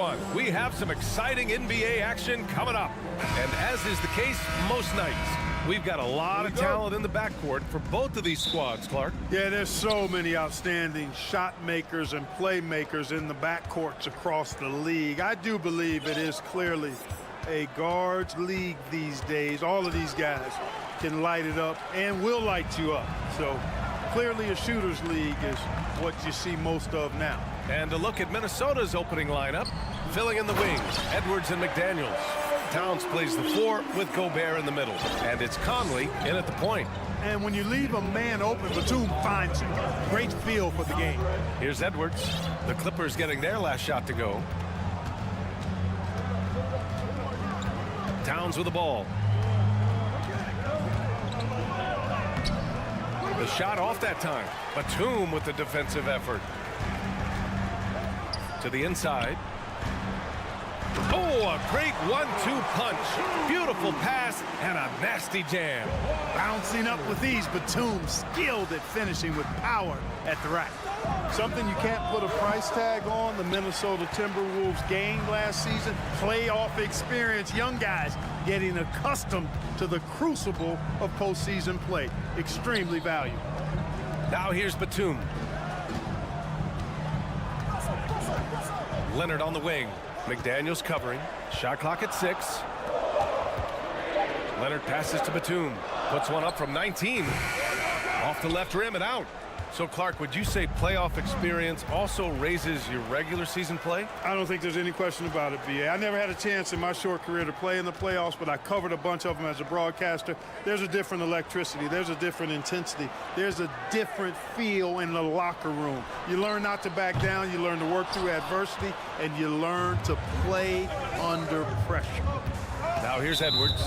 one. We have some exciting NBA action coming up. And as is the case most nights, we've got a lot of talent in the backcourt for both of these squads, Clark. Yeah, there's so many outstanding shot makers and playmakers in the backcourts across the league. I do believe it is clearly a guards league these days. All of these guys can light it up and will light you up. So clearly a shooters league is what you see most of now. And a look at Minnesota's opening lineup. Filling in the wings, Edwards and McDaniels. Towns plays the 4 with Gobert in the middle. And it's Conley in at the point. And when you leave a man open, Batum finds him. Great feel for the game. Here's Edwards. The Clippers getting their last shot to go. Towns with the ball. The shot off that time. Batum with the defensive effort. To the inside. Oh, a great 1-2 punch. Beautiful pass and a nasty jam. Bouncing up with ease, Batum skilled at finishing with power at the rack. Something you can't put a price tag on. The Minnesota Timberwolves gained last season. Playoff experience, young guys getting accustomed to the crucible of postseason play. Extremely valuable. Now here's Batum. Leonard on the wing. McDaniels covering. Shot clock at 6. Leonard passes to Batum. Puts one up from 19. Off the left rim and out. So, Clark, would you say playoff experience also raises your regular season play? I don't think there's any question about it, B.A. I never had a chance in my short career to play in the playoffs, but I covered a bunch of them as a broadcaster. There's a different electricity. There's a different intensity. There's a different feel in the locker room. You learn not to back down. You learn to work through adversity, and you learn to play under pressure. Now here's Edwards.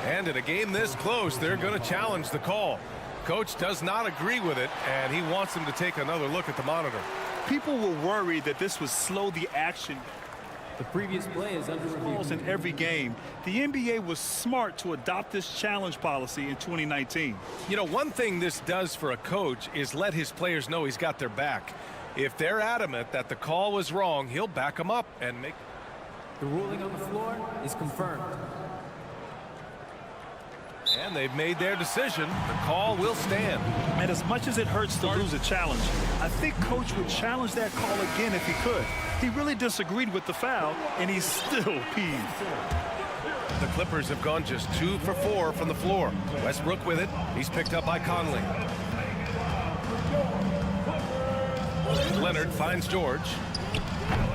And in a game this close, they're going to challenge the call. Coach does not agree with it, and he wants them to take another look at the monitor. People were worried that this would slow the action. The previous play is under review. In every game, the NBA was smart to adopt this challenge policy in 2019. You know, one thing this does for a coach is let his players know he's got their back. If they're adamant that the call was wrong, he'll back them up and make... The ruling on the floor is confirmed. And they've made their decision. The call will stand. And as much as it hurts to lose a challenge, I think Coach would challenge that call again if he could. He really disagreed with the foul, and he's still peeved. The Clippers have gone just 2 for 4 from the floor. Westbrook with it. He's picked up by Conley. Leonard finds George.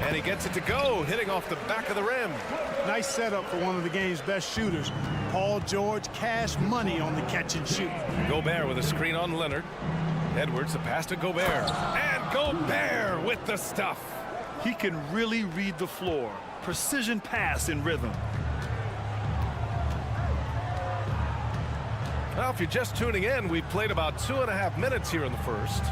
And he gets it to go, hitting off the back of the rim. Nice setup for one of the game's best shooters. Paul George, cash money on the catch and shoot. Gobert with a screen on Leonard. Edwards, the pass to Gobert. And Gobert with the stuff. He can really read the floor. Precision pass in rhythm. Well, if you're just tuning in, we've played about 2.5 minutes here in the first.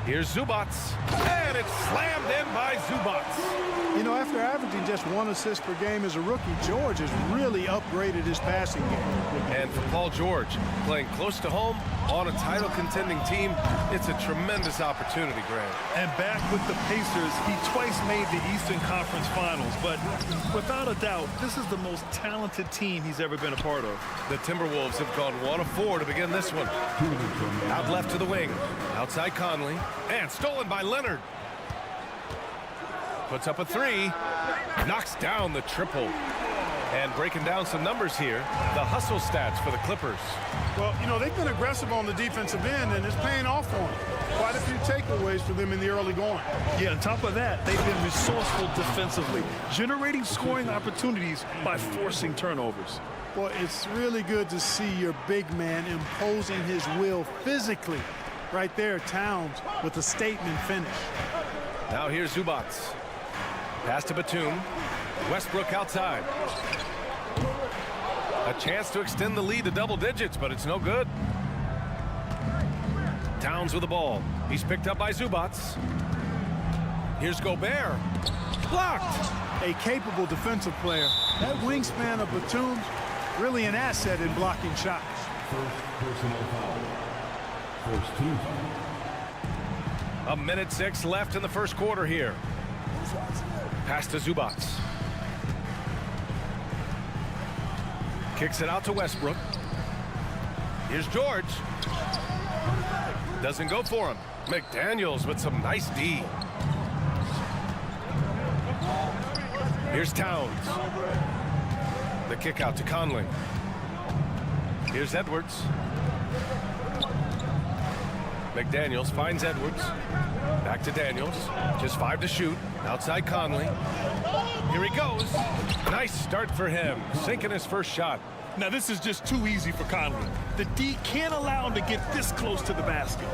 Here's Zubats, and it's slammed in by Zubats. You know, after averaging just 1 assist per game as a rookie, George has really upgraded his passing game. And for Paul George, playing close to home on a title-contending team, it's a tremendous opportunity, Grant. And back with the Pacers, he twice made the Eastern Conference Finals, but without a doubt, this is the most talented team he's ever been a part of. The Timberwolves have gone 1 of 4 to begin this one. Out left to the wing, outside Conley, and stolen by Leonard. Puts up a 3, knocks down the triple. And breaking down some numbers here, the hustle stats for the Clippers. Well, you know, they've been aggressive on the defensive end, and it's paying off for them. Quite a few takeaways for them in the early going. Yeah, on top of that, they've been resourceful defensively, generating scoring opportunities by forcing turnovers. Well, it's really good to see your big man imposing his will physically. Right there, Towns with a statement finish. Now here's Zubats. Pass to Batum. Westbrook outside. A chance to extend the lead to double digits, but it's no good. Towns with the ball. He's picked up by Zubats. Here's Gobert. Blocked. A capable defensive player. That wingspan of Batum's really an asset in blocking shots. First personal foul. First team foul. 1:06 left in the first quarter here. Pass to Zubac. Kicks it out to Westbrook. Here's George. Doesn't go for him. McDaniels with some nice D. Here's Towns. The kick out to Conley. Here's Edwards. McDaniels finds Edwards. Back to Daniels. Just 5 to shoot. Outside Conley. Here he goes. Nice start for him. Sinking his first shot. Now this is just too easy for Conley. The D can't allow him to get this close to the basket.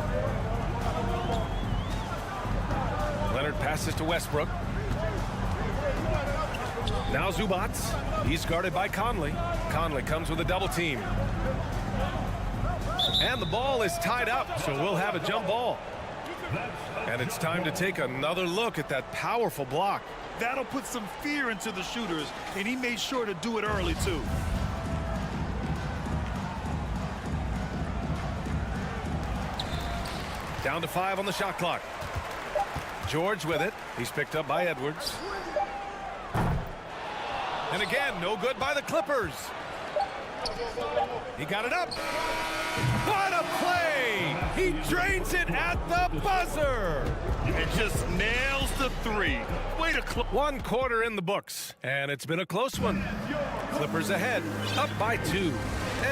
Leonard passes to Westbrook. Now Zubac. He's guarded by Conley. Conley comes with a double team. And the ball is tied up, so we'll have a jump ball. And it's time to take another look at that powerful block. That'll put some fear into the shooters, and he made sure to do it early, too. Down to 5 on the shot clock. George with it. He's picked up by Edwards. And again, no good by the Clippers. He got it up. What a play! He drains it at the buzzer. And just nails the 3. Way to close. 1 quarter in the books, and it's been a close one. Clippers ahead, up by 2.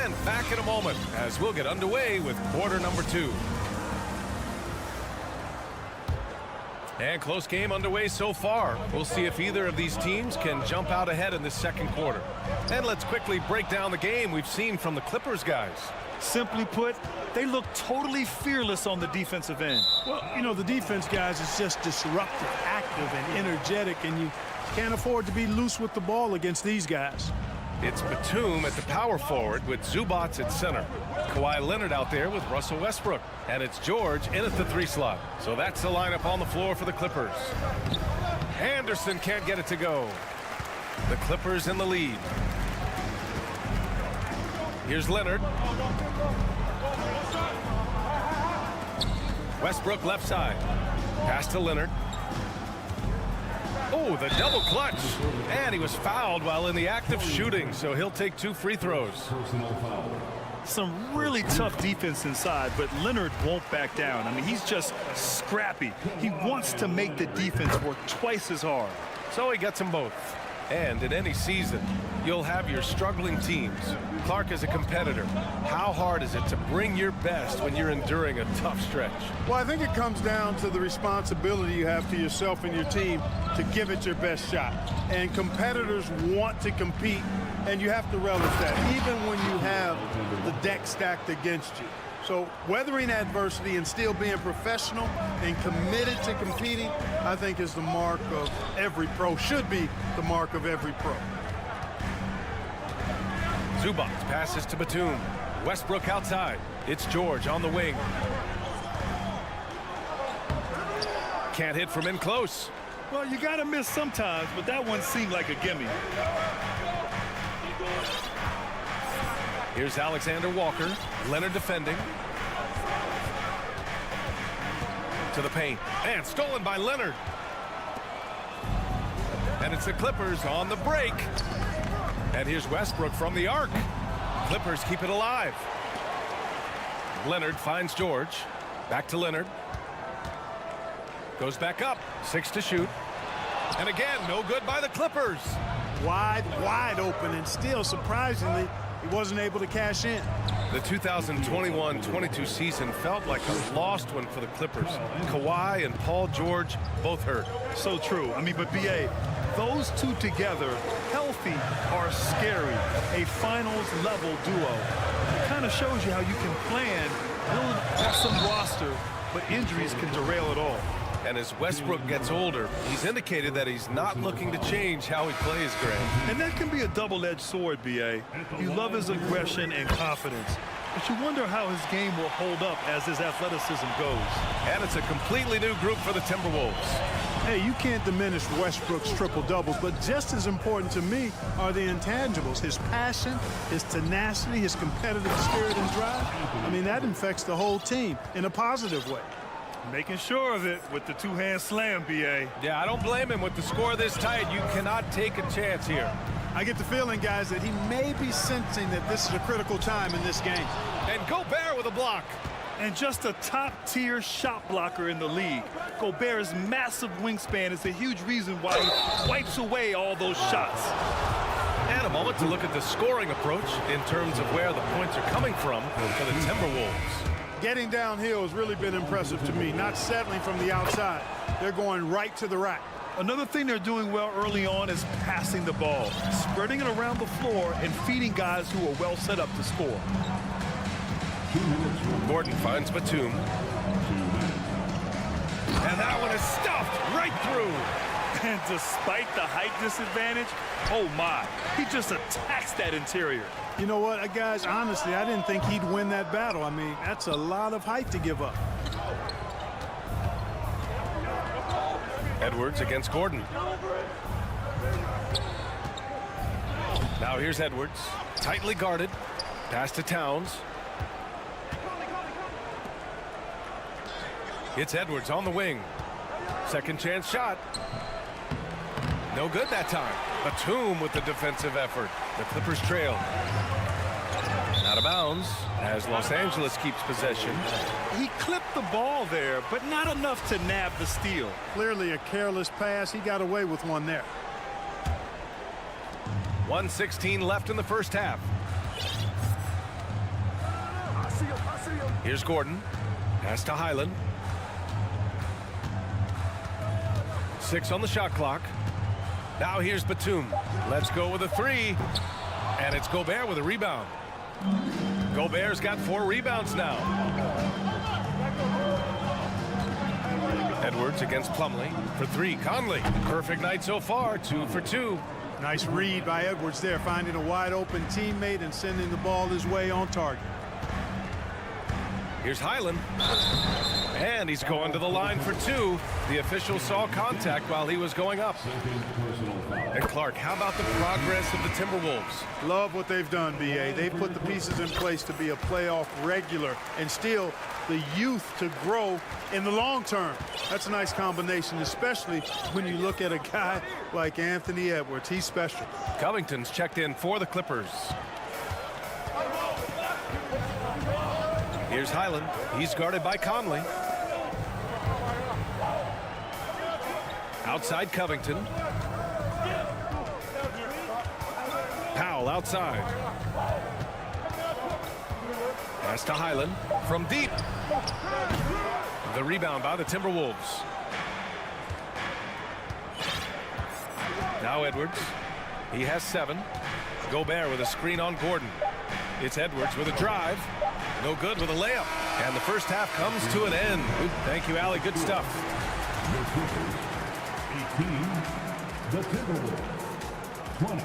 And back in a moment as we'll get underway with quarter number 2. And close game underway so far. We'll see if either of these teams can jump out ahead in this second quarter. And let's quickly break down the game we've seen from the Clippers guys. Simply put, they look totally fearless on the defensive end. Well, you know, the defense, guys, is just disruptive, active, and energetic, and you can't afford to be loose with the ball against these guys. It's Batum at the power forward with Zubac at center. Kawhi Leonard out there with Russell Westbrook. And it's George in at the 3 slot. So that's the lineup on the floor for the Clippers. Anderson can't get it to go. The Clippers in the lead. Here's Leonard. Westbrook left side. Pass to Leonard. Oh, the double clutch. And he was fouled while in the act of shooting, so he'll take 2 free throws. Some really tough defense inside, but Leonard won't back down. I mean, he's just scrappy. He wants to make the defense work twice as hard. So he gets them both. And in any season, you'll have your struggling teams. Clark is a competitor. How hard is it to bring your best when you're enduring a tough stretch? Well, I think it comes down to the responsibility you have to yourself and your team to give it your best shot. And competitors want to compete, and you have to relish that, even when you have the deck stacked against you. So weathering adversity and still being professional and committed to competing, I think is the mark of every pro, should be the mark of every pro. Zubac passes to Batum. Westbrook outside. It's George on the wing. Can't hit from in close. Well, you got to miss sometimes, but that one seemed like a gimme. Here's Alexander Walker. Leonard defending. To the paint. And stolen by Leonard. And it's the Clippers on the break. And here's Westbrook from the arc. Clippers keep it alive. Leonard finds George. Back to Leonard. Goes back up. 6 to shoot. And again, no good by the Clippers. Wide open, and still, surprisingly, he wasn't able to cash in. The 2021-22 season felt like a lost one for the Clippers. Kawhi and Paul George both hurt. So true. I mean, but B.A., those two together, healthy, are scary. A finals-level duo. It kind of shows you how you can plan, build an awesome roster, but injuries can derail it all. And as Westbrook gets older, he's indicated that he's not looking to change how he plays, Grant. And that can be a double-edged sword, B.A. You love his aggression and confidence, but you wonder how his game will hold up as his athleticism goes. And it's a completely new group for the Timberwolves. Hey, you can't diminish Westbrook's triple-doubles, but just as important to me are the intangibles. His passion, his tenacity, his competitive spirit and drive. I mean, that infects the whole team in a positive way. Making sure of it with the two-hand slam, B.A. Yeah, I don't blame him. With the score this tight, you cannot take a chance here. I get the feeling, guys, that he may be sensing that this is a critical time in this game. And Gobert with a block. And just a top-tier shot blocker in the league. Gobert's massive wingspan is a huge reason why he wipes away all those shots. And a moment to look at the scoring approach in terms of where the points are coming from for the Timberwolves. Getting downhill has really been impressive to me, not settling from the outside. They're going right to the rack. Another thing they're doing well early on is passing the ball, spreading it around the floor and feeding guys who are well set up to score. Gordon finds Batum. And that one is stuffed right through. And despite the height disadvantage, oh my, he just attacks that interior. You know what, guys, honestly, I didn't think he'd win that battle. I mean, that's a lot of height to give up. Edwards against Gordon. Now here's Edwards, tightly guarded. Pass to Towns. It's Edwards on the wing. Second chance shot. No good that time. Batum with the defensive effort. The Clippers trail. Out of bounds as Los Angeles keeps possession. He clipped the ball there, but not enough to nab the steal. Clearly a careless pass. He got away with one there. 1:16 left in the first half. Here's Gordon. Pass to Highland. 6 on the shot clock. Now here's Batum. Let's go with a 3. And it's Gobert with a rebound. Gobert's got 4 rebounds now. Edwards against Plumlee for 3. Conley. Perfect night so far. 2 for 2. Nice read by Edwards there, finding a wide open teammate and sending the ball his way on target. Here's Highland. And he's going to the line for 2. The official saw contact while he was going up. And Clark, how about the progress of the Timberwolves? Love what they've done, B.A. They've put the pieces in place to be a playoff regular and still the youth to grow in the long term. That's a nice combination, especially when you look at a guy like Anthony Edwards. He's special. Covington's checked in for the Clippers. Here's Highland. He's guarded by Conley. Outside Covington. Powell outside. Pass to Highland from deep. The rebound by the Timberwolves. Now Edwards. He has 7. Gobert with a screen on Gordon. It's Edwards with a drive. No good with a layup. And the first half comes to an end. Thank you, Allie. Good stuff. The Timberwolves 20.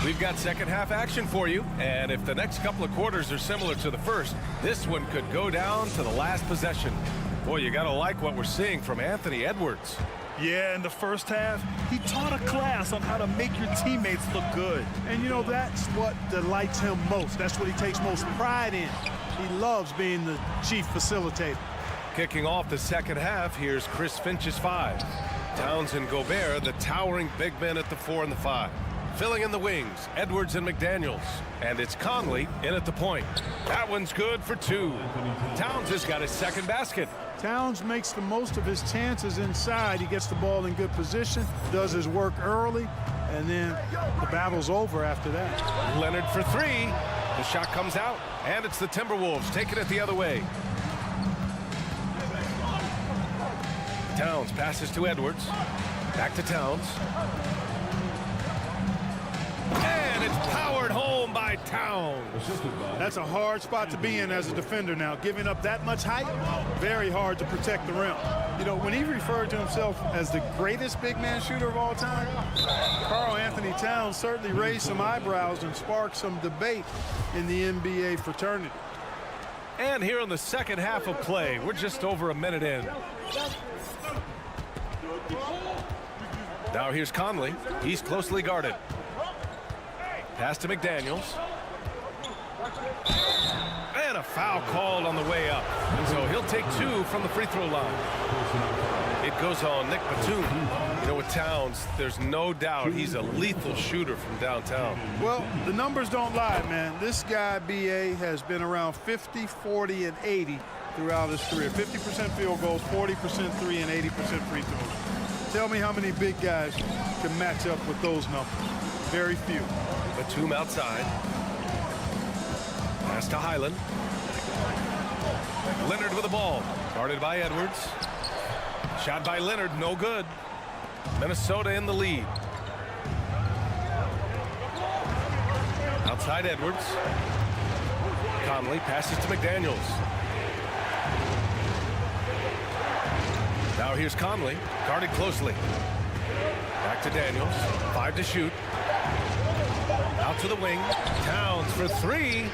We've got second half action for you, and if the next couple of quarters are similar to the first, this one could go down to the last possession. Boy, you gotta like what we're seeing from Anthony Edwards. Yeah, in the first half, he taught a class on how to make your teammates look good. And you know, that's what delights him most. That's what he takes most pride in. He loves being the chief facilitator. Kicking off the second half, here's Chris Finch's 5. Towns and Gobert, the towering big men at the 4 and the 5. Filling in the wings, Edwards and McDaniels. And it's Conley in at the point. That one's good for 2. Towns has got his second basket. Towns makes the most of his chances inside. He gets the ball in good position, does his work early, and then the battle's over after that. Leonard for 3. The shot comes out, and it's the Timberwolves taking it the other way. Towns passes to Edwards. Back to Towns. And it's powered home by Towns. That's a hard spot to be in as a defender now. Giving up that much height, very hard to protect the rim. You know, when he referred to himself as the greatest big man shooter of all time, Karl Anthony Towns certainly raised some eyebrows and sparked some debate in the NBA fraternity. And here in the second half of play, we're just over a minute in. Now here's Conley. He's closely guarded. Pass to McDaniels. And a foul called on the way up. So he'll take 2 from the free throw line. It goes on Nick Batum. You know, with Towns, there's no doubt he's a lethal shooter from downtown. Well, the numbers don't lie, man. This guy, B.A., has been around 50, 40, and 80 throughout his career. 50% field goals, 40% three, and 80% free throws. Tell me how many big guys can match up with those numbers. Very few. Batum outside. Pass to Highland. Leonard with the ball. Guarded by Edwards. Shot by Leonard, no good. Minnesota in the lead. Outside Edwards. Conley passes to McDaniels. Now here's Conley, guarded closely. Back to Daniels, 5 to shoot. Out to the wing, Towns for 3.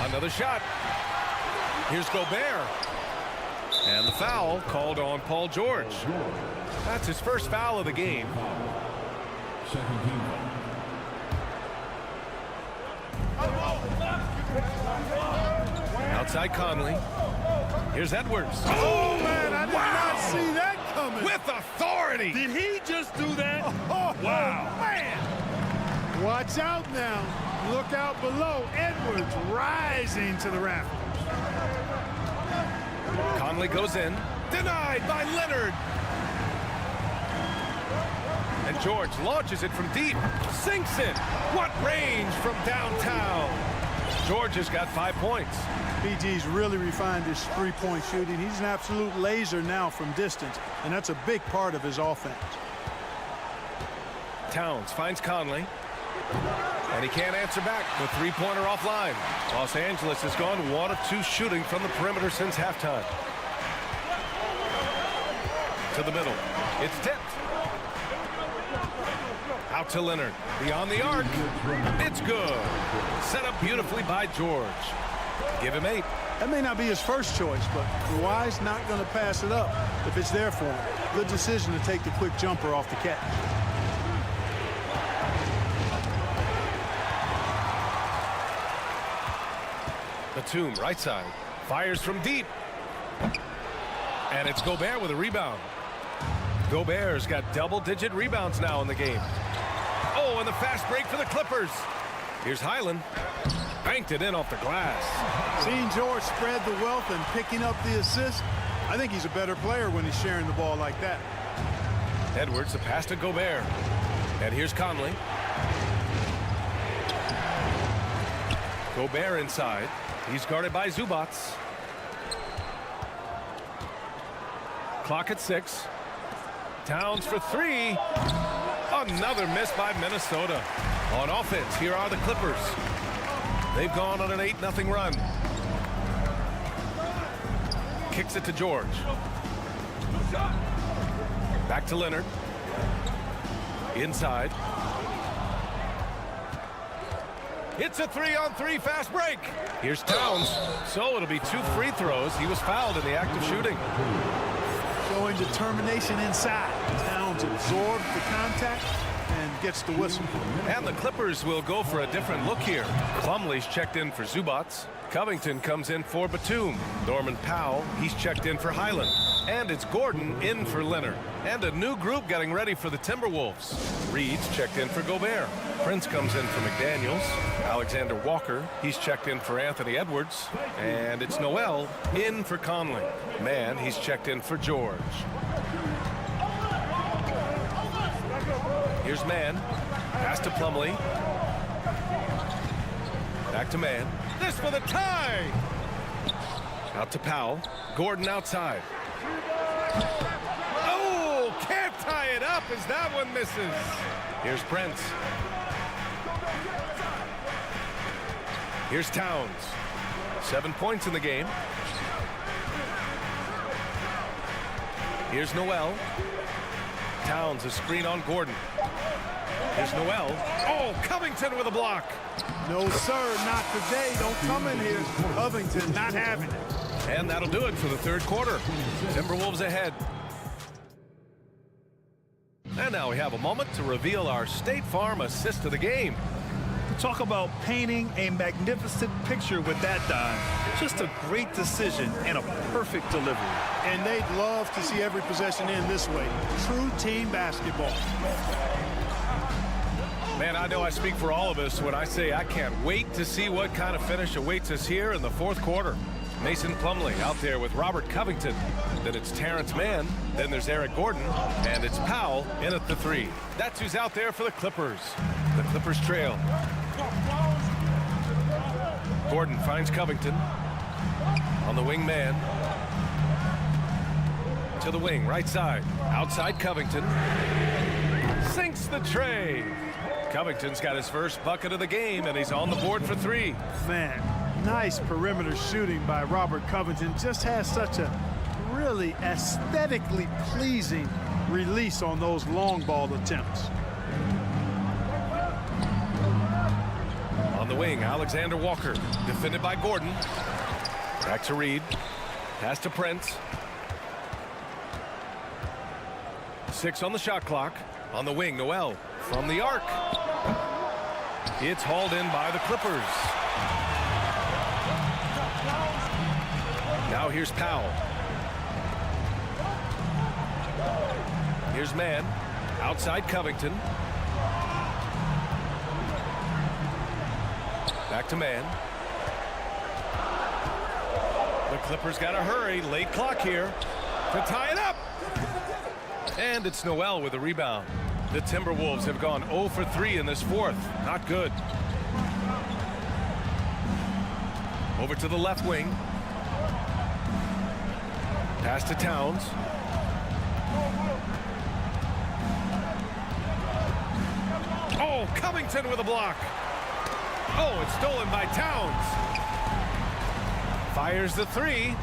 Another shot. Here's Gobert. And the foul called on Paul George. That's his first foul of the game. Second team. Outside Conley. Here's Edwards. Oh, man, I did not see that coming. With authority. Did he just do that? Oh, wow. Man. Watch out now. Look out below. Edwards rising to the rafters. Conley goes in. Denied by Leonard. And George launches it from deep. Sinks it. What range from downtown. George has got 5 points. PG's really refined his three-point shooting. He's an absolute laser now from distance, and that's a big part of his offense. Towns finds Conley. And he can't answer back. The three-pointer offline. Los Angeles has gone 1 of 2 shooting from the perimeter since halftime. To the middle. It's tipped. Out to Leonard. Beyond the arc. It's good. Set up beautifully by George. Give him 8. That may not be his first choice, but Kawhi's not going to pass it up if it's there for him. Good decision to take the quick jumper off the catch. Batum, right side. Fires from deep. And it's Gobert with a rebound. Gobert's got double-digit rebounds now in the game. Oh, and the fast break for the Clippers. Here's Highland. Banked it in off the glass. Seeing George spread the wealth and picking up the assist, I think he's a better player when he's sharing the ball like that. Edwards, the pass to Gobert. And here's Conley. Gobert inside. He's guarded by Zubac. Clock at 6. Towns for 3. Another miss by Minnesota. On offense, here are the Clippers. They've gone on an 8-0 run. Kicks it to George. Back to Leonard. Inside. It's a 3-on-3 fast break. Here's Towns. So it'll be 2 free throws. He was fouled in the act of shooting. Showing determination inside. Towns absorbs the contact and gets the whistle. And the Clippers will go for a different look here. Plumlee's checked in for Zubac. Covington comes in for Batum. Norman Powell, he's checked in for Highland. And it's Gordon in for Leonard. And a new group getting ready for the Timberwolves. Reed's checked in for Gobert. Prince comes in for McDaniels. Alexander Walker, he's checked in for Anthony Edwards. And it's Noel in for Conley. Mann, he's checked in for George. Here's Mann. Pass to Plumlee. Back to Mann. This for the tie! Out to Powell. Gordon outside. Oh, can't tie it up as that one misses. Here's Prince. Here's Towns. 7 points in the game. Here's Noel. Towns, a screen on Gordon. Here's Noel. Oh, Covington with a block. No, sir, not today. Don't come in here. Covington not having it. And that'll do it for the third quarter. Timberwolves ahead. And now we have a moment to reveal our State Farm assist of the game. Talk about painting a magnificent picture with that dime. Just a great decision and a perfect delivery. And they'd love to see every possession end this way. True team basketball. Man, I know I speak for all of us when I say I can't wait to see what kind of finish awaits us here in the fourth quarter. Mason Plumlee out there with Robert Covington. Then it's Terrence Mann. Then there's Eric Gordon. And it's Powell in at the three. That's who's out there for the Clippers. The Clippers trail. Gordon finds Covington. On the wing man. To the wing, right side. Outside Covington. Sinks the tray. Covington's got his first bucket of the game, and he's on the board for three. Man, nice perimeter shooting by Robert Covington. Just has such a really aesthetically pleasing release on those long ball attempts. On the wing, Alexander Walker, defended by Gordon. Back to Reed. Pass to Prince. 6 on the shot clock. On the wing, Noel from the arc. It's hauled in by the Clippers. Now here's Powell. Here's Mann. Outside Covington. Back to Mann. The Clippers got to hurry. Late clock here to tie it up. And it's Noel with a rebound. The Timberwolves have gone 0 for 3 in this fourth. Not good. Over to the left wing. Pass to Towns. Oh, Covington with a block. Oh, it's stolen by Towns. Fires the three.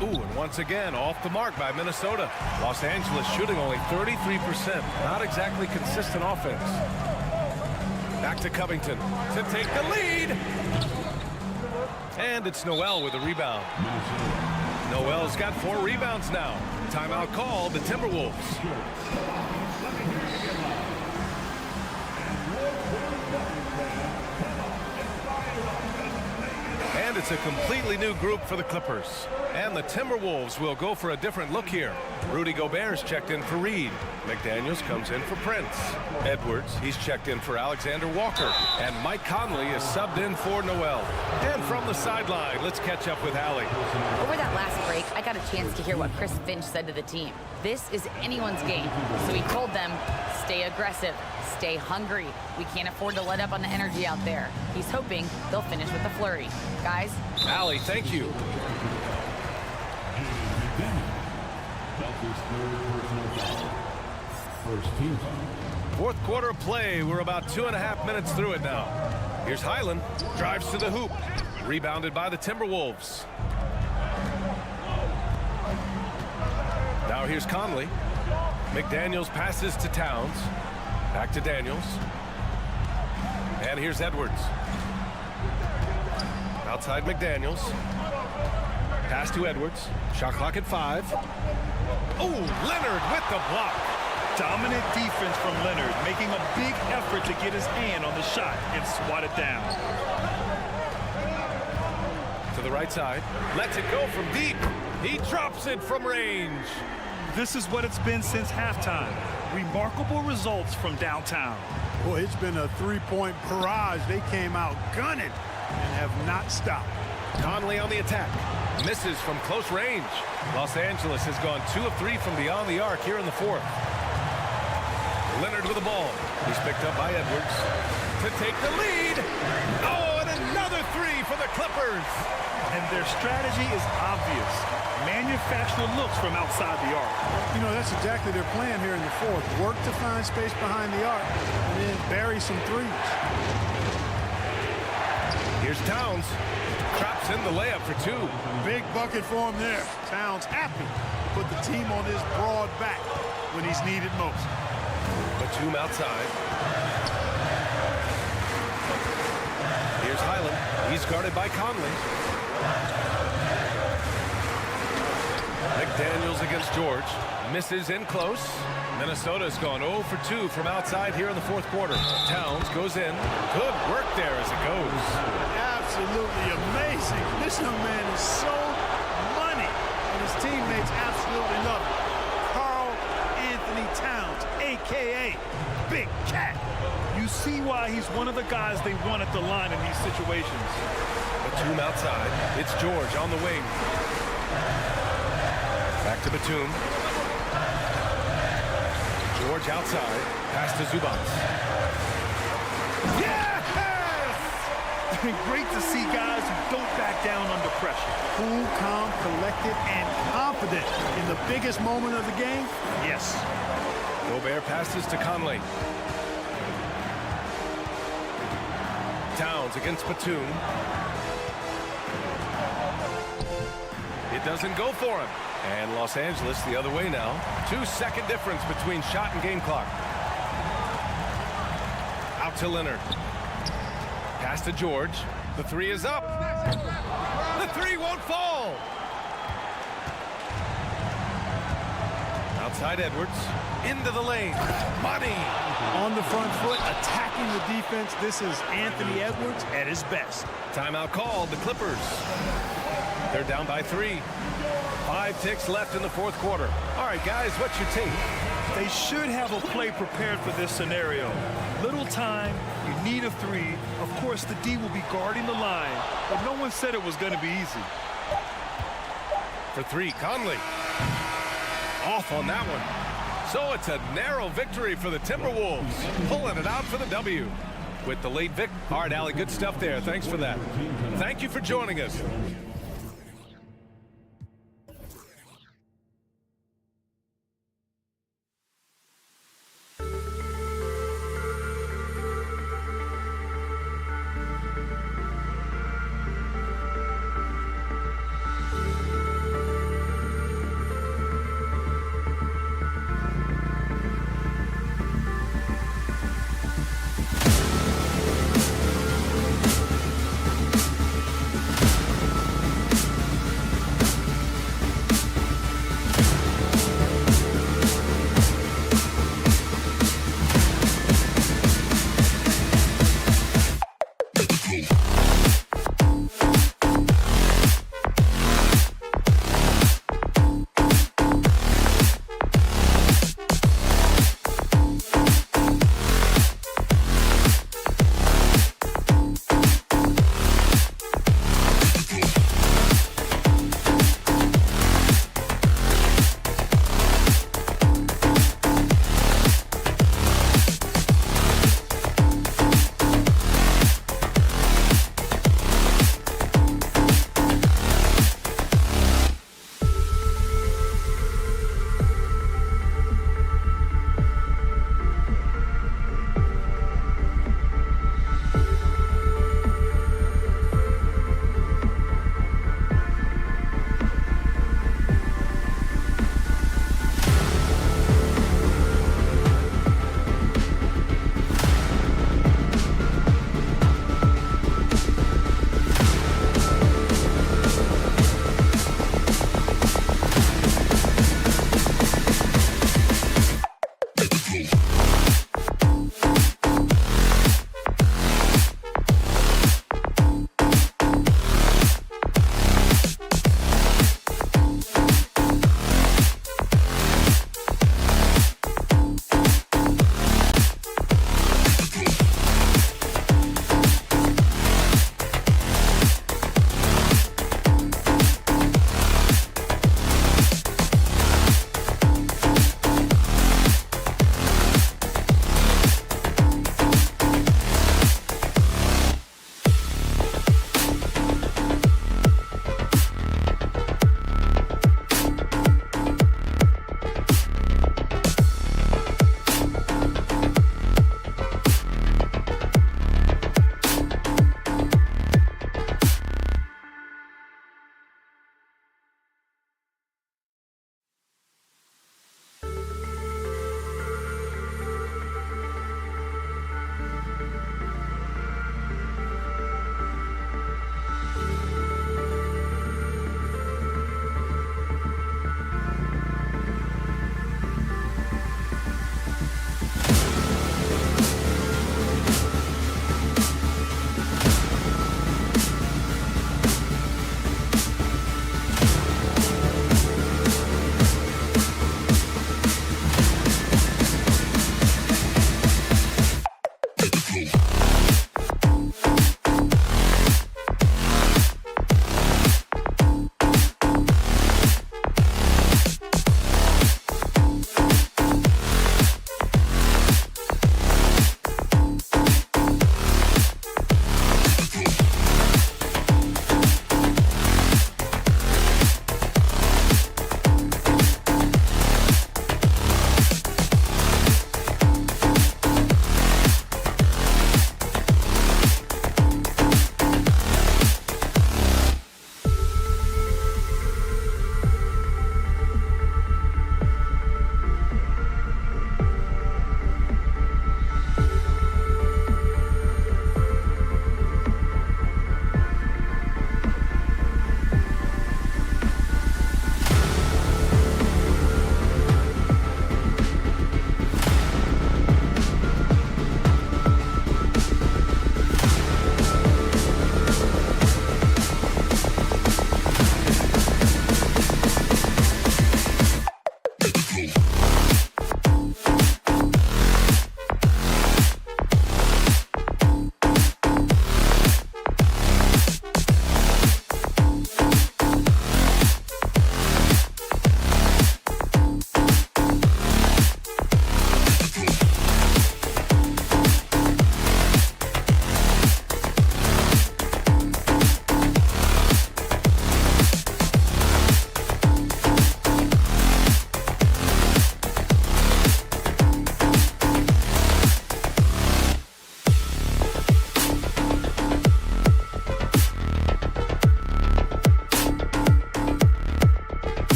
Ooh, and once again, off the mark by Minnesota. Los Angeles shooting only 33%. Not exactly consistent offense. Back to Covington to take the lead. And it's Noel with a rebound. Noel's got 4 rebounds now. Timeout called, the Timberwolves. And it's a completely new group for the Clippers. And the Timberwolves will go for a different look here. Rudy Gobert's checked in for Reed. McDaniels comes in for Prince. Edwards, he's checked in for Alexander Walker. And Mike Conley is subbed in for Noel. And from the sideline, let's catch up with Allie. Over that last break, I got a chance to hear what Chris Finch said to the team. This is anyone's game. So he told them, stay aggressive, stay hungry. We can't afford to let up on the energy out there. He's hoping they'll finish with a flurry. Guys? Allie, thank you. Fourth quarter of play. We're about 2.5 minutes through it now. Here's Highland. Drives to the hoop. Rebounded by the Timberwolves. Now here's Conley. McDaniels passes to Towns. Back to Daniels. And here's Edwards. Outside McDaniels. Pass to Edwards. Shot clock at 5. Oh, Leonard with the block. Dominant defense from Leonard, making a big effort to get his hand on the shot and swat it down. To the right side. Lets it go from deep. He drops it from range. This is what it's been since halftime. Remarkable results from downtown. Boy, it's been a three-point barrage. They came out gunning and have not stopped. Conley on the attack. Misses from close range. Los Angeles has gone 2 of 3 from beyond the arc here in the fourth. Leonard with the ball. He's picked up by Edwards to take the lead. Oh, and another 3 for the Clippers. And their strategy is obvious. Manufacture looks from outside the arc. You know, that's exactly their plan here in the fourth. Work to find space behind the arc and then bury some threes. Here's Towns. Traps in the layup for 2. Big bucket for him there. Towns happy to put the team on his broad back when he's needed most. Batum outside. Here's Highland. He's guarded by Conley. Daniels against George. Misses in close. Minnesota's gone 0 for 2 from outside here in the fourth quarter. Towns goes in. Good work there as it goes. Absolutely amazing. This young man is so money, and his teammates absolutely love it. Karl Anthony Towns, a.k.a. Big Cat. You see why he's one of the guys they want at the line in these situations. Batum outside. It's George on the wing. Back to Batum. George outside. Pass to Zubac. Yes! Great to see guys who don't back down under pressure. Cool, calm, collected, and confident in the biggest moment of the game. Yes. Gobert passes to Conley. Towns against Batum. It doesn't go for him. And Los Angeles the other way now. 2-second difference between shot and game clock. Out to Leonard. Pass to George. The three is up. The three won't fall. Outside Edwards. Into the lane. Money. On the front foot, attacking the defense. This is Anthony Edwards at his best. Timeout called. The Clippers. They're down by 3. 5 ticks left in the fourth quarter. All right, guys, what's your take? They should have a play prepared for this scenario. Little time, you need a 3. Of course, the D will be guarding the line, but no one said it was going to be easy. For 3, Conley. Off on that one. So it's a narrow victory for the Timberwolves. Pulling it out for the W. With the late Vic. All right, Allie, good stuff there. Thanks for that. Thank you for joining us.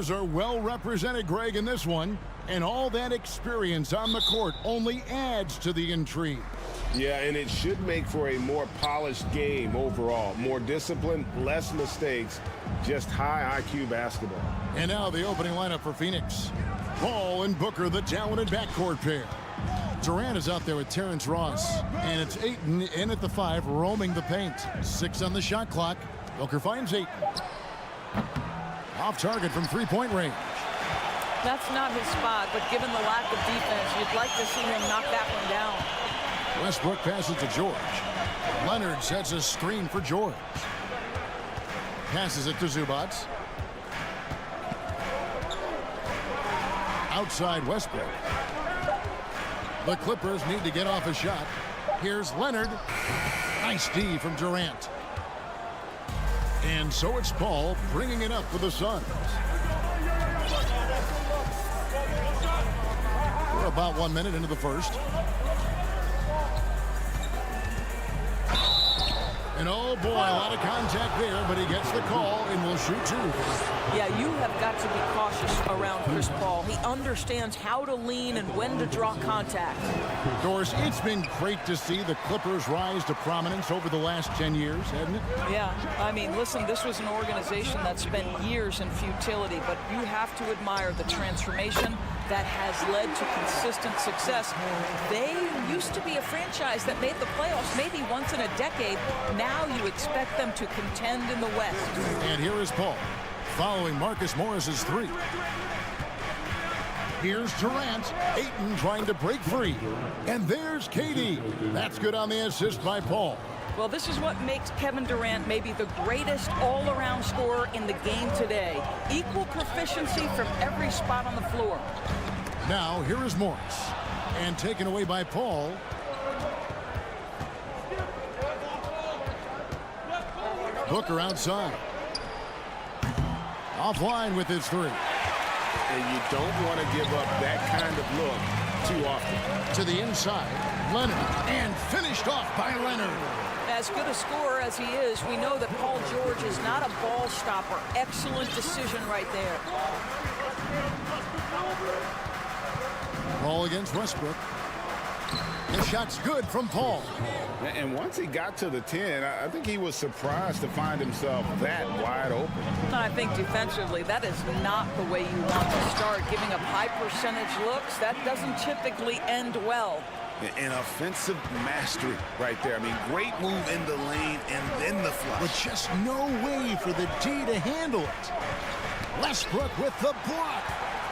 Clippers are well represented, Greg, in this one. And all that experience on the court only adds to the intrigue. Yeah, and it should make for a more polished game overall. More discipline, less mistakes, just high IQ basketball. And now the opening lineup for Phoenix. Paul and Booker, the talented backcourt pair. Durant is out there with Terrence Ross. And it's Ayton in at the 5, roaming the paint. 6 on the shot clock. Booker finds Ayton. Off target from three-point range. That's not his spot, but given the lack of defense, you'd like to see him knock that one down. Westbrook passes to George. Leonard sets a screen for George. Passes it to Zubac. Outside Westbrook. The Clippers need to get off a shot. Here's Leonard. Nice D from Durant. And so it's Paul bringing it up for the Suns. We're about 1 minute into the first. And oh boy, a lot of contact there, but he gets the call and will shoot 2. Yeah, you have got to be cautious around Chris Paul. He understands how to lean and when to draw contact. Doris, it's been great to see the Clippers rise to prominence over the last 10 years, hasn't it? Yeah, I mean, listen, this was an organization that spent years in futility, but you have to admire the transformation that has led to consistent success. They used to be a franchise that made the playoffs maybe once in a decade. Now you expect them to contend in the West. And here is Paul, following Marcus Morris's 3. Here's Durant. Ayton trying to break free. And there's KD. That's good on the assist by Paul. Well, this is what makes Kevin Durant maybe the greatest all-around scorer in the game today. Equal proficiency from every spot on the floor. Now, here is Morris. And taken away by Paul. Booker outside. Offline with his 3. And you don't want to give up that kind of look too often. To the inside, Leonard. And finished off by Leonard. As good a scorer as he is, we know that Paul George is not a ball stopper. Excellent decision right there. Paul against Westbrook. The shot's good from Paul. And once he got to the 10, I think he was surprised to find himself that wide open. I think defensively, that is not the way you want to start. Giving up high percentage looks, that doesn't typically end well. An offensive mastery right there. I mean, great move in the lane and then the flush. But just no way for the D to handle it. Westbrook with the block.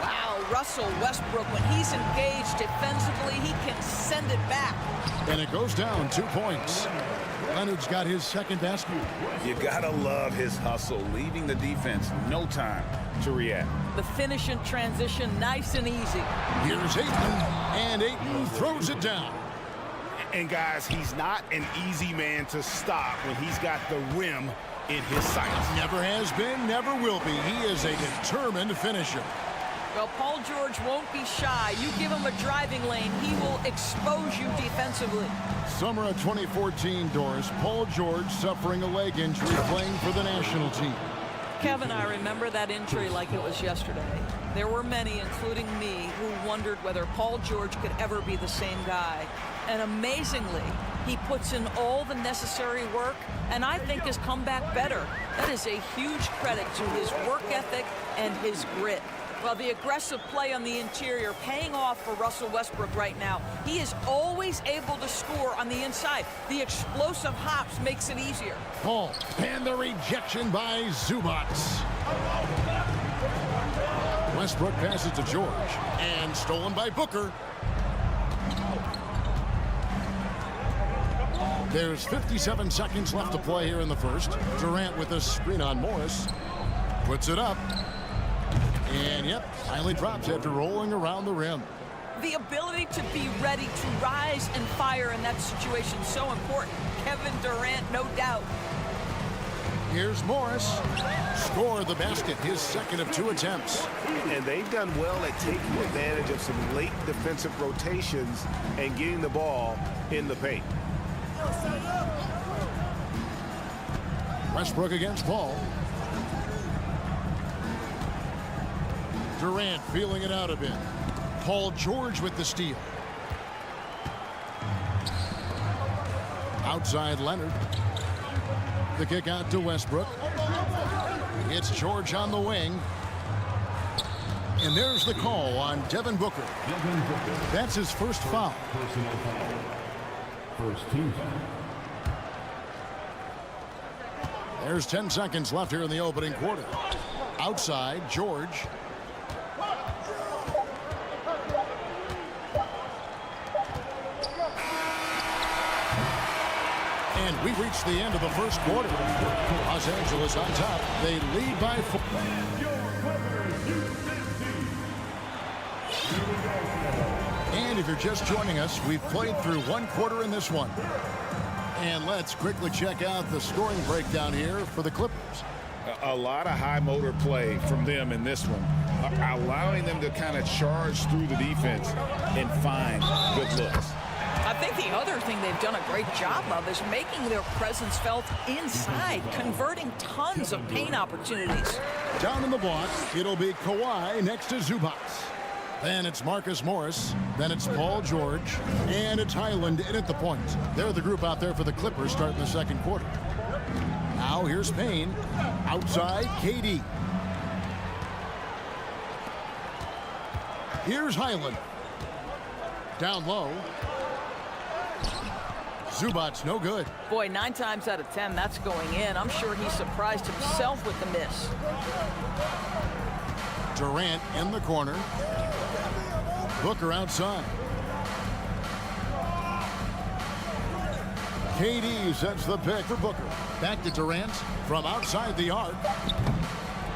Wow, Russell Westbrook, when he's engaged defensively, he can send it back. And it goes down 2 points. Leonard's got his second basket. You gotta love his hustle, leaving the defense no time to react. The finish in transition, nice and easy. Here's Ayton, and Ayton throws it down. And guys, he's not an easy man to stop when he's got the rim in his sights. Never has been, never will be. He is a determined finisher. Well, Paul George won't be shy. You give him a driving lane, he will expose you defensively. Summer of 2014, Doris. Paul George suffering a leg injury playing for the national team. Kevin, I remember that injury like it was yesterday. There were many, including me, who wondered whether Paul George could ever be the same guy. And amazingly, he puts in all the necessary work, and I think has come back better. That is a huge credit to his work ethic and his grit. Well, the aggressive play on the interior paying off for Russell Westbrook right now. He is always able to score on the inside. The explosive hops makes it easier. Paul, and the rejection by Zubac. Westbrook passes to George, and stolen by Booker. There's 57 seconds left to play here in the first. Durant with a screen on Morris. Puts it up. And, yep, finally drops after rolling around the rim. The ability to be ready to rise and fire in that situation, so important. Kevin Durant, no doubt. Here's Morris. Score the basket, his second of 2 attempts. And they've done well at taking advantage of some late defensive rotations and getting the ball in the paint. Westbrook against Paul. Durant feeling it out a bit. Paul George with the steal. Outside Leonard. The kick out to Westbrook. It's George on the wing. And there's the call on Devin Booker. That's his first foul. Personal foul. First team foul. There's 10 seconds left here in the opening quarter. Outside, George. And we've reached the end of the first quarter. Los Angeles on top. They lead by 4. And if you're just joining us, we've played through one quarter in this one. And let's quickly check out the scoring breakdown here for the Clippers. A lot of high motor play from them in this one, allowing them to kind of charge through the defense and find good looks. I think the other thing they've done a great job of is making their presence felt inside, converting tons of paint opportunities. Down in the block, it'll be Kawhi next to Zubac. Then it's Marcus Morris. Then it's Paul George. And it's Highland in at the point. They're the group out there for the Clippers starting the second quarter. Now here's Payne. Outside, KD. Here's Highland. Down low. Zubac, no good. Boy, 9 times out of 10, that's going in. I'm sure he surprised himself with the miss. Durant in the corner. Booker outside. KD sets the pick for Booker. Back to Durant from outside the arc.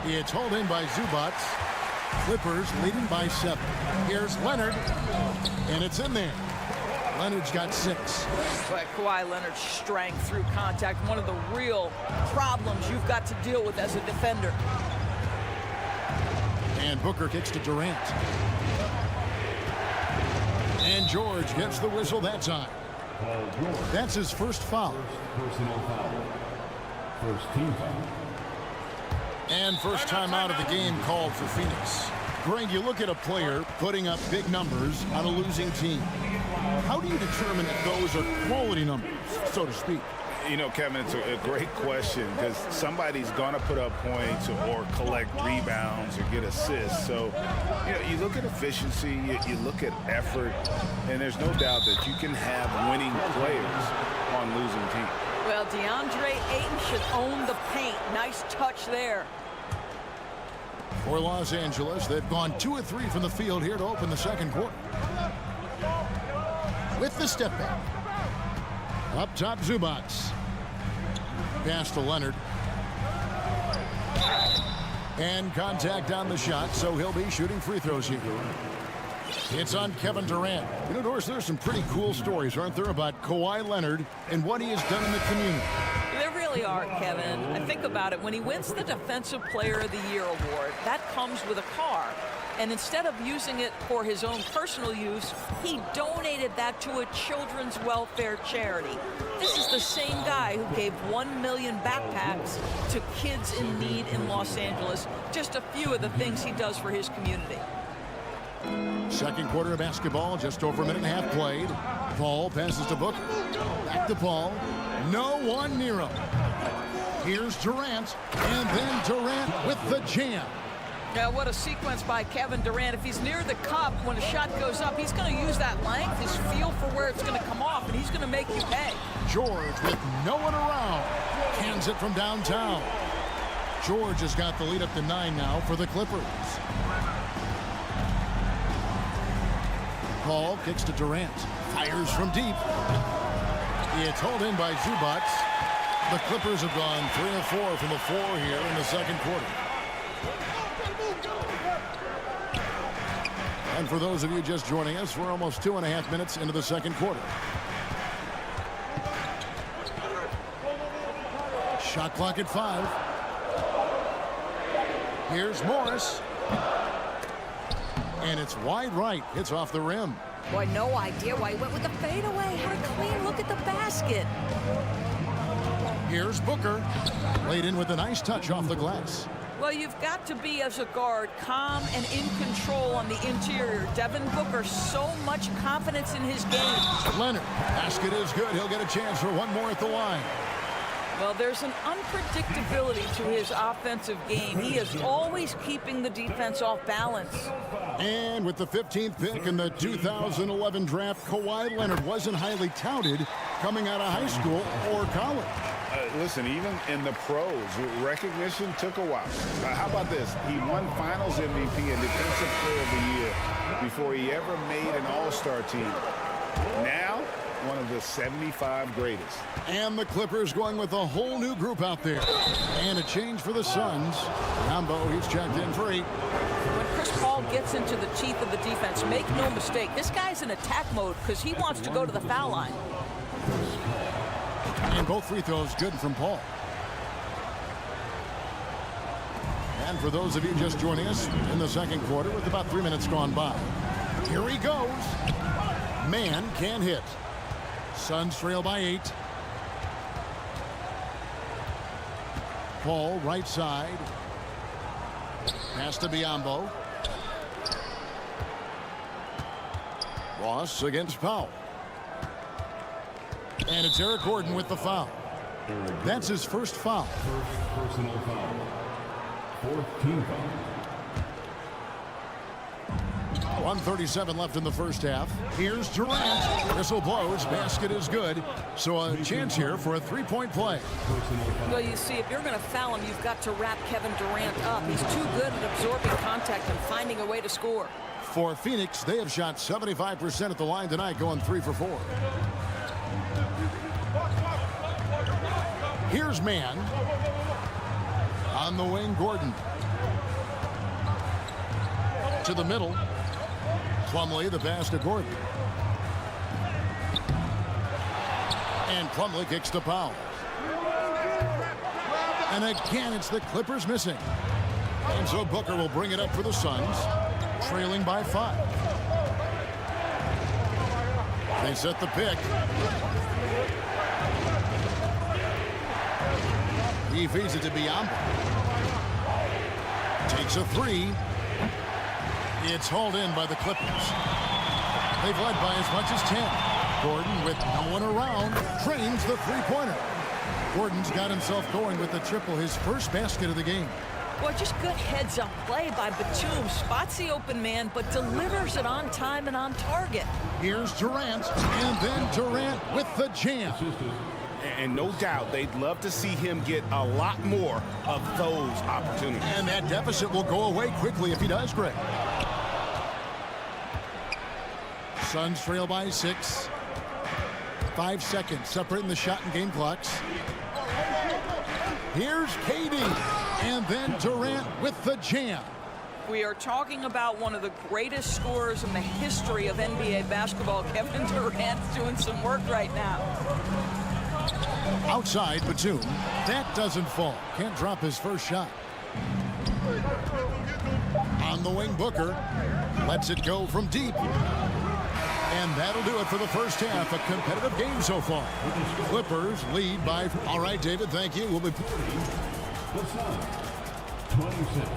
It's hauled in by Zubac. Clippers leading by 7. Here's Leonard. And it's in there. Leonard's got 6. But Kawhi Leonard's strength through contact, one of the real problems you've got to deal with as a defender. And Booker kicks to Durant. And George gets the whistle that time. That's his first foul. Personal foul. First team foul. And first time out of the game called for Phoenix. Greg, you look at a player putting up big numbers on a losing team. How do you determine if those are quality numbers, so to speak? You know, Kevin, it's a great question because somebody's going to put up points or collect rebounds or get assists. So, you know, you look at efficiency, you look at effort, and there's no doubt that you can have winning players on losing teams. Well, DeAndre Ayton should own the paint. Nice touch there. For Los Angeles, they've gone 2 of 3 from the field here to open the second quarter. With the step back. Up top, Zubac. Pass to Leonard. And contact on the shot, so he'll be shooting free throws here. It's on Kevin Durant. You know, Doris, there's some pretty cool stories, aren't there, about Kawhi Leonard and what he has done in the community. There really are, Kevin. I think about it. When he wins the Defensive Player of the Year award, that comes with a car. And instead of using it for his own personal use, he donated that to a children's welfare charity. This is the same guy who gave 1 million backpacks to kids in need in Los Angeles. Just a few of the things he does for his community. Second quarter of basketball, just over a minute and a half played. Paul passes to Booker. Back to Paul. No one near him. Here's Durant. And then Durant with the jam. Yeah, what a sequence by Kevin Durant. If he's near the cup, when a shot goes up, he's going to use that length, his feel for where it's going to come off, and he's going to make you pay. George with no one around. Cans it from downtown. George has got the lead up to 9 now for the Clippers. Paul kicks to Durant. Fires from deep. It's hauled in by Zubac. The Clippers have gone 3 of 4 from the floor here in the second quarter. And for those of you just joining us, we're almost 2.5 minutes into the second quarter. Shot clock at 5. Here's Morris. And it's wide right. Hits off the rim. Boy, no idea why he went with the fadeaway. Had a clean look at the basket. Here's Booker. Laid in with a nice touch off the glass. Well, you've got to be, as a guard, calm and in control on the interior. Devin Booker, so much confidence in his game. Leonard, basket is good. He'll get a chance for one more at the line. Well, there's an unpredictability to his offensive game. He is always keeping the defense off balance. And with the 15th pick in the 2011 draft, Kawhi Leonard wasn't highly touted coming out of high school or college. Listen, even in the pros, recognition took a while. How about this? He won Finals MVP and Defensive Player of the Year before he ever made an All-Star team. Now, one of the 75 greatest. And the Clippers going with a whole new group out there. And a change for the Suns. Rambo, he's checked in for 8. When Chris Paul gets into the teeth of the defense, make no mistake, this guy's in attack mode because he wants to go to the foul line. And both free throws good from Paul. And for those of you just joining us in the second quarter with about 3 minutes gone by, here he goes. Man can't hit. Suns trail by 8. Paul right side. Pass to Biyombo. Ross against Powell. And it's Eric Gordon with the foul. That's his first foul. First personal foul. Fourth team foul. 1:37 left in the first half. Here's Durant. Whistle blows. Basket is good. So a chance here for a three-point play. Well, you see, if you're going to foul him, you've got to wrap Kevin Durant up. He's too good at absorbing contact and finding a way to score. For Phoenix, they have shot 75% at the line tonight, going 3 for 4. Here's man. On the wing, Gordon. To the middle. Plumlee, the pass to Gordon. And Plumlee kicks to Powell. And again, it's the Clippers missing. And so Booker will bring it up for the Suns, trailing by 5. They set the pick. He feeds it to Biyombo. Takes a 3. It's hauled in by the Clippers. They've led by as much as 10. Gordon, with no one around, trains the three-pointer. Gordon's got himself going with the triple, his first basket of the game. Well, just good heads-up play by Batum. Spots the open man, but delivers it on time and on target. Here's Durant, and then Durant with the jam. And no doubt, they'd love to see him get a lot more of those opportunities. And that deficit will go away quickly if he does, Greg. Suns trail by 6. 5 seconds separating the shot and game clocks. Here's KD. And then Durant with the jam. We are talking about one of the greatest scorers in the history of NBA basketball. Kevin Durant's doing some work right now. Outside, Batum. That doesn't fall. Can't drop his first shot. On the wing, Booker. Lets it go from deep. And that'll do it for the first half. A competitive game so far. Clippers lead by... All right, David, thank you. We'll be... 26.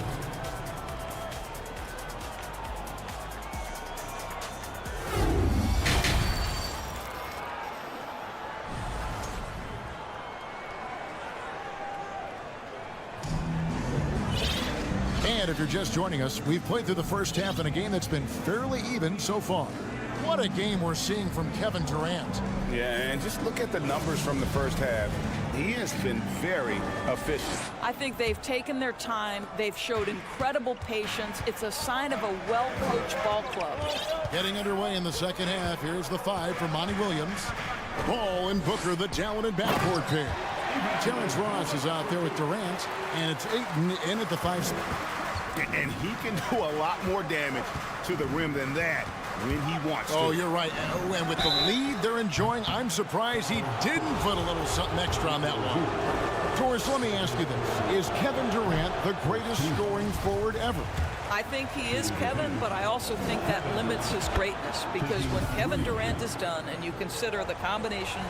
And if you're just joining us, we've played through the first half in a game that's been fairly even so far. What a game we're seeing from Kevin Durant. Yeah, and just look at the numbers from the first half. He has been very efficient. I think they've taken their time. They've showed incredible patience. It's a sign of a well-coached ball club. Getting underway in the second half. Here's the 5 for Monty Williams. Ball and Booker, the talented backcourt pair. Terrence Ross is out there with Durant, and it's Ayton in at the 5 spot. And he can do a lot more damage to the rim than that when he wants to. Oh, you're right. And with the lead they're enjoying, I'm surprised he didn't put a little something extra on that one. Torres, let me ask you this. Is Kevin Durant the greatest scoring forward ever? I think he is Kevin, but I also think that limits his greatness, because when Kevin Durant is done and you consider the combination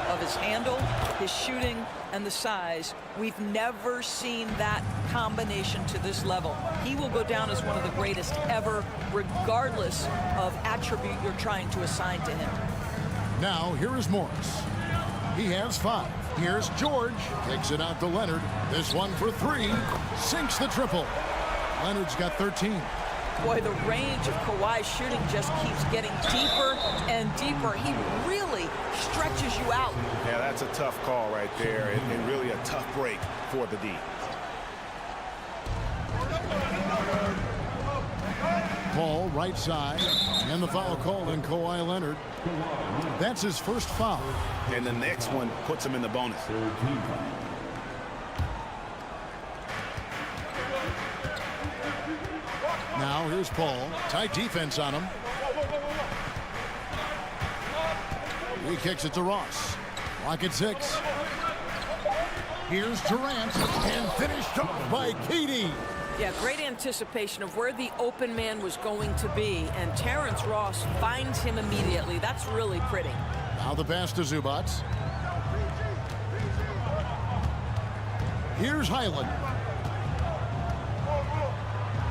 of his handle, his shooting, and the size, we've never seen that combination to this level. He will go down as one of the greatest ever, regardless of attribute you're trying to assign to him. Now, here is Morris. He has 5. Here's George. Takes it out to Leonard. This one for 3. Sinks the triple. Leonard's got 13. Boy, the range of Kawhi's shooting just keeps getting deeper and deeper. He really stretches you out. Yeah, that's a tough call right there, and really a tough break for the D. Paul, right side, and the foul called on Kawhi Leonard. That's his first foul. And the next one puts him in the bonus. Now here's Paul. Tight defense on him. He kicks it to Ross. Clock at 6. Here's Durant, and finished off by KD. Yeah, great anticipation of where the open man was going to be, and Terrence Ross finds him immediately. That's really pretty. Now the pass to Zubac. Here's Highland.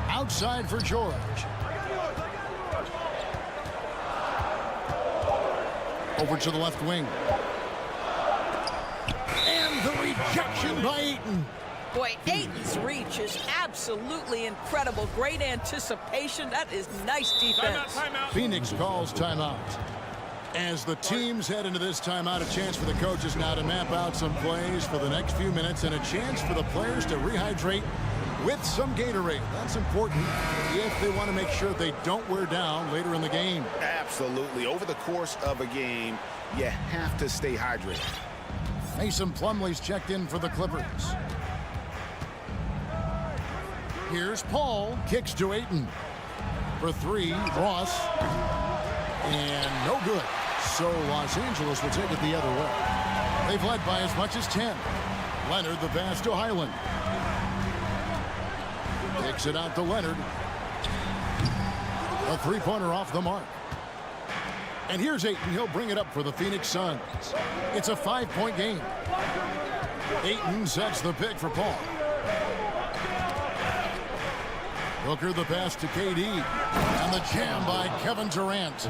Outside for George. Over to the left wing. And the rejection by Ayton. Boy, Ayton's reach is absolutely incredible. Great anticipation. That is nice defense. Phoenix calls timeout. As the teams head into this timeout, a chance for the coaches now to map out some plays for the next few minutes and a chance for the players to rehydrate with some Gatorade. That's important if they want to make sure they don't wear down later in the game. Absolutely. Over the course of a game, you have to stay hydrated. Mason Plumlee's checked in for the Clippers. Here's Paul. Kicks to Ayton. For 3, Ross. And no good. So Los Angeles will take it the other way. They've led by as much as 10. Leonard the pass to Highland. Kicks it out to Leonard. A 3-pointer off the mark. And here's Ayton. He'll bring it up for the Phoenix Suns. It's a 5-point game. Ayton sets the pick for Paul. Booker the pass to KD. And the jam by Kevin Durant.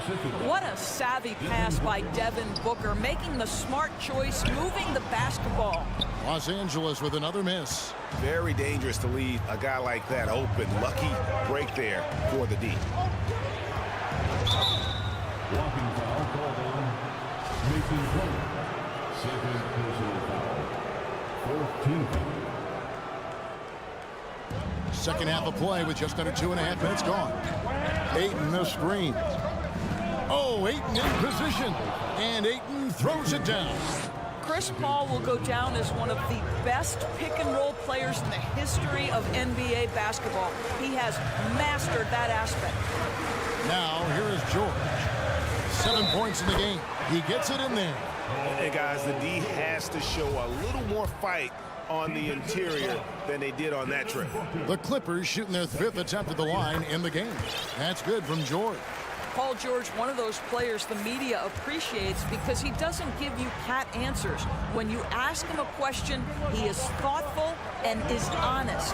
What a savvy pass by Devin Booker, making the smart choice, moving the basketball. Los Angeles with another miss. Very dangerous to leave a guy like that open. Lucky break there for the D. Walking foul called on Mason Plumlee. Second personal foul. 14th foul. Second half of play with just under 2.5 minutes gone. Ayton the screen. Oh, Ayton in position. And Ayton throws it down. Chris Paul will go down as one of the best pick-and-roll players in the history of NBA basketball. He has mastered that aspect. Now, here is George. 7 points in the game. He gets it in there. Hey, guys, the D has to show a little more fight on the interior than they did on that trip. The Clippers shooting their 5th attempt at the line in the game. That's good from George. Paul George, one of those players the media appreciates because he doesn't give you pat answers. When you ask him a question, he is thoughtful and is honest.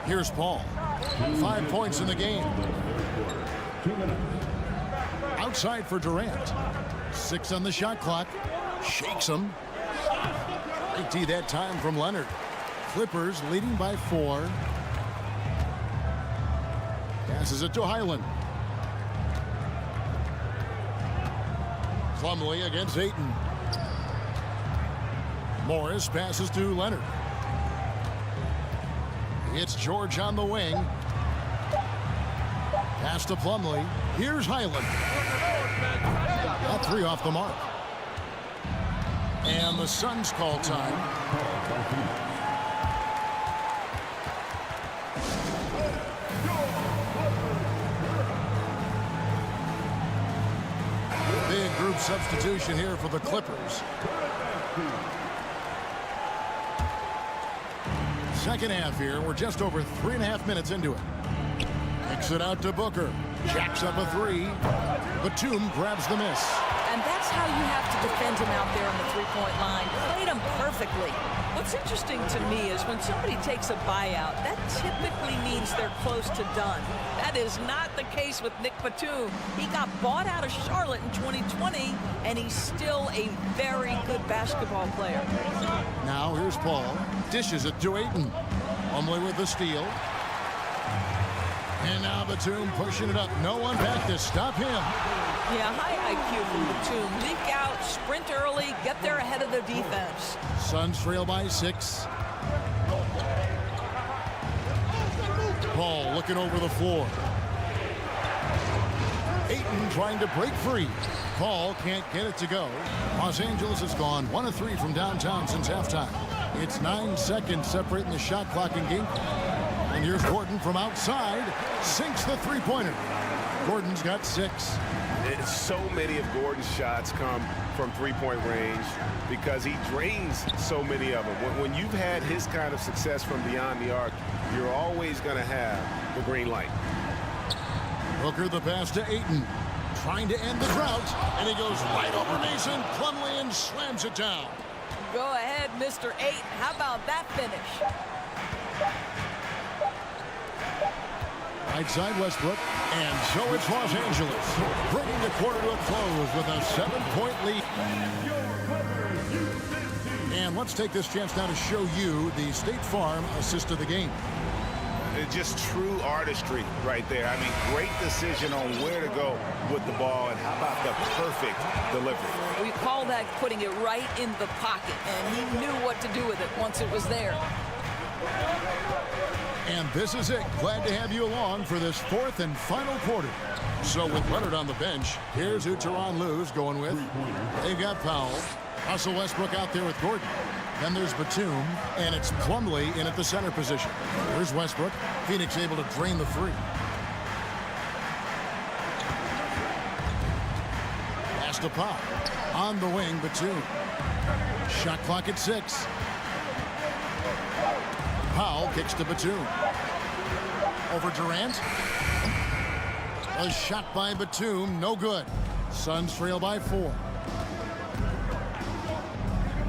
Here's Paul. 5 points in the game. 2 minutes. Outside for Durant. 6 on the shot clock. Shakes him. Big that time from Leonard. Clippers leading by 4. Passes it to Highland. Plumlee against Ayton. Morris passes to Leonard. It's George on the wing. Pass to Plumlee. Here's Highland. That 3 off the mark. And the Suns call time. Big group substitution here for the Clippers. Second half here. We're just over 3.5 minutes into it. Kicks it out to Booker. Jacks up a three. Batum grabs the miss. And that's how you have to defend him out there on the three-point line. Played him perfectly. What's interesting to me is when somebody takes a buyout, that typically means they're close to done. That is not the case with Nick Batum. He got bought out of Charlotte in 2020, and he's still a very good basketball player. Now here's Paul. Dishes it to Ayton. Plumlee with the steal. And now Batum pushing it up. No one back to stop him. Yeah, high IQ from Batum. Leak out, sprint early, get there ahead of the defense. Suns trail by 6. Paul looking over the floor. Ayton trying to break free. Paul can't get it to go. Los Angeles has gone 1 of 3 from downtown since halftime. It's 9 seconds separating the shot clock and game. And here's Gordon from outside. Sinks the three-pointer. Gordon's got 6. So many of Gordon's shots come from three-point range because he drains so many of them. When you've had his kind of success from beyond the arc, you're always going to have the green light. Booker the pass to Ayton. Trying to end the drought. And he goes right over Mason. Plumlee and slams it down. Go ahead, Mr. Ayton. How about that finish? Right side Westbrook. And so it's Los Angeles, bringing the quarter to a close with a 7-point lead. And let's take this chance now to show you the State Farm assist of the game. It's just true artistry right there. I mean, great decision on where to go with the ball, and how about the perfect delivery. We call that putting it right in the pocket, and he knew what to do with it once it was there. And this is it. Glad to have you along for this 4th and final quarter. So with Leonard on the bench, here's who Tyronn Lue's going with. They've got Powell. Russell Westbrook out there with Gordon. Then there's Batum, and it's Plumlee in at the center position. Here's Westbrook. Phoenix able to drain the three. Pass to Pop. On the wing, Batum. Shot clock at 6. Powell kicks to Batum. Over Durant. A shot by Batum, no good. Suns trail by 4.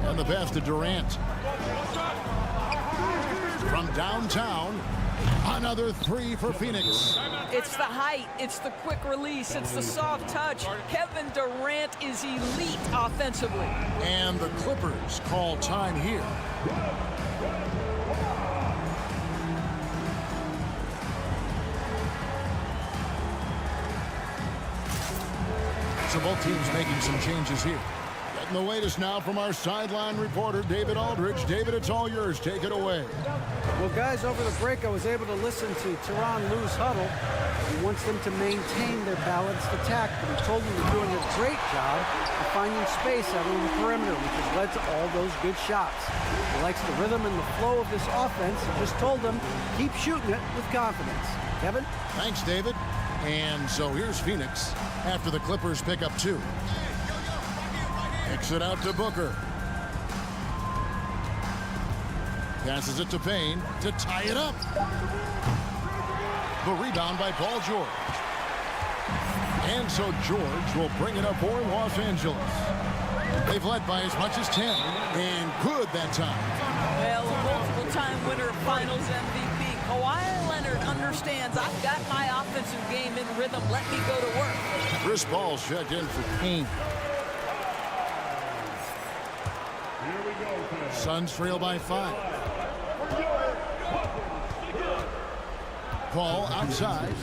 And the pass to Durant. From downtown, another 3 for Phoenix. It's the height, it's the quick release, it's the soft touch. Kevin Durant is elite offensively. And the Clippers call time here. So both teams making some changes here. Getting the latest now from our sideline reporter, David Aldridge. David, it's all yours. Take it away. Well, guys, over the break, I was able to listen to Tyronn Lue's huddle. He wants them to maintain their balanced attack, but he told them they're doing a great job of finding space out on the perimeter, which has led to all those good shots. He likes the rhythm and the flow of this offense. He just told them, keep shooting it with confidence. Kevin? Thanks, David. And so here's Phoenix after the Clippers pick up 2. Kicks it out to Booker. Passes it to Payne to tie it up. The rebound by Paul George. And so George will bring it up for Los Angeles. They've led by as much as 10. And good that time. Well, a multiple-time winner, Finals MVP. Kawhi Leonard understands I've got my offensive game in rhythm. Let me go to work. Chris Paul's checked in for Payne. Suns trail by 5. Paul outside.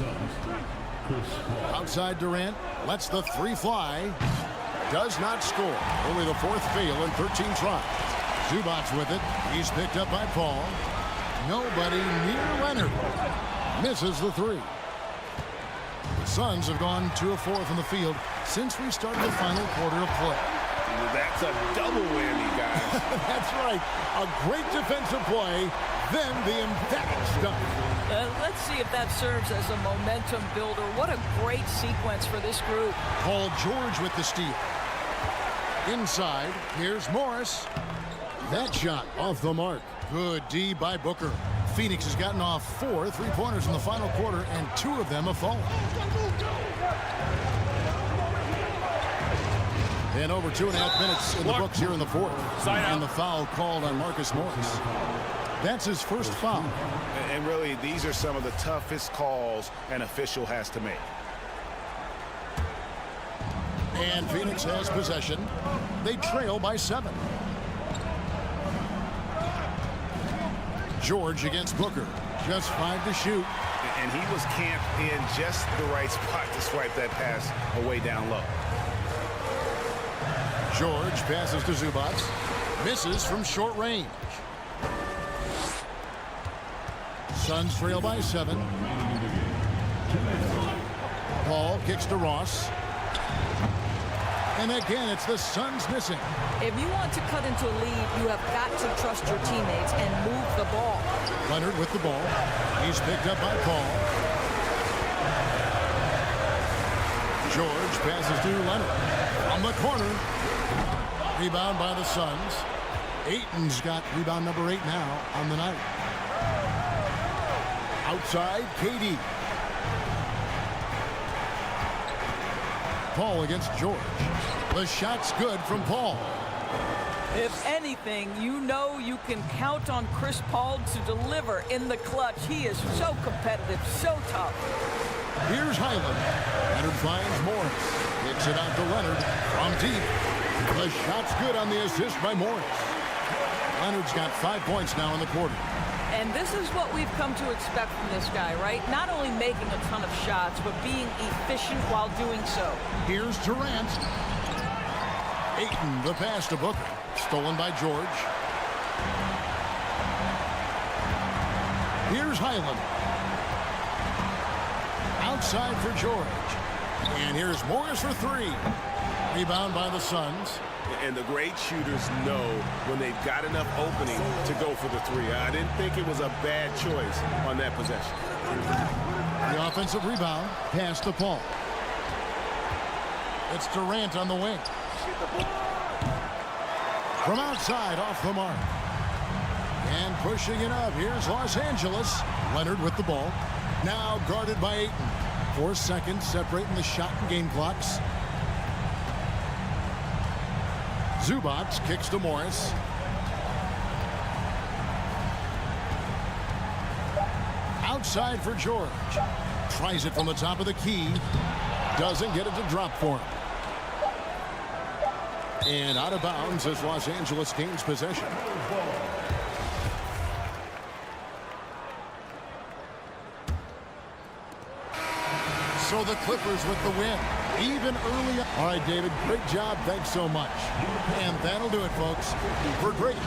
Outside Durant. Lets the 3 fly. Does not score. Only the 4th fail in 13 tries. Zubac's with it. He's picked up by Paul. Nobody near Leonard. Misses the 3. The Suns have gone 2 of 4 from the field since we started the final quarter of play. That's a double whammy, guys. That's right. A great defensive play, then the emphatic stuff. Let's see if that serves as a momentum builder. What a great sequence for this group. Paul George with the steal. Inside, here's Morris. That shot off the mark. Good D by Booker. Phoenix has gotten off 4 3-pointers in the final quarter, and 2 of them have fallen. And over 2.5 minutes in the books here in the fourth. And the foul called on Marcus Morris. That's his first foul. And really, these are some of the toughest calls an official has to make. And Phoenix has possession. They trail by 7. George against Booker. Just 5 to shoot. And he was camped in just the right spot to swipe that pass away down low. George passes to Zubac. Misses from short range. Suns trail by 7. Paul kicks to Ross. And again, it's the Suns missing. If you want to cut into a lead, you have got to trust your teammates and move the ball. Leonard with the ball. He's picked up by Paul. George passes to Leonard. From the corner. Rebound by the Suns. Ayton's got rebound number 8 now on the night. Outside, KD. Paul against George. The shot's good from Paul. If anything, you know you can count on Chris Paul to deliver in the clutch. He is so competitive, so tough. Here's Highland. Leonard finds Morris. Kicks it out to Leonard from deep. The shot's good on the assist by Morris. Leonard's got 5 points now in the quarter. And this is what we've come to expect from this guy, right? Not only making a ton of shots, but being efficient while doing so. Here's Durant. Ayton, the pass to Booker. Stolen by George. Here's Highland. Outside for George. And here's Morris for 3. Rebound by the Suns. And the great shooters know when they've got enough opening to go for the 3. I didn't think it was a bad choice on that possession. The offensive rebound, pass to Paul. It's Durant on the wing. From outside, off the mark. And pushing it up, here's Los Angeles. Leonard with the ball. Now guarded by Ayton. 4 seconds separating the shot and game clocks. Zubac kicks to Morris. Outside for George. Tries it from the top of the key. Doesn't get it to drop for him. And out of bounds as Los Angeles gains possession. So the Clippers with the win. Even early. All right, David, great job. Thanks so much. And that'll do it, folks. For great.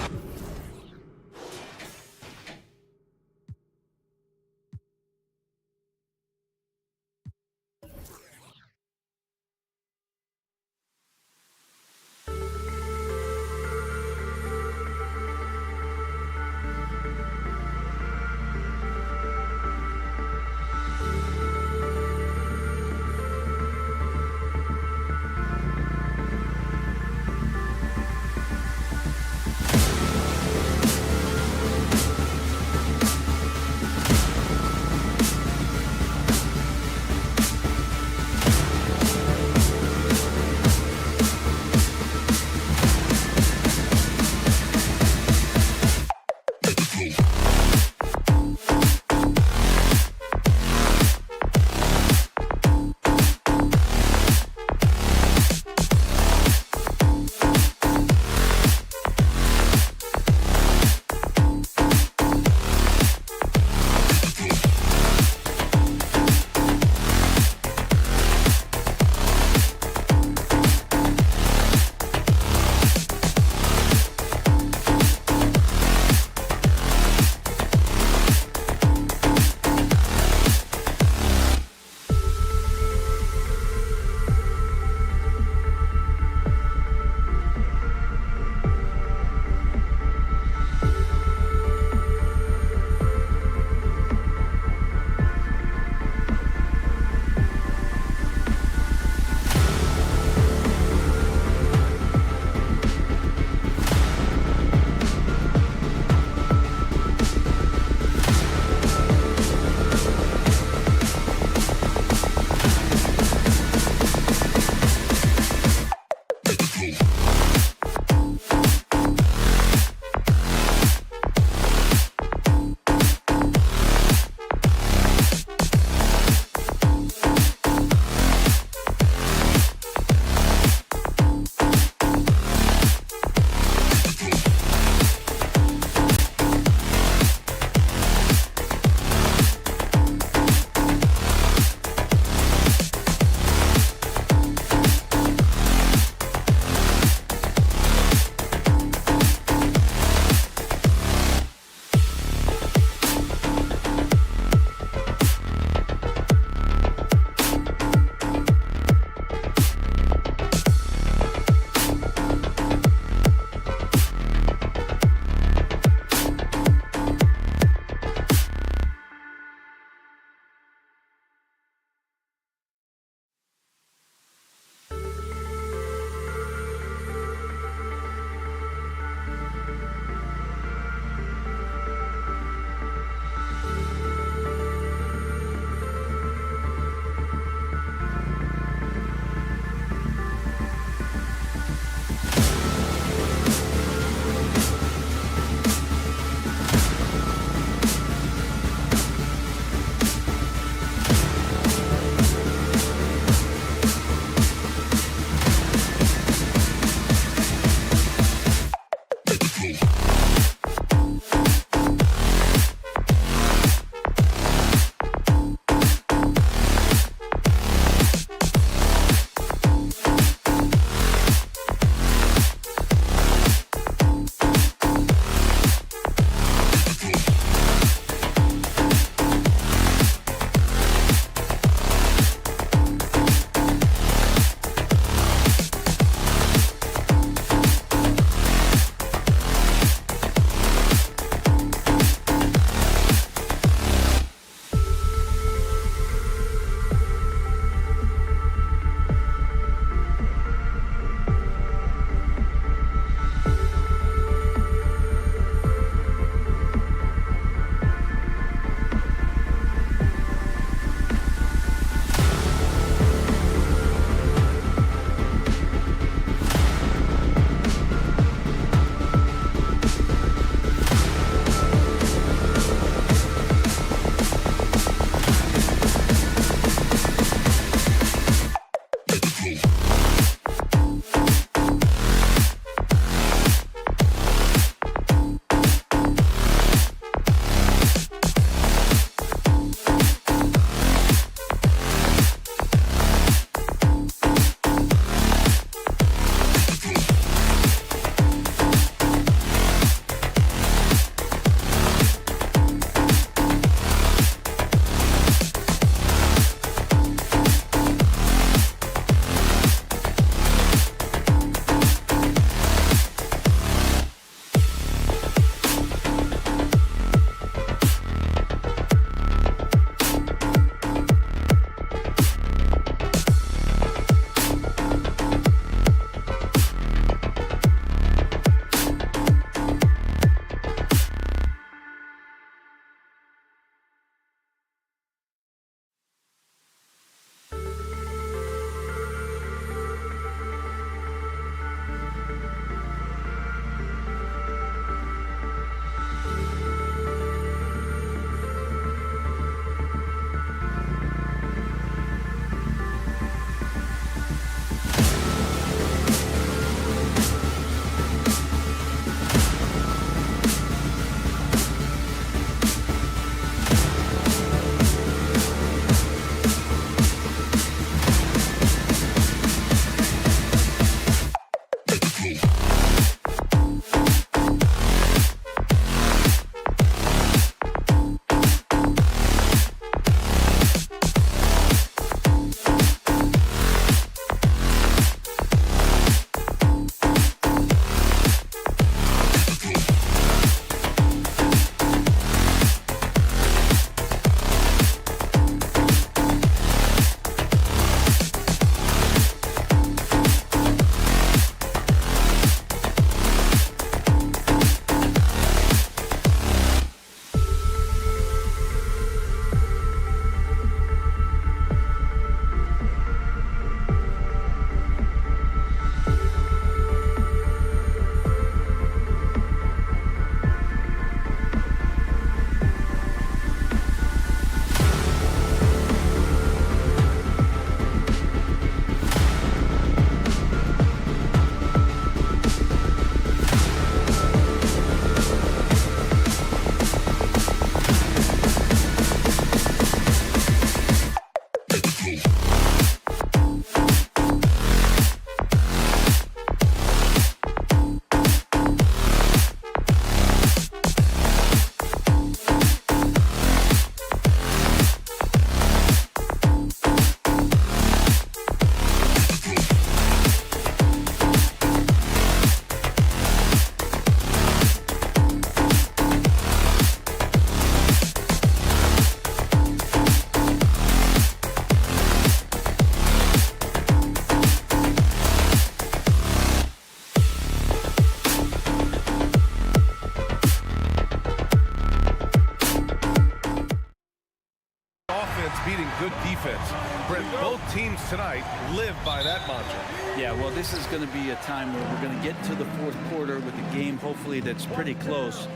good defense. Brent, both teams tonight live by that mantra. Yeah, well, this is going to be a time where we're going to get to the fourth quarter with a game, hopefully, that's pretty close.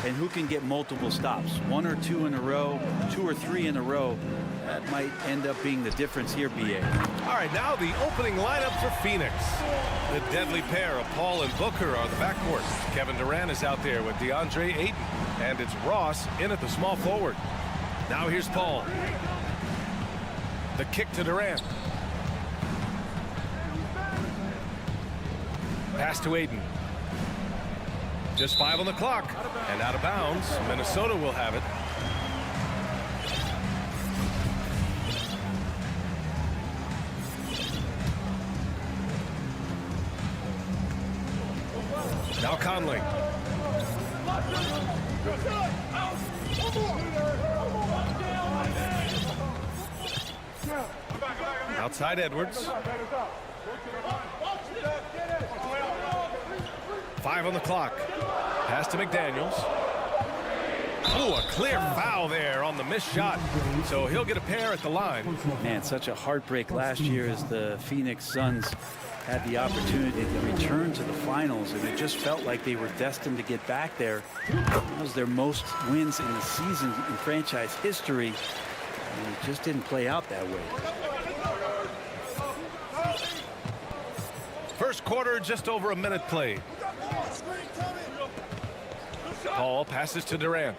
And who can get multiple stops? 1 or 2 in a row, 2 or 3 in a row. That might end up being the difference here, BA. All right, now the opening lineup for Phoenix. The deadly pair of Paul and Booker are the backcourt. Kevin Durant is out there with DeAndre Ayton. And it's Ross in at the small forward. Now here's Paul. The kick to Durant. Pass to Ayton. Just 5 on the clock. And out of bounds. Minnesota will have it. Now Conley. Outside Edwards. 5 on the clock. Pass to McDaniels. Oh, a clear foul there on the missed shot. So he'll get a pair at the line. Man, such a heartbreak last year as the Phoenix Suns had the opportunity to return to the finals, and it just felt like they were destined to get back there. That was their most wins in the season in franchise history, and it just didn't play out that way. First quarter, just over a minute played. Paul passes to Durant.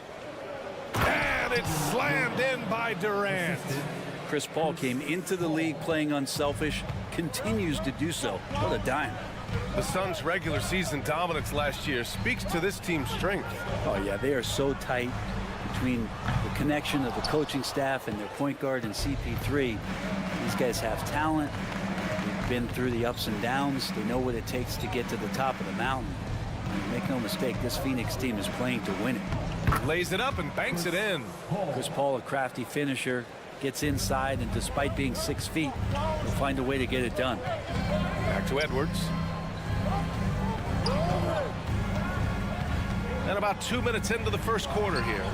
And it's slammed in by Durant. Chris Paul came into the league playing unselfish, continues to do so. What a dime. The Suns' regular season dominance last year speaks to this team's strength. Oh, yeah, they are so tight between the connection of the coaching staff and their point guard and CP3. These guys have talent. They've been through the ups and downs. They know what it takes to get to the top of the mountain. Make no mistake, this Phoenix team is playing to win it. Lays it up and banks it in. Chris Paul, a crafty finisher, gets inside, and despite being 6 feet, he'll find a way to get it done. Back to Edwards. And about 2 minutes into the first quarter here.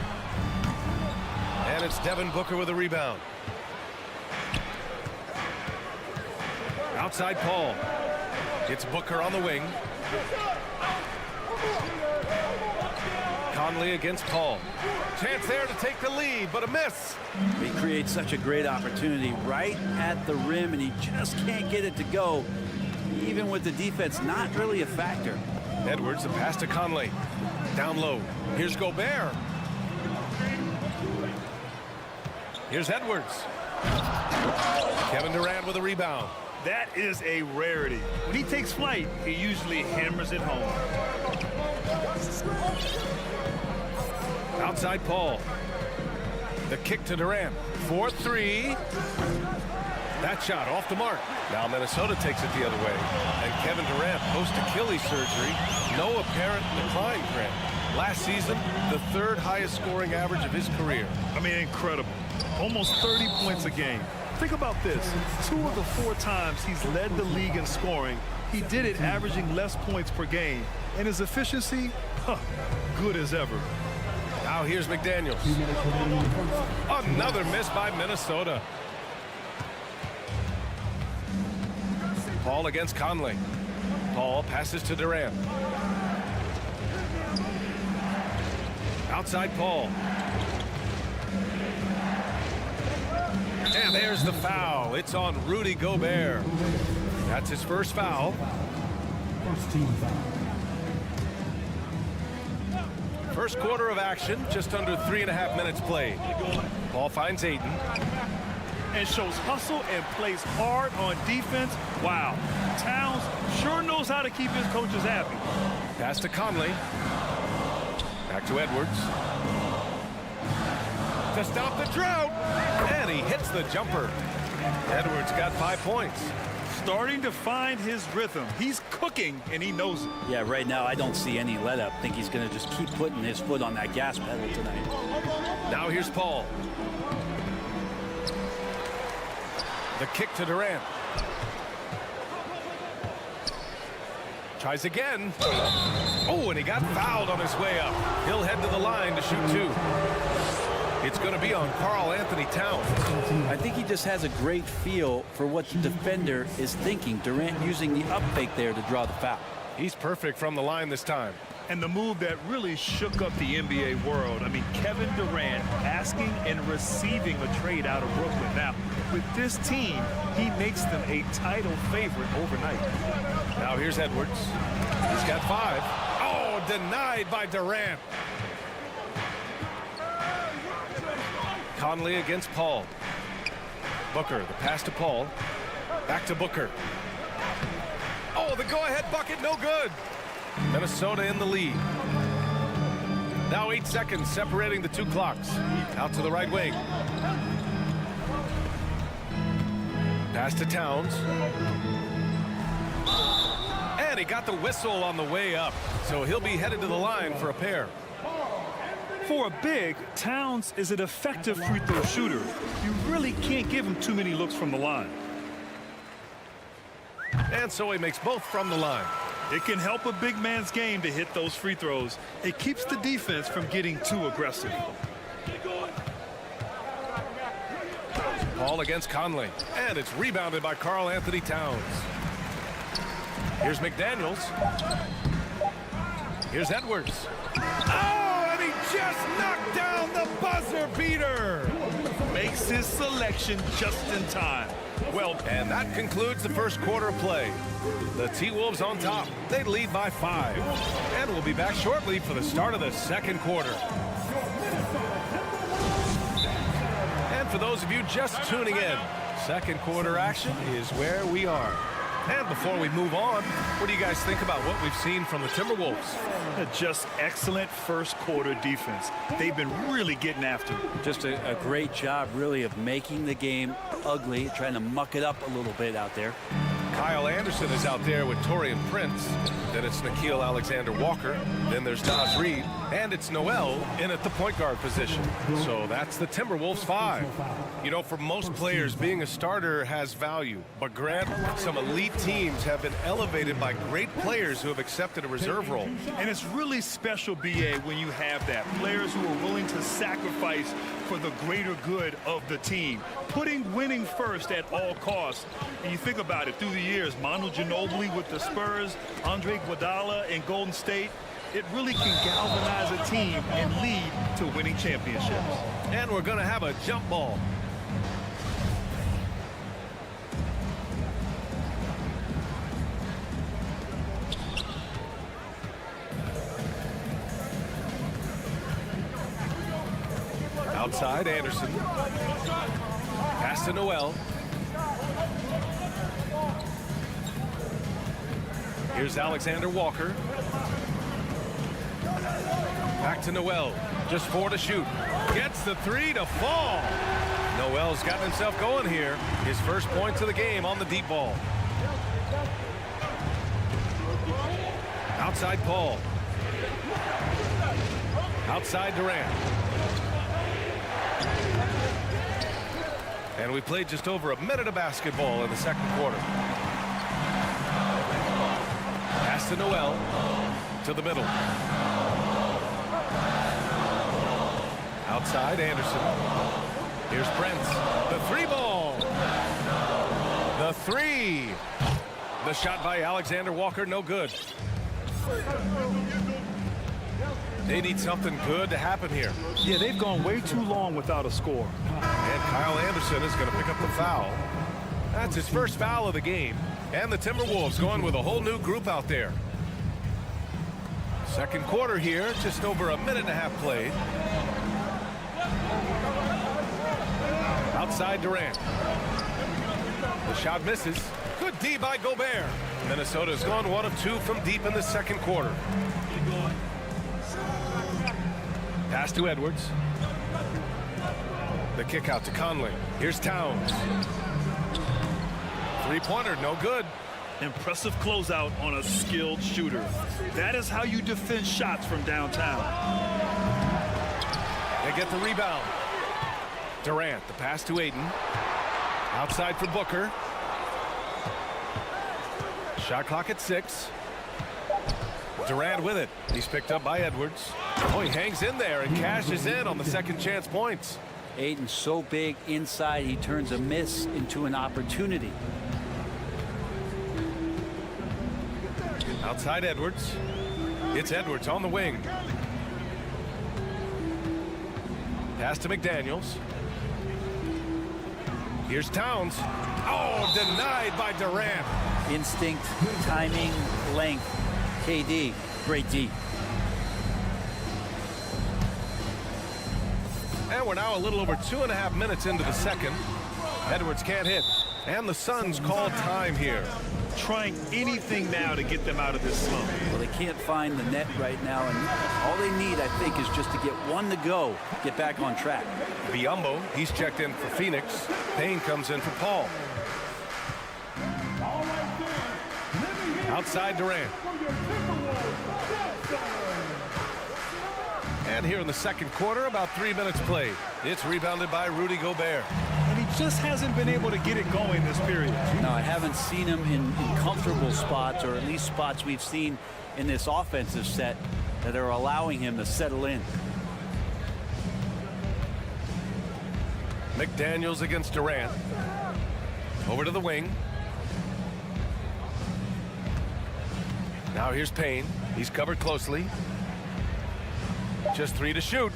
And it's Devin Booker with a rebound. Outside Paul. It's Booker on the wing. Conley against Paul. Chance there to take the lead, but a miss. He creates such a great opportunity right at the rim, and he just can't get it to go, even with the defense not really a factor. Edwards, a pass to Conley. Down low. Here's Gobert. Here's Edwards. Kevin Durant with a rebound. That is a rarity. When he takes flight, he usually hammers it home. Outside Paul. The kick to Durant. 4-3. That shot off the mark. Now Minnesota takes it the other way. And Kevin Durant post-Achilles surgery. No apparent decline trend. Last season, the 3rd highest scoring average of his career. I mean, incredible. Almost 30 points a game. Think about this. 2 of the 4 times he's led the league in scoring, he did it averaging less points per game. And his efficiency, good as ever. Now here's McDaniels. Another miss by Minnesota. Paul against Conley. Paul passes to Durant. Outside Paul. And there's the foul. It's on Rudy Gobert. That's his first foul. First team foul. First quarter of action, just under 3.5 minutes played. Paul finds Ayton. And shows hustle and plays hard on defense. Wow. Towns sure knows how to keep his coaches happy. Pass to Conley. Back to Edwards. To stop the drought. And he hits the jumper. Edwards got 5 points. Starting to find his rhythm. He's cooking, and he knows it. Yeah, right now I don't see any let up. I think he's going to just keep putting his foot on that gas pedal tonight. Now here's Paul. The kick to Durant. Tries again. Oh, and he got fouled on his way up. He'll head to the line to shoot 2. It's going to be on Karl Anthony Towns. I think he just has a great feel for what the defender is thinking. Durant using the up fake there to draw the foul. He's perfect from the line this time. And the move that really shook up the NBA world. I mean, Kevin Durant asking and receiving a trade out of Brooklyn. Now, with this team, he makes them a title favorite overnight. Now here's Edwards. He's got 5. Oh, denied by Durant. Conley against Paul. Booker, the pass to Paul. Back to Booker. Oh, the go-ahead bucket, no good. Minnesota in the lead. Now 8 seconds separating the 2 clocks. Out to the right wing. Pass to Towns. And he got the whistle on the way up. So he'll be headed to the line for a pair. For a big, Towns is an effective free throw shooter. You really can't give him too many looks from the line. And so he makes both from the line. It can help a big man's game to hit those free throws. It keeps the defense from getting too aggressive. Paul against Conley. And it's rebounded by Karl Anthony Towns. Here's McDaniels. Here's Edwards. Oh, and he just knocked down the buzzer beater. Makes his selection just in time. Well, and that concludes the first quarter of play. The T-Wolves on top. They lead by 5. And we'll be back shortly for the start of the second quarter. And for those of you just tuning in, second quarter action is where we are. And before we move on, what do you guys think about what we've seen from the Timberwolves? Just excellent first quarter defense. They've been really getting after it. Just a great job, really, of making the game ugly, trying to muck it up a little bit out there. Kyle Anderson is out there with Taurean Prince. Then it's Nickeil Alexander-Walker. Then there's Naz Reid. And it's Noel in at the point guard position. So that's the Timberwolves 5. You know, for most players, being a starter has value. But Grant, some elite teams have been elevated by great players who have accepted a reserve role. And it's really special, B.A., when you have that. Players who are willing to sacrifice for the greater good of the team. Putting winning first at all costs. And you think about it, through the years, Manu Ginobili with the Spurs, Andre Iguodala in Golden State, it really can galvanize a team and lead to winning championships. And we're going to have a jump ball. Outside, Anderson. Pass to Noel. Here's Alexander Walker. Back to Noel. Just 4 to shoot. Gets the 3 to fall. Noel's gotten himself going here. His first points of the game on the deep ball. Outside Paul. Outside Durant. And we played just over a minute of basketball in the second quarter. Pass to Noel. To the middle. Outside Anderson. Here's Prince. The 3-ball. The 3. The shot by Alexander Walker, no good. They need something good to happen here. Yeah, they've gone way too long without a score. And Kyle Anderson is going to pick up the foul. That's his first foul of the game. And the Timberwolves going with a whole new group out there. Second quarter here, just over a minute and a half played. Outside Durant. The shot misses. Good D by Gobert. Minnesota's gone 1 of 2 from deep in the second quarter. Pass to Edwards. The kick out to Conley. Here's Towns. 3-pointer, no good. Impressive closeout on a skilled shooter. That is how you defend shots from downtown. They get the rebound. Durant, the pass to Ayton. Outside for Booker. Shot clock at 6. Durant with it. He's picked up by Edwards. Oh, he hangs in there and cashes in on the second chance points. Aiden's so big inside, he turns a miss into an opportunity. Outside Edwards. It's Edwards on the wing. Pass to McDaniels. Here's Towns. Oh, denied by Durant. Instinct, timing, length. KD, great D. And we're now a little over 2.5 minutes into the second. Edwards can't hit. And the Suns call time here. Trying anything now to get them out of this slump. Well, they can't find the net right now, and all they need, I think, is just to get one to go, get back on track. Biyombo, he's checked in for Phoenix. Payne comes in for Paul. Outside Durant. And here in the second quarter, about 3 minutes played. It's rebounded by Rudy Gobert. And he just hasn't been able to get it going this period. No, I haven't seen him in comfortable spots, or at least spots we've seen in this offensive set that are allowing him to settle in. McDaniels against Durant. Over to the wing. Now here's Payne. He's covered closely. Just 3 to shoot.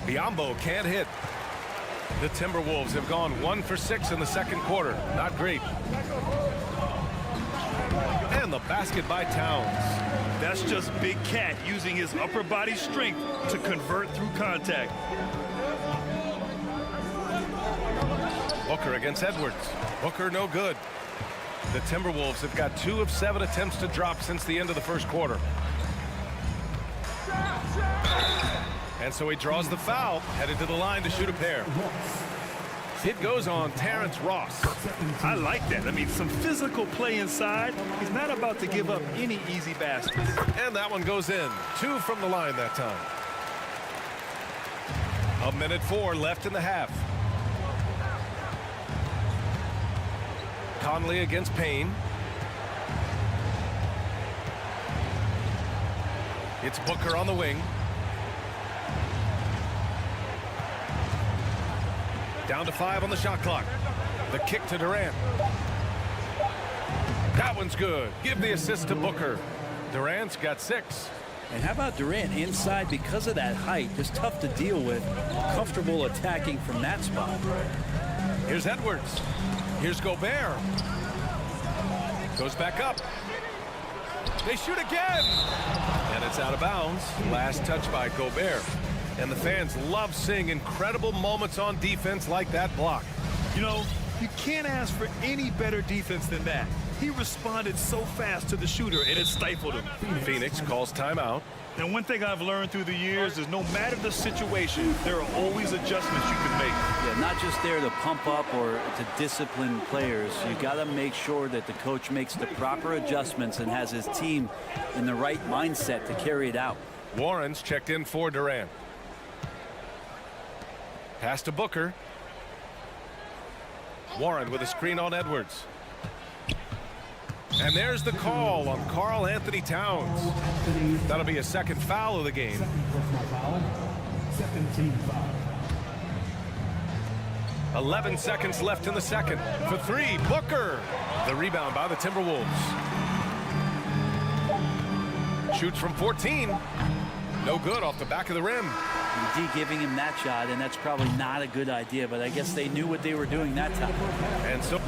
Biyombo can't hit. The Timberwolves have gone 1 for 6 in the second quarter. Not great. And the basket by Towns. That's just Big Cat using his upper body strength to convert through contact. Booker against Edwards. Booker no good. The Timberwolves have got 2 of 7 attempts to drop since the end of the first quarter. And so he draws the foul, headed to the line to shoot a pair. It goes on Terrence Ross. I like that. I mean, some physical play inside. He's not about to give up any easy baskets. And that one goes in. 2 from the line that time. 1:04 left in the half. Conley against Payne. It's Booker on the wing. Down to 5 on the shot clock. The kick to Durant. That one's good. Give the assist to Booker. Durant's got 6. And how about Durant inside? Because of that height, just tough to deal with. Comfortable attacking from that spot. Here's Edwards. Here's Gobert. Goes back up. They shoot again. And it's out of bounds. Last touch by Gobert. And the fans love seeing incredible moments on defense like that block. You know, you can't ask for any better defense than that. He responded so fast to the shooter, and it stifled him. Phoenix calls timeout. And one thing I've learned through the years is no matter the situation, there are always adjustments you can make. Yeah, not just there to pump up or to discipline players. You got to make sure that the coach makes the proper adjustments and has his team in the right mindset to carry it out. Warren's checked in for Durant. Pass to Booker. Warren with a screen on Edwards. And there's the call on Karl Anthony Towns. That'll be a second foul of the game. Second team foul. 11 seconds left in the second. For 3, Booker. The rebound by the Timberwolves. Shoots from 14. No good off the back of the rim. D giving him that shot, and that's probably not a good idea, but I guess they knew what they were doing that time. And so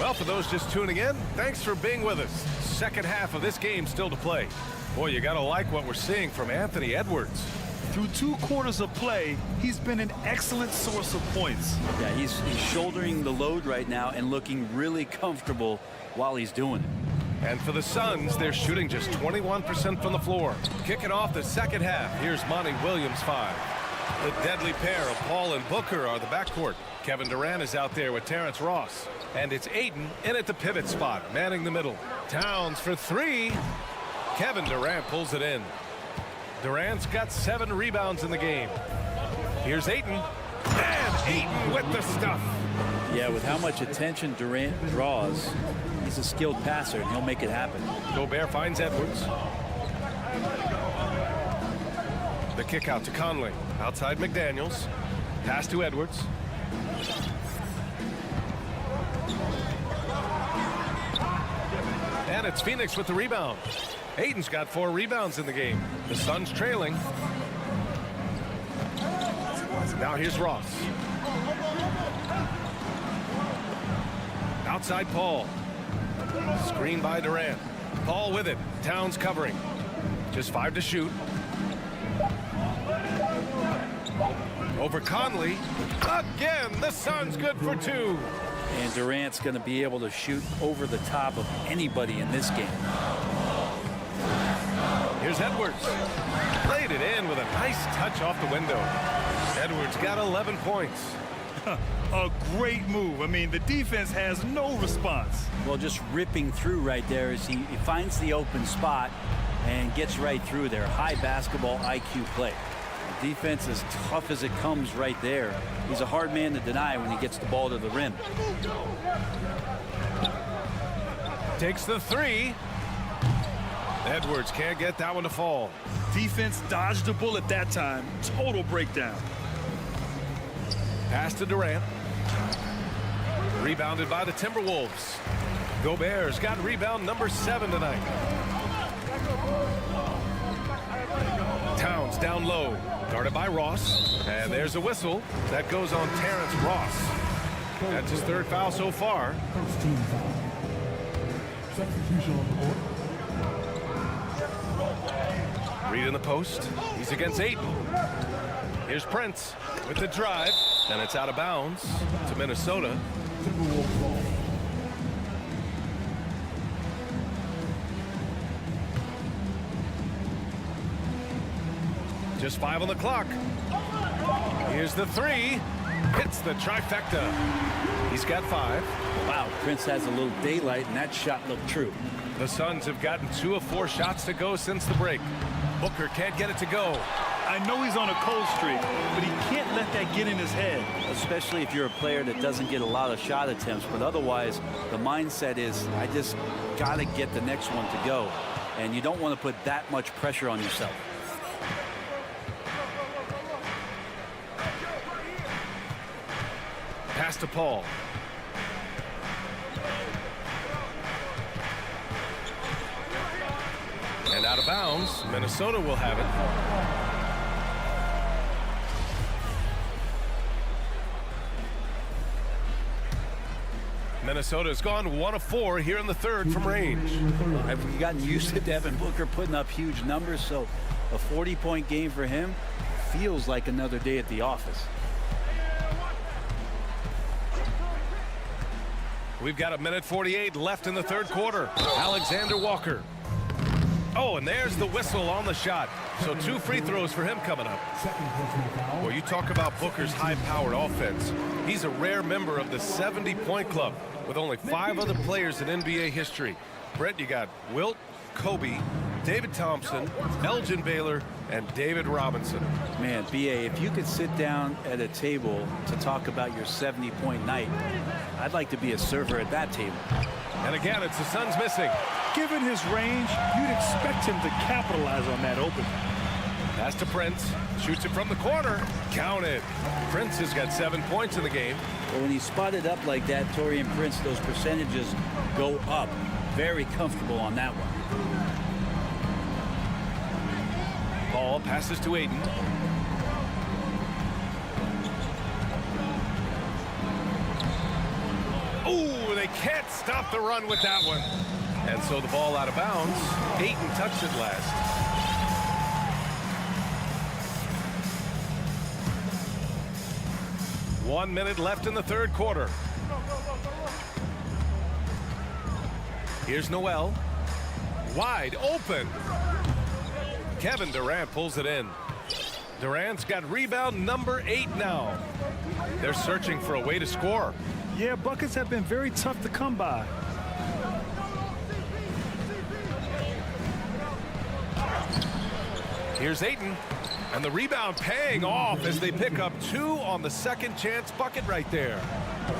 well, for those just tuning in, thanks for being with us. Second half of this game still to play. Boy, you gotta like what we're seeing from Anthony Edwards. Through 2 quarters of play, he's been an excellent source of points. Yeah, he's shouldering the load right now and looking really comfortable while he's doing it. And for the Suns, they're shooting just 21% from the floor. Kicking off the second half, here's Monty Williams 5. The deadly pair of Paul and Booker are the backcourt. Kevin Durant is out there with Terrence Ross. And it's Ayton in at the pivot spot, manning the middle. Towns for three. Kevin Durant pulls it in. Durant's got 7 rebounds in the game. Here's Ayton. And Ayton with the stuff. Yeah, with how much attention Durant draws, he's a skilled passer, and he'll make it happen. Gobert finds Edwards. The kick out to Conley. Outside McDaniels. Pass to Edwards. And it's Phoenix with the rebound. Ayton's got 4 rebounds in the game. The Suns trailing. Now here's Ross. Outside Paul. Screen by Durant. Paul with it. Towns covering. Just 5 to shoot. Over Conley. Again, the Suns good for 2. And Durant's going to be able to shoot over the top of anybody in this game. Here's Edwards. Played it in with a nice touch off the window. Edwards got 11 points. A great move. I mean, the defense has no response. Well, just ripping through right there as he finds the open spot and gets right through there. High basketball IQ play. The defense is tough as it comes right there. He's a hard man to deny when he gets the ball to the rim. Takes the 3. Edwards can't get that one to fall. Defense dodged the bullet that time. Total breakdown. Pass to Durant. Rebounded by the Timberwolves. Gobert's got rebound number 7 tonight. Towns down low. Guarded by Ross. And there's a whistle. That goes on Terrence Ross. That's his 3rd foul so far. First team foul. Substitution on the court. Reed in the post. He's against Ayton. Here's Prince with the drive. And it's out of bounds to Minnesota. Just 5 on the clock. Here's the 3. Hits the trifecta. He's got 5. Wow, Prince has a little daylight, and that shot looked true. The Suns have gotten 2 of 4 shots to go since the break. Booker can't get it to go. I know he's on a cold streak, but he can't let that get in his head. Especially if you're a player that doesn't get a lot of shot attempts. But otherwise, the mindset is, I just got to get the next one to go. And you don't want to put that much pressure on yourself. Pass to Paul. And out of bounds. Minnesota will have it. Minnesota's gone 1 of 4 here in the 3rd from range. Have we gotten used to Devin Booker putting up huge numbers? So a 40-point game for him feels like another day at the office. We've got 1:48 left in the 3rd quarter. Alexander Walker. Oh, and there's the whistle on the shot. So 2 free throws for him coming up. Well, you talk about Booker's high-powered offense. He's a rare member of the 70-point club with only 5 other players in NBA history. Brett, you got Wilt, Kobe, David Thompson, Elgin Baylor, and David Robinson. Man, B.A., if you could sit down at a table to talk about your 70-point night, I'd like to be a server at that table. And again, it's the Suns missing. Given his range, you'd expect him to capitalize on that open. Pass to Prince. Shoots it from the corner. Counted. Prince has got 7 points in the game. Well, when he's spotted up like that, Taurean Prince, those percentages go up. Very comfortable on that one. Paul passes to Ayton. Ooh, they can't stop the run with that one. And so the ball out of bounds. Ayton touched it last. One minute left in the 3rd quarter. Here's Noel. Wide open. Kevin Durant pulls it in. Durant's got rebound number 8 now. They're searching for a way to score. Yeah, buckets have been very tough to come by. Here's Ayton, and the rebound paying off as they pick up 2 on the second chance bucket right there.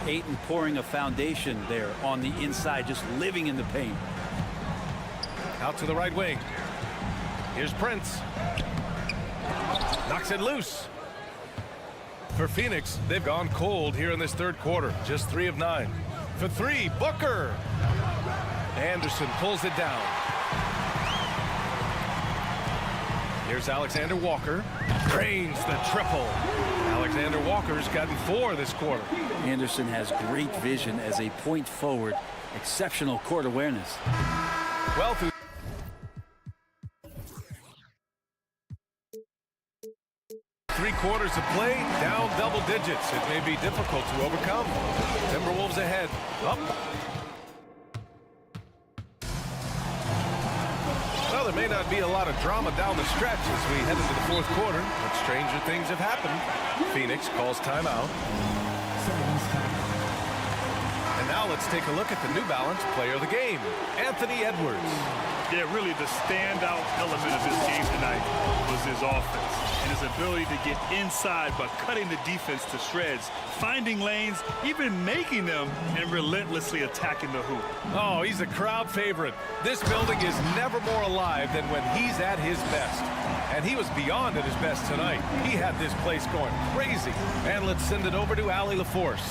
Ayton pouring a foundation there on the inside, just living in the paint. Out to the right wing. Here's Prince. Knocks it loose. For Phoenix, they've gone cold here in this third quarter. Just 3 of 9. For 3, Booker. Anderson pulls it down. Here's Alexander Walker. Drains the triple. Alexander Walker's gotten 4 this quarter. Anderson has great vision as a point forward. Exceptional court awareness. Well, through 3 quarters of play, down double digits. It may be difficult to overcome. Timberwolves ahead. Up. Well, there may not be a lot of drama down the stretch as we head into the fourth quarter, but stranger things have happened. Phoenix calls timeout. And now let's take a look at the New Balance player of the game, Anthony Edwards. Yeah, really the standout element of this game tonight was his offense and his ability to get inside by cutting the defense to shreds, finding lanes, even making them, and relentlessly attacking the hoop. Oh, he's a crowd favorite. This building is never more alive than when he's at his best. And he was beyond at his best tonight. He had this place going crazy. And let's send it over to Allie LaForce.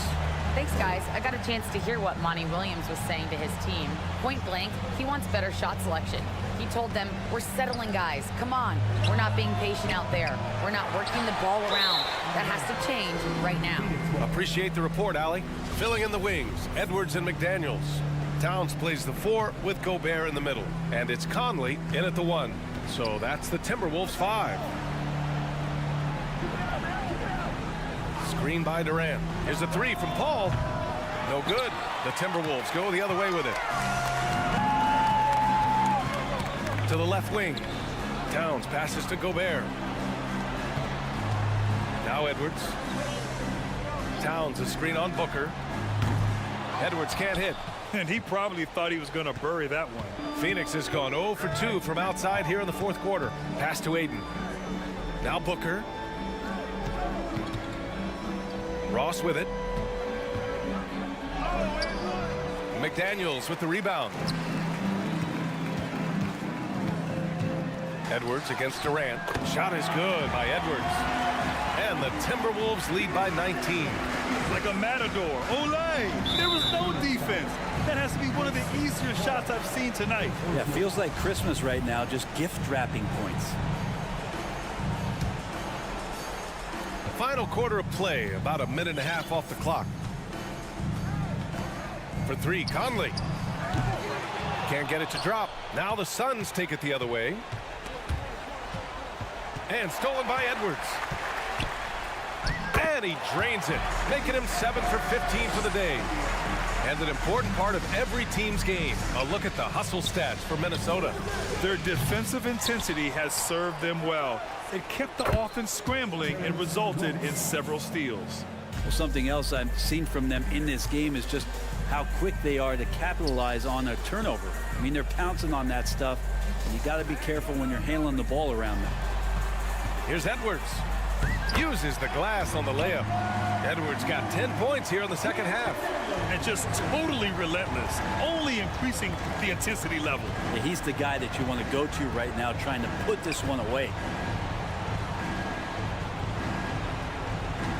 Thanks, guys. I got a chance to hear what Monty Williams was saying to his team. Point blank, he wants better shot selection. He told them, we're settling, guys. Come on. We're not being patient out there. We're not working the ball around. That has to change right now. Appreciate the report, Allie. Filling in the wings, Edwards and McDaniels. Towns plays the 4 with Gobert in the middle. And it's Conley in at the 1. So that's the Timberwolves 5. Screen by Durant. Here's a 3 from Paul. No good. The Timberwolves go the other way with it. To the left wing. Towns passes to Gobert. Now Edwards. Towns a screen on Booker. Edwards can't hit. And he probably thought he was going to bury that one. Phoenix has gone 0 for 2 from outside here in the fourth quarter. Pass to Ayton. Now Booker. Ross with it. McDaniels with the rebound. Edwards against Durant. Shot is good by Edwards. And the Timberwolves lead by 19. Like a matador. Olay! There was no defense. That has to be one of the easier shots I've seen tonight. Yeah, feels like Christmas right now, just gift wrapping points. Final quarter of play, about a minute and a half off the clock. For 3, Conley. Can't get it to drop. Now the Suns take it the other way. And stolen by Edwards. And he drains it, making him 7 for 15 for the day. And an important part of every team's game. A look at the hustle stats for Minnesota. Their defensive intensity has served them well. It kept the offense scrambling and resulted in several steals. Well, something else I've seen from them in this game is just how quick they are to capitalize on a turnover. I mean, they're pouncing on that stuff, and you got to be careful when you're handling the ball around them. Here's Edwards. Uses the glass on the layup. Edwards got 10 points here in the second half. And just totally relentless, only increasing the intensity level. Yeah, he's the guy that you want to go to right now, trying to put this one away.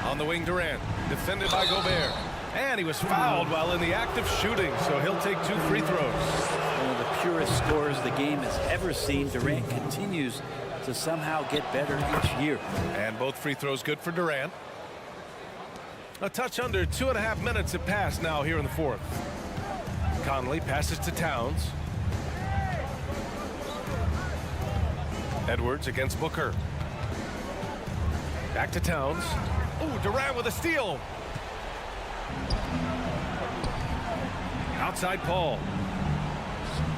On the wing, Durant, defended by Gobert. And he was fouled while in the act of shooting, so he'll take 2 free throws. One of the purest scorers the game has ever seen. Durant continues to somehow get better each year. And both free throws good for Durant. A touch under 2.5 minutes have passed now here in the fourth. Conley passes to Towns. Edwards against Booker. Back to Towns. Oh, Durant with a steal. Outside Paul.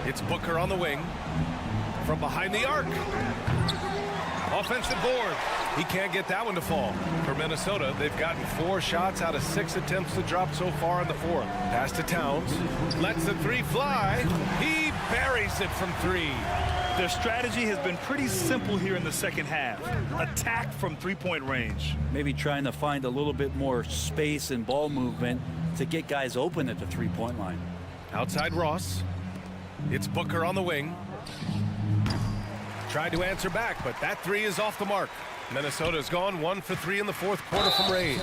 It's Booker on the wing. From behind the arc. Offensive board. He can't get that one to fall. For Minnesota, they've gotten 4 shots out of 6 attempts to drop so far in the 4th. Pass to Towns. Lets the 3 fly. He buries it from 3. Their strategy has been pretty simple here in the second half. Attack from three-point range. Maybe trying to find a little bit more space and ball movement to get guys open at the three-point line. Outside Ross. It's Booker on the wing. Tried to answer back, but that 3 is off the mark. Minnesota's gone 1 for 3 in the 4th quarter from range.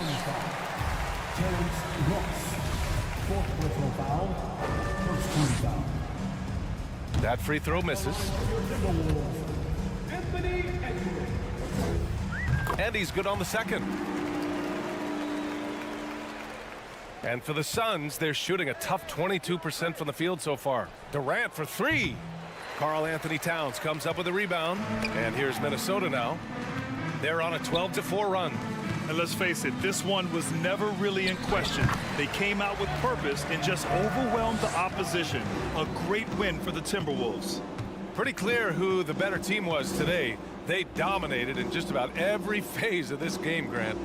That free throw misses. And he's good on the second. And for the Suns, they're shooting a tough 22% from the field so far. Durant for 3. Karl Anthony Towns comes up with a rebound. And here's Minnesota now. They're on a 12-4 run. And let's face it, this one was never really in question. They came out with purpose and just overwhelmed the opposition. A great win for the Timberwolves. Pretty clear who the better team was today. They dominated in just about every phase of this game, Grant.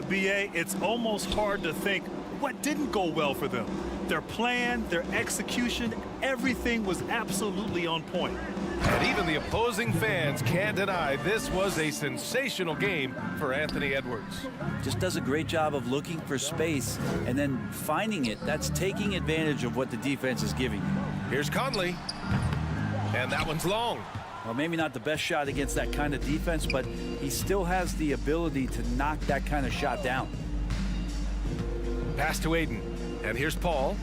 BA, it's almost hard to think what didn't go well for them. Their plan, their execution, everything was absolutely on point. And even the opposing fans can't deny this was a sensational game for Anthony Edwards. Just does a great job of looking for space and then finding it. That's taking advantage of what the defense is giving you. Here's Conley. And that one's long. Well, maybe not the best shot against that kind of defense, but he still has the ability to knock that kind of shot down. Pass to Aiden. And here's Paul.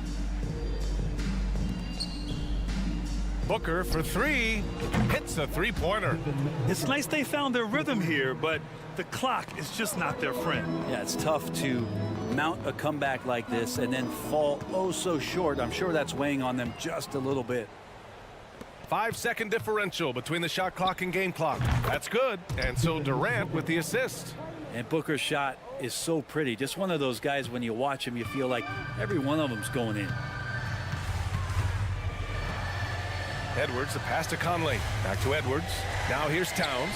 Booker for 3. Hits a 3-pointer. It's nice they found their rhythm here, but the clock is just not their friend. Yeah, it's tough to mount a comeback like this and then fall oh so short. I'm sure that's weighing on them just a little bit. 5-second differential between the shot clock and game clock. That's good. And so Durant with the assist. And Booker's shot is so pretty. Just one of those guys, when you watch him, you feel like every one of them's going in. Edwards, the pass to Conley. Back to Edwards. Now here's Towns.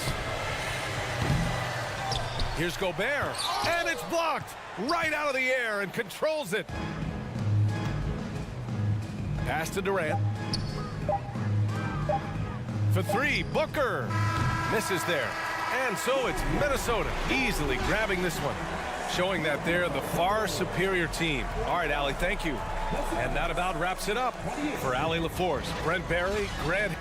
Here's Gobert. And it's blocked right out of the air and controls it. Pass to Durant. For 3, Booker. Misses there. And so it's Minnesota easily grabbing this one, showing that they're the far superior team. All right, Allie, thank you. And that about wraps it up. For Allie LaForce, Brent Barry, Grant.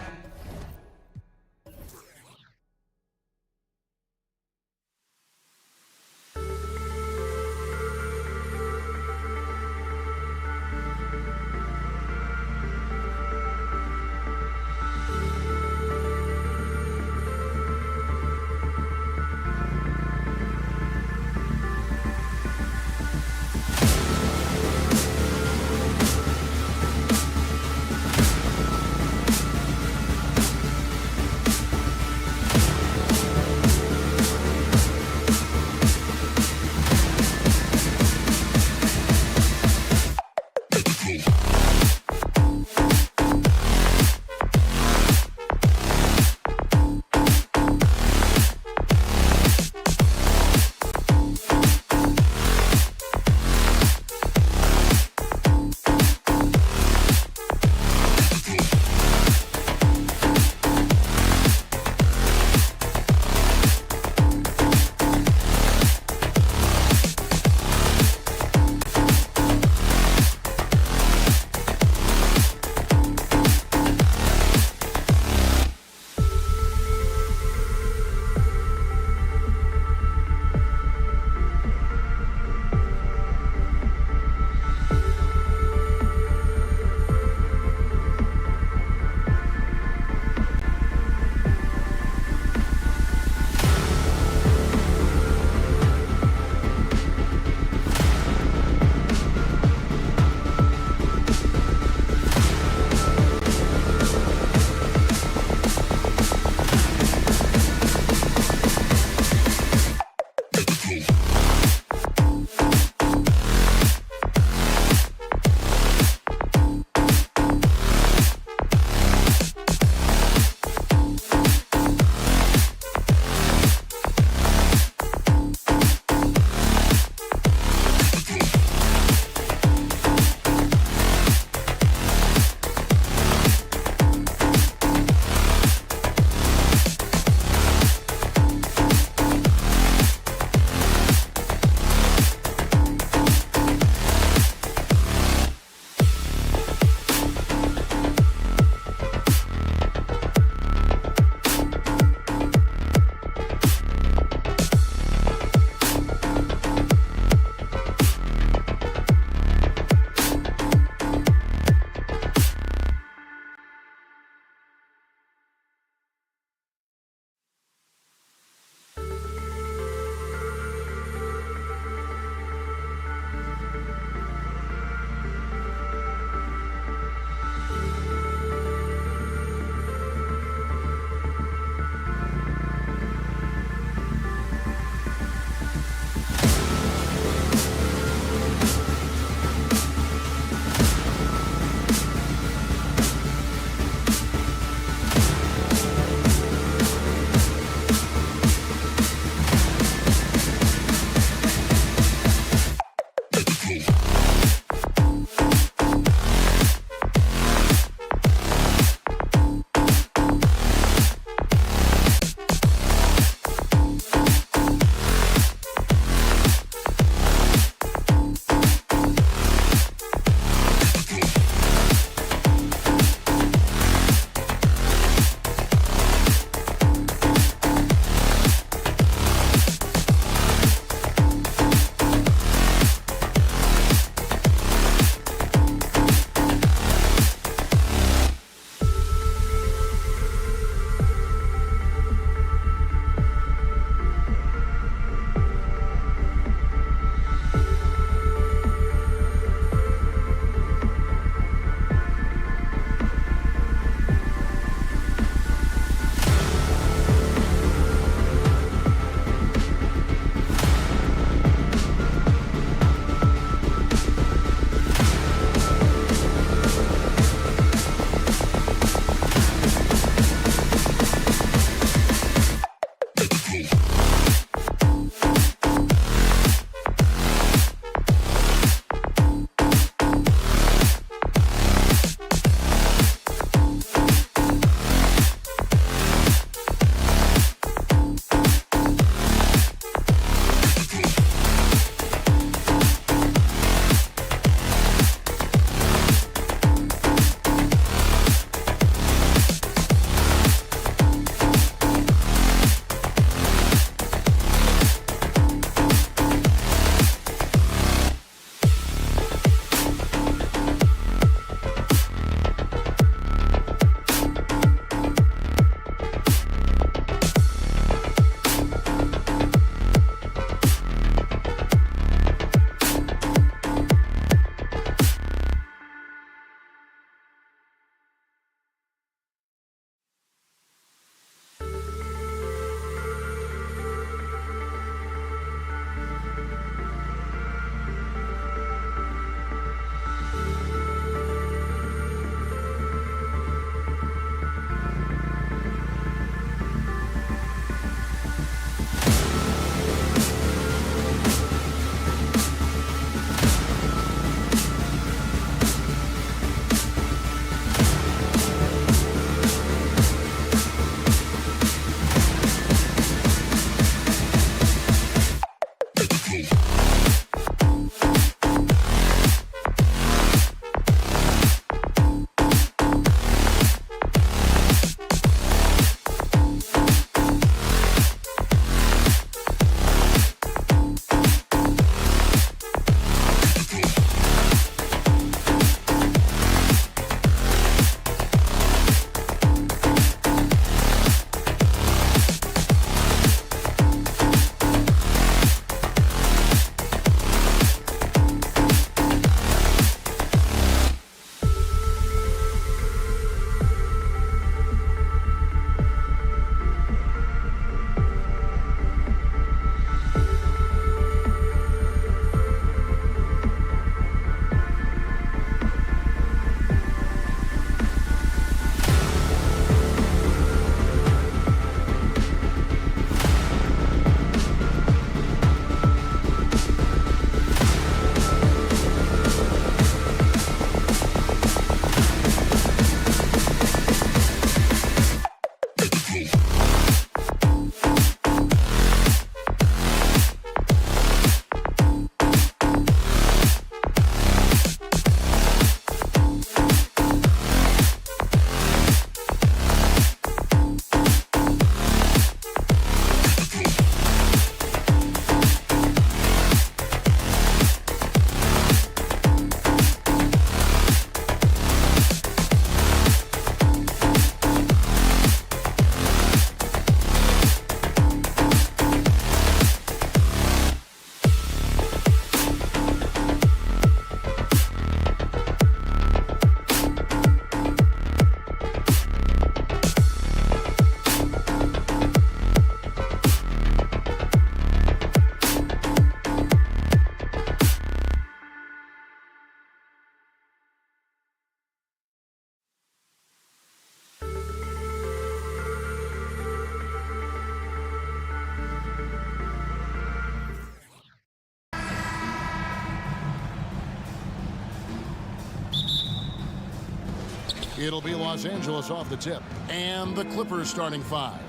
It'll be Los Angeles off the tip. And the Clippers starting five.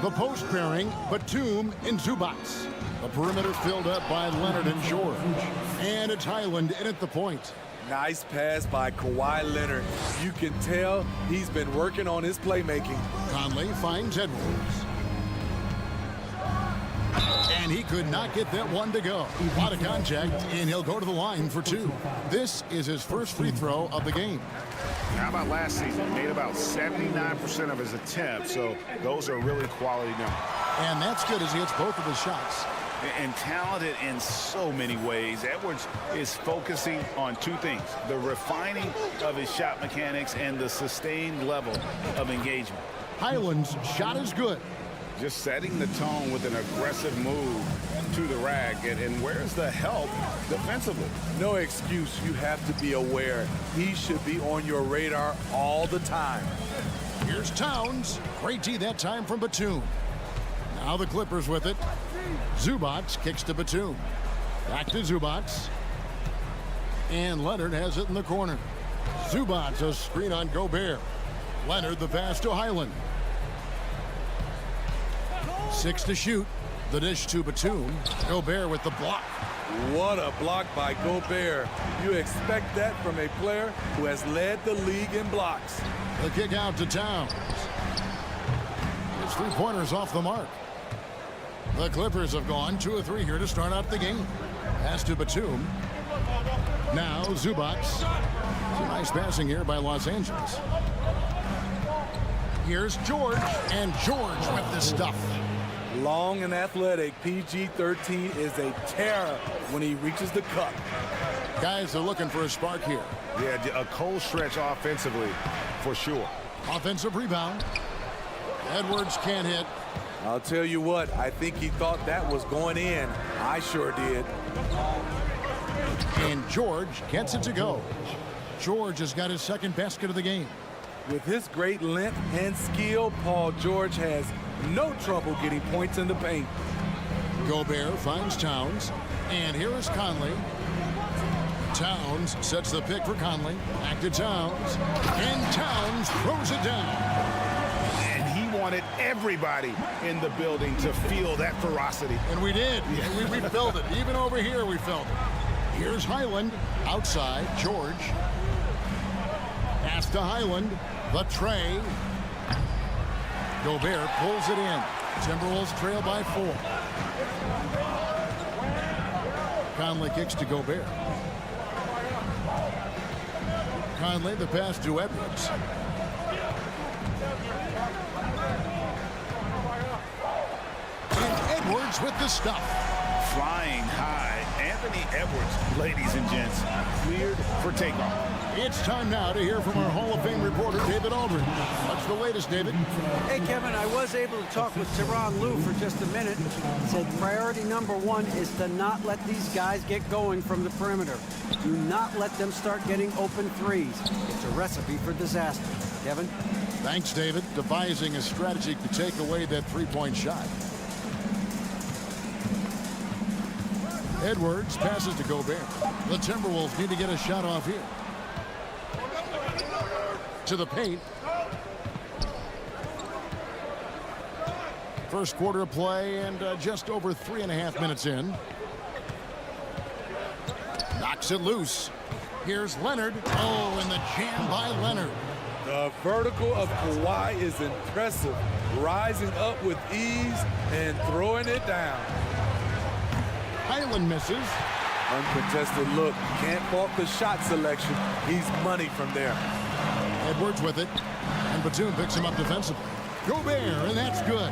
The post pairing, Batum and Zubac. The perimeter filled up by Leonard and George. And it's Highland in at the point. Nice pass by Kawhi Leonard. You can tell he's been working on his playmaking. Conley finds Edwards. And he could not get that one to go. A lot of contact, and he'll go to the line for two. This is his first free throw of the game. How about last season? He made about 79% of his attempts, so those are really quality numbers. And that's good as he hits both of his shots. And talented in so many ways. Edwards is focusing on two things: the refining of his shot mechanics and the sustained level of engagement. Highland's shot is good. Just setting the tone with an aggressive move to the rack. And where's the help defensively? No excuse. You have to be aware. He should be on your radar all the time. Here's Towns. Great D that time from Batum. Now the Clippers with it. Zubac kicks to Batum. Back to Zubac. And Leonard has it in the corner. Zubac, a screen on Gobert. Leonard the pass to Highland. 6 to shoot. The dish to Batum. Gobert with the block. What a block by Gobert. You expect that from a player who has led the league in blocks. The kick out to Towns. His three-pointers off the mark. The Clippers have gone 2 of 3 here to start out the game. Pass to Batum. Now Zubac. Some nice passing here by Los Angeles. Here's George, and George with the stuff. Long and athletic, PG-13 is a terror when he reaches the cup. Guys are looking for a spark here. Yeah, a cold stretch offensively, for sure. Offensive rebound. Edwards can't hit. I'll tell you what, I think he thought that was going in. I sure did. And George gets it to go. George has got his second basket of the game. With his great length and skill, Paul George has no trouble getting points in the paint. Gobert finds Towns. And here is Conley. Towns sets the pick for Conley. Back to Towns. And Towns throws it down. And he wanted everybody in the building to feel that ferocity. And we did. We felt it. Even over here, we felt it. Here's Highland. Outside, George. Pass to Highland. The tray. Gobert pulls it in. Timberwolves trail by 4. Conley kicks to Gobert. Conley, the pass to Edwards. And Edwards with the stuff. Flying high. Anthony Edwards, ladies and gents, cleared for takeoff. It's time now to hear from our Hall of Fame reporter, David Aldridge. What's the latest, David? Hey, Kevin, I was able to talk with Tyronn Lue for just a minute. He said priority number 1 is to not let these guys get going from the perimeter. Do not let them start getting open threes. It's a recipe for disaster. Kevin? Thanks, David. Devising a strategy to take away that three-point shot. Edwards passes to Gobert. The Timberwolves need to get a shot off here. To the paint. First quarter of play and just over 3.5 minutes in. Knocks it loose. Here's Leonard. Oh, and the jam by Leonard. The vertical of Kawhi is impressive. Rising up with ease and throwing it down. Highland misses. Uncontested look. Can't fault the shot selection. He's money from there. Edwards with it. And Batum picks him up defensively. Gobert, and that's good.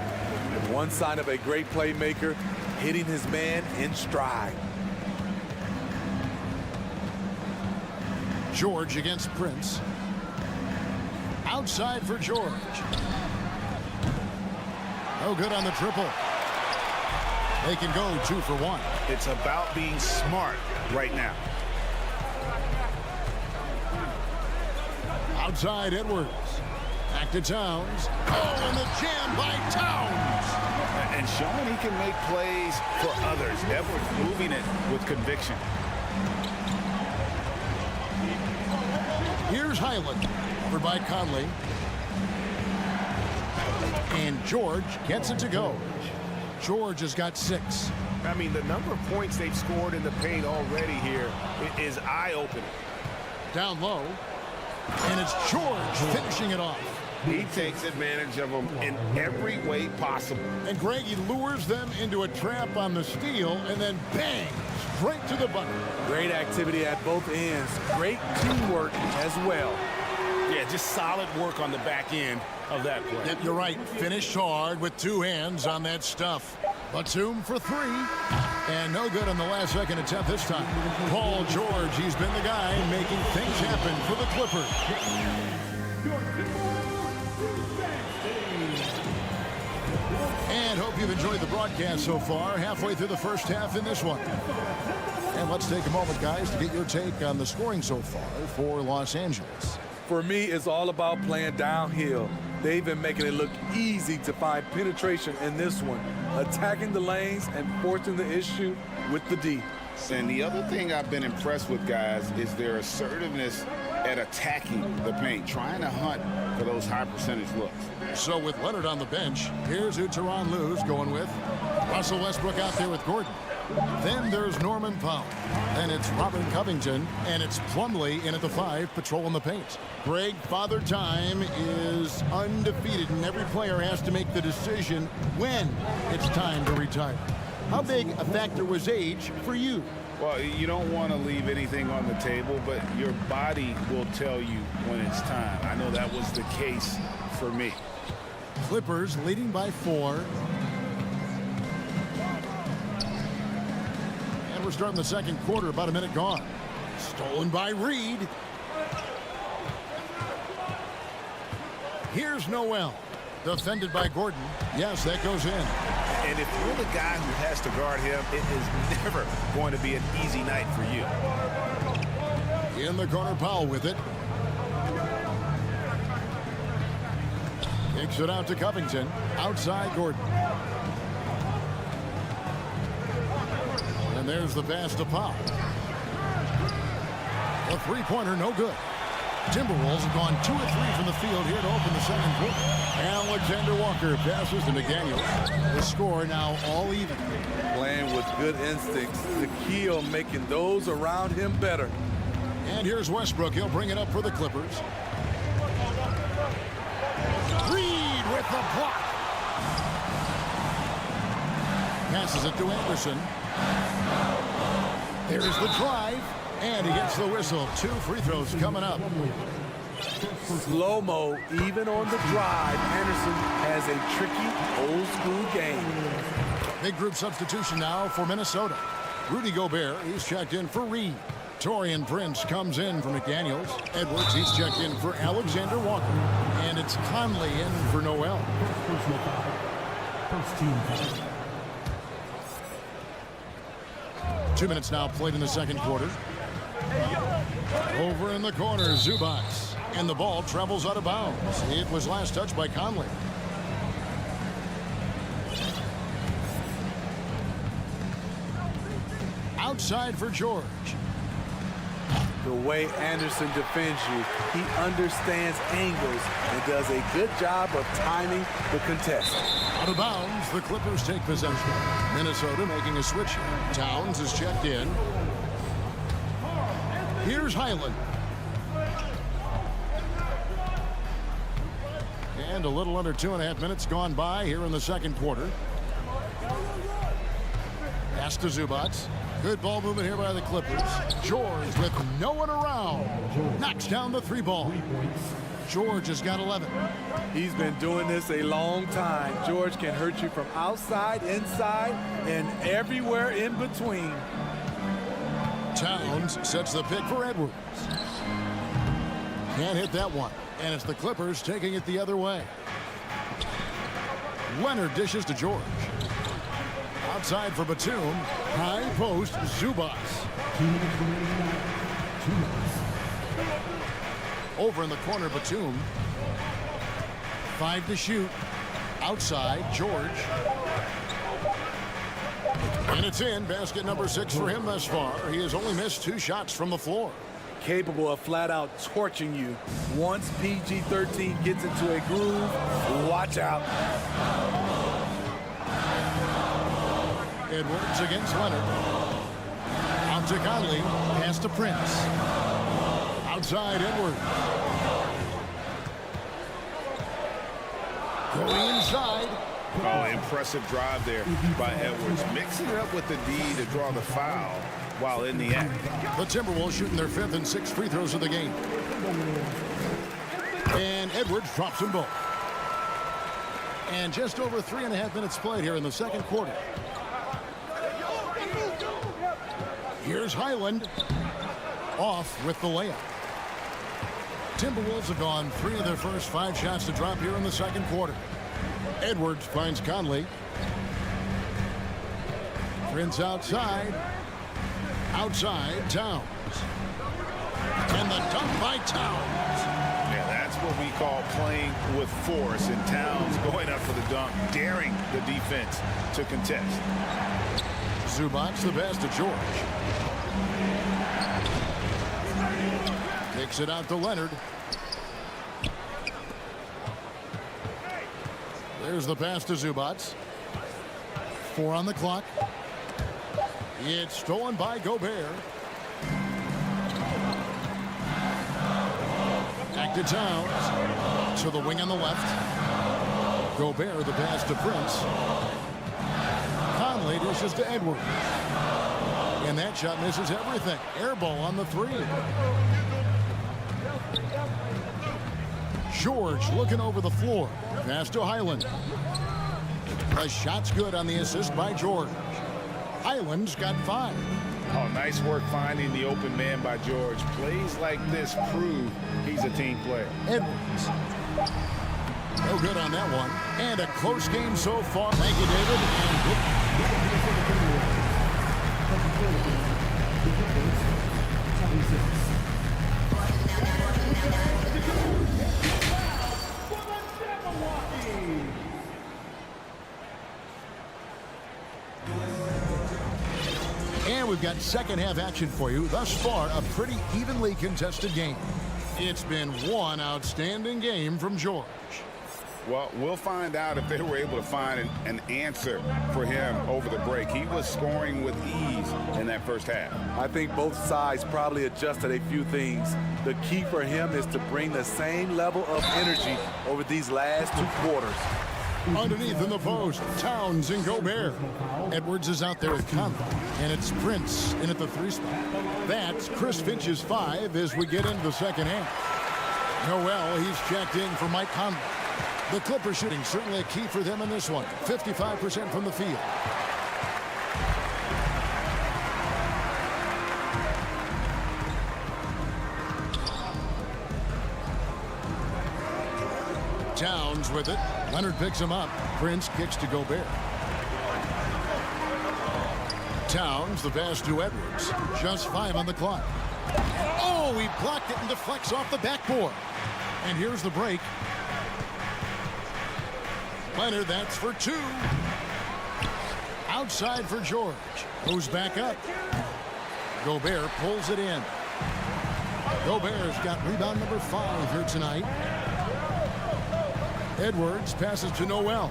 One sign of a great playmaker, hitting his man in stride. George against Prince. Outside for George. No good on the triple. They can go 2 for 1. It's about being smart right now. Outside Edwards. Back to Towns. Oh, and the jam by Towns. And showing he can make plays for others. Edwards moving it with conviction. Here's Highland. Over by Conley. And George gets it to go. George has got 6. I mean, the number of points they've scored in the paint already here is eye-opening. Down low. And it's George finishing it off. He takes advantage of them in every way possible. And Greg, he lures them into a trap on the steal and then bang, straight to the bucket. Great activity at both ends. Great teamwork as well. Yeah, just solid work on the back end of that play. Yep, you're right. Finished hard with 2 hands on that stuff. Batum for 3. And no good on the last second attempt this time. Paul George, he's been the guy making things happen for the Clippers. And hope you've enjoyed the broadcast so far. Halfway through the first half in this one. And let's take a moment, guys, to get your take on the scoring so far for Los Angeles. For me, it's all about playing downhill. They've been making it look easy to find penetration in this one, attacking the lanes and forcing the issue with the D. And the other thing I've been impressed with, guys, is their assertiveness at attacking the paint, trying to hunt for those high percentage looks. So with Leonard on the bench, here's who Tyronn Lue's going with. Russell Westbrook out there with Gordon. Then there's Norman Powell. Then it's Robert Covington. And it's Plumlee in at the 5, patrolling the paint. Greg, Father Time is undefeated, and every player has to make the decision when it's time to retire. How big a factor was age for you? Well, you don't want to leave anything on the table, but your body will tell you when it's time. I know that was the case for me. Clippers leading by 4. And we're starting the second quarter, about a minute gone. Stolen by Reed. Here's Noel. Defended by Gordon. Yes, that goes in. And if you're the guy who has to guard him, it is never going to be an easy night for you. In the corner, Powell with it. Kicks it out to Covington. Outside Gordon. And there's the pass to Powell. A three-pointer, no good. Timberwolves have gone 2 of 3 from the field here to open the second quarter. Alexander Walker passes to McDaniels. The score now all even. Playing with good instincts. The key on making those around him better. And here's Westbrook. He'll bring it up for the Clippers. Reed with the block. Passes it to Anderson. There's the drive. And he gets the whistle. 2 free throws coming up. Slow-mo, even on the drive. Anderson has a tricky, old-school game. Big group substitution now for Minnesota. Rudy Gobert, he's checked in for Reed. Taurean Prince comes in for McDaniels. Edwards, he's checked in for Alexander Walker. And it's Conley in for Noel. First team foul. 2 minutes now played in the second quarter. Over in the corner, Zubac. And the ball travels out of bounds. It was last touched by Conley. Outside for George. The way Anderson defends you, he understands angles and does a good job of timing the contest. Out of bounds, the Clippers take possession. Minnesota making a switch. Towns is checked in. Here's Highland. And a little under 2.5 minutes gone by here in the second quarter. Pass to Zubac. Good ball movement here by the Clippers. George with no one around. Knocks down the 3 ball. George has got 11. He's been doing this a long time. George can hurt you from outside, inside, and everywhere in between. Towns sets the pick for Edwards. Can't hit that one. And it's the Clippers taking it the other way. Leonard dishes to George. Outside for Batum. High post, Zubac. Over in the corner, Batum. 5 to shoot. Outside, George. And it's in. Basket number 6 for him thus far. He has only missed 2 shots from the floor. Capable of flat out torching you. Once PG-13 gets into a groove, watch out. Edwards against Leonard. Out to Conley. Pass to Prince. Outside, Edwards. Going inside. Oh, impressive drive there by Edwards. Mixing it up with the D to draw the foul while in the act. The Timberwolves shooting their 5th and 6th free throws of the game. And Edwards drops them both. And just over 3.5 minutes played here in the second quarter. Here's Highland. Off with the layup. Timberwolves have gone 3 of their first 5 shots to drop here in the second quarter. Edwards finds Conley. Prince outside. Outside, Towns. And the dunk by Towns. Yeah, that's what we call playing with force, and Towns going up for the dunk, daring the defense to contest. Zubac the pass to George. Takes it out to Leonard. There's the pass to Zubac. 4 on the clock. It's stolen by Gobert. Back to Towns. To the wing on the left. Gobert the pass to Prince. Conley dishes to Edwards. And that shot misses everything. Air ball on the 3. George looking over the floor. Pass to Highland. The shot's good on the assist by George. Highland's got 5. Oh, nice work finding the open man by George. Plays like this prove he's a team player. Edwards. No good on that one. And a close game so far. Thank you, David. And we've got second half action for you. Thus far, a pretty evenly contested game. It's been one outstanding game from George. Well, we'll find out if they were able to find an answer for him over the break. He was scoring with ease in that first half. I think both sides probably adjusted a few things. The key for him is to bring the same level of energy over these last 2 quarters. Underneath in the post, Towns and Gobert. Edwards is out there with Conley, and it's Prince in at the 3 spot. That's Chris Finch's 5 as we get into the second half. Noel, he's checked in for Mike Conley. The Clippers shooting certainly a key for them in this one. 55% from the field. Towns with it. Leonard picks him up. Prince kicks to Gobert. Towns, the pass to Edwards. Just 5 on the clock. Oh, he blocked it and deflects off the backboard. And here's the break. Leonard, that's for 2. Outside for George. Goes back up. Gobert pulls it in. Gobert's got rebound number 5 here tonight. Edwards passes to Noel.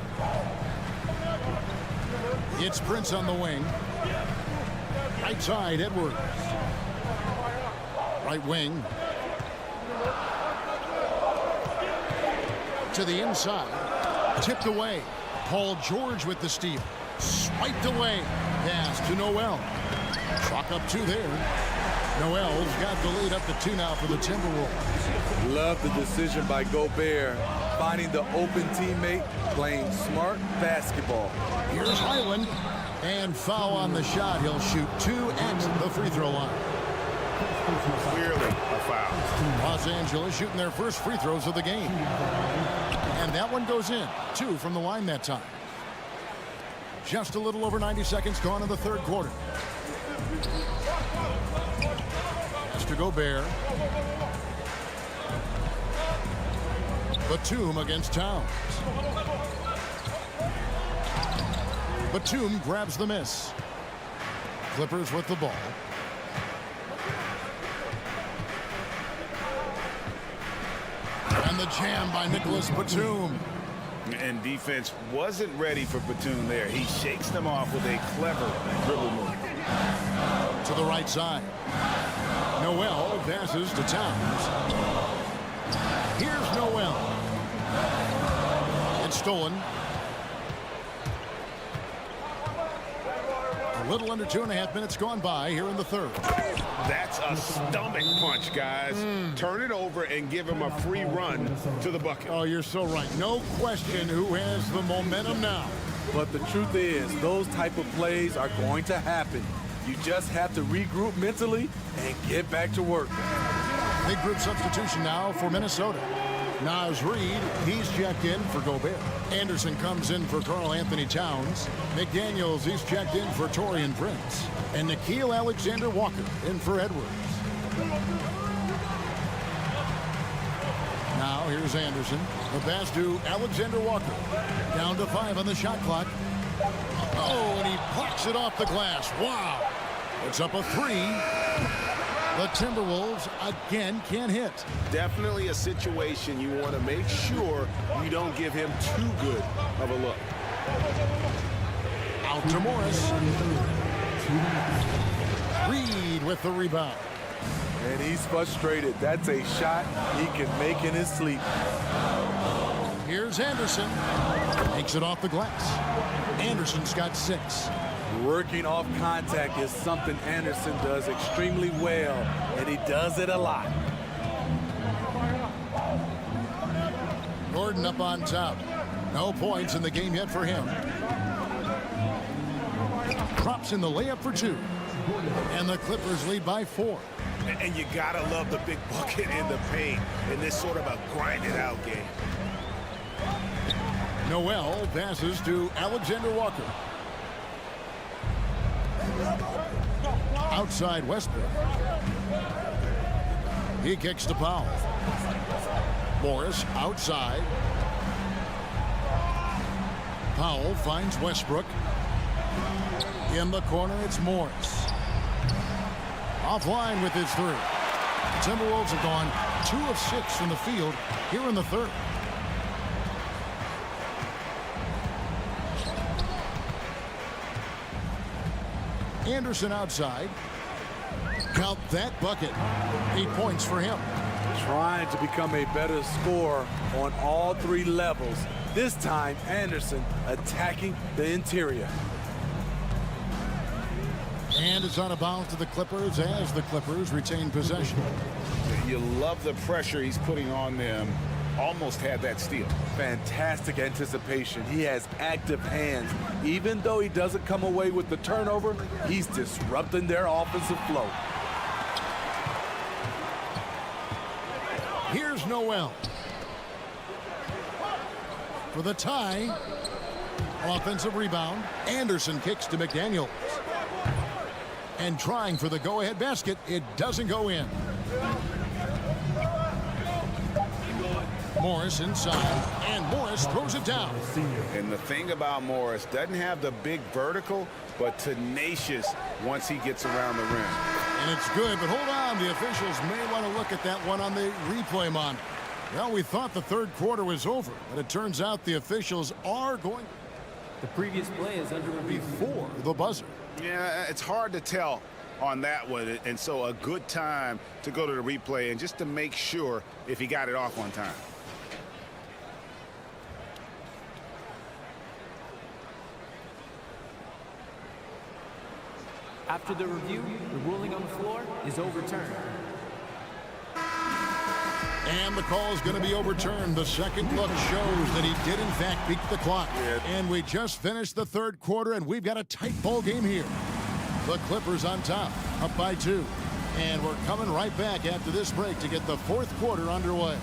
It's Prince on the wing. Right side, Edwards. Right wing. To the inside. Tipped away. Paul George with the steal. Swiped away. Pass to Noel. Chalk up 2 there. Noel's got the lead up to 2 now for the Timberwolves. Love the decision by Gobert. Finding the open teammate, playing smart basketball. Here's Highland. And foul on the shot. He'll shoot 2 at the free throw line. Clearly a foul. Los Angeles shooting their first free throws of the game. And that one goes in. 2 from the line that time. Just a little over 90 seconds gone in the third quarter. Pass to Gobert. Batum against Towns. Batum grabs the miss. Clippers with the ball. And the jam by Nicholas Batum. And defense wasn't ready for Batum there. He shakes them off with a clever dribble move. To the right side. Noel passes to Towns. Here's Noel. It's stolen. A little under 2.5 minutes gone by here in the third. That's a stomach punch, guys. Turn it over and give him a free run to the bucket. Oh, you're so right. No question who has the momentum now. But the truth is, those type of plays are going to happen. You just have to regroup mentally and get back to work. Big group substitution now for Minnesota. Naz Reid, he's checked in for Gobert. Anderson comes in for Karl Anthony Towns. McDaniels, he's checked in for Taurean Prince. And Nickeil Alexander-Walker in for Edwards. Now here's Anderson. The pass to Alexander Walker. Down to 5 on the shot clock. Oh, and he blocks it off the glass. Wow. It's up a 3. The Timberwolves again can't hit. Definitely a situation you want to make sure you don't give him too good of a look. Out to Morris. Reed with the rebound. And he's frustrated. That's a shot he can make in his sleep. Here's Anderson. Takes it off the glass. Anderson's got 6. Working off contact is something Anderson does extremely well, and he does it a lot. Gordon up on top. No points in the game yet for him. Drops in the layup for 2. And the Clippers lead by 4. And you gotta love the big bucket in the paint in this sort of a grinded out game. Noel passes to Alexander Walker. Outside Westbrook. He kicks to Powell. Morris outside. Powell finds Westbrook. In the corner, it's Morris. Offline with his 3. The Timberwolves have gone 2 of 6 from the field here in the third. Anderson outside. Count that bucket. 8 points for him. Trying to become a better scorer on all 3 levels. This time, Anderson attacking the interior. And it's on a bounce to the Clippers as the Clippers retain possession. You love the pressure he's putting on them. Almost had that steal. Fantastic anticipation. He has active hands. Even though he doesn't come away with the turnover, he's disrupting their offensive flow. Here's Noel. For the tie. Offensive rebound. Anderson kicks to McDaniels. And trying for the go-ahead basket, it doesn't go in. Morris inside, and Morris throws it down. And the thing about Morris, doesn't have the big vertical, but tenacious once he gets around the rim. And it's good, but hold on. The officials may want to look at that one on the replay monitor. Well, we thought the third quarter was over, but it turns out the officials are going. The previous play is under review. Before the buzzer. Yeah, it's hard to tell on that one, and so a good time to go to the replay and just to make sure if he got it off on time. After the review, the ruling on the floor is overturned. And the call is going to be overturned. The second look shows that he did, in fact, beat the clock. Yeah. And we just finished the third quarter, and we've got a tight ball game here. The Clippers on top, up by 2. And we're coming right back after this break to get the fourth quarter underway.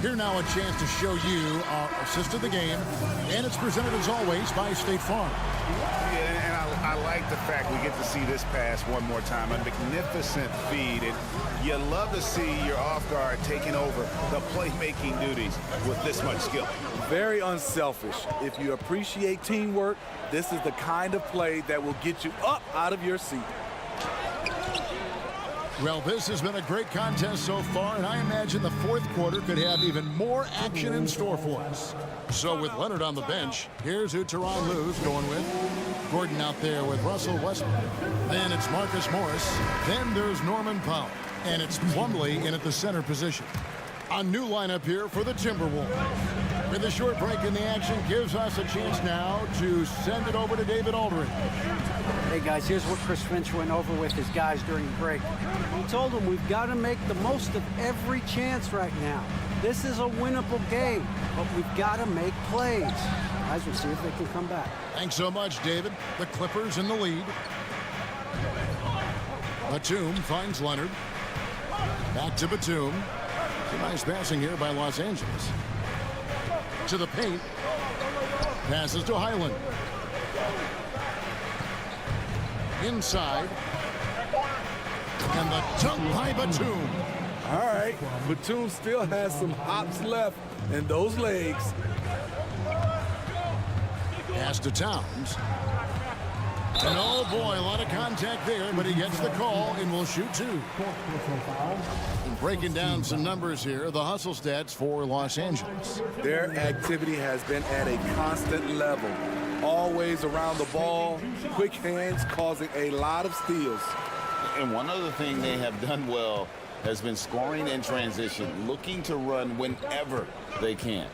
Here now a chance to show you our assist of the game. And it's presented, as always, by State Farm. Yeah, and I like the fact we get to see this pass one more time. A magnificent feed. And you love to see your off guard taking over the playmaking duties with this much skill. Very unselfish. If you appreciate teamwork, this is the kind of play that will get you up out of your seat. Well, this has been a great contest so far, and I imagine the fourth quarter could have even more action in store for us. So with Leonard on the bench, here's who Tyronn Lue's going with. Gordon out there with Russell Westbrook. Then it's Marcus Morris. Then there's Norman Powell. And it's Plumlee in at the center position. A new lineup here for the Timberwolves. With a short break in the action gives us a chance now to send it over to David Aldridge. Hey guys, here's what Chris Finch went over with his guys during the break. He told them we've got to make the most of every chance right now. This is a winnable game, but we've got to make plays. Guys, we'll see if they can come back. Thanks so much, David. The Clippers in the lead. Batum finds Leonard. Back to Batum. Nice passing here by Los Angeles. To the paint. Passes to Highland. Inside. And the dunk by Batum. All right, Batum still has some hops left in those legs. Pass to Towns. And oh boy, a lot of contact there, but he gets the call and will shoot two. And breaking down some numbers here, the hustle stats for Los Angeles. Their activity has been at a constant level. Always around the ball, quick hands causing a lot of steals. And one other thing they have done well has been scoring in transition, looking to run whenever they can.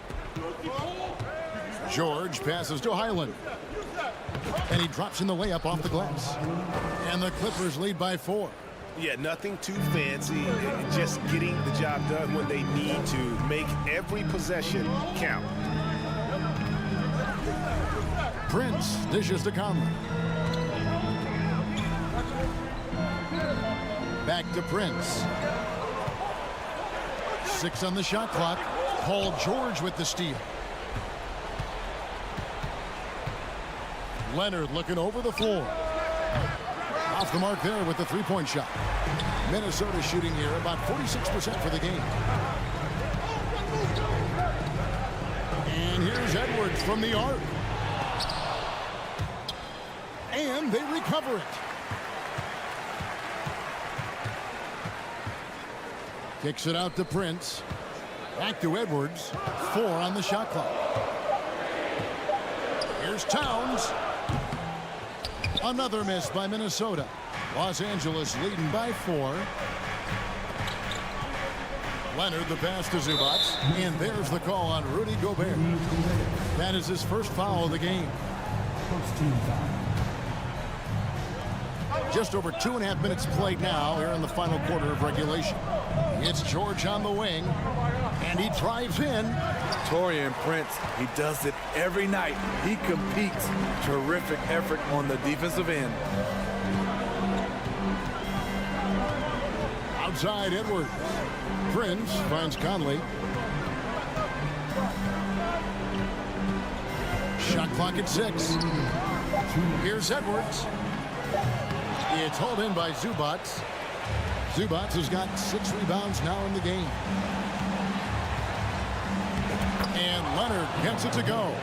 George passes to Highland. And he drops in the layup off the glass. And the Clippers lead by 4. Yeah, nothing too fancy. Just getting the job done when they need to. Make every possession count. Prince dishes to Conley. Back to Prince. 6 on the shot clock. Paul George with the steal. Leonard looking over the floor. Off the mark there with the three-point shot. Minnesota shooting here about 46% for the game. And here's Edwards from the arc. And they recover it. Kicks it out to Prince. Back to Edwards. 4 on the shot clock. Here's Towns. Another miss by Minnesota. Los Angeles leading by 4. Leonard the pass to Zubac. And there's the call on Rudy Gobert. That is his first foul of the game. Just over 2.5 minutes played now here in the final quarter of regulation. It's George on the wing. And he drives in. Taurean Prince, he does it every night. He competes. Terrific effort on the defensive end. Outside Edwards. Prince finds Conley. Shot clock at 6. Here's Edwards. It's hauled in by Zubac. Zubac has got 6 rebounds now in the game. And Leonard gets it to go.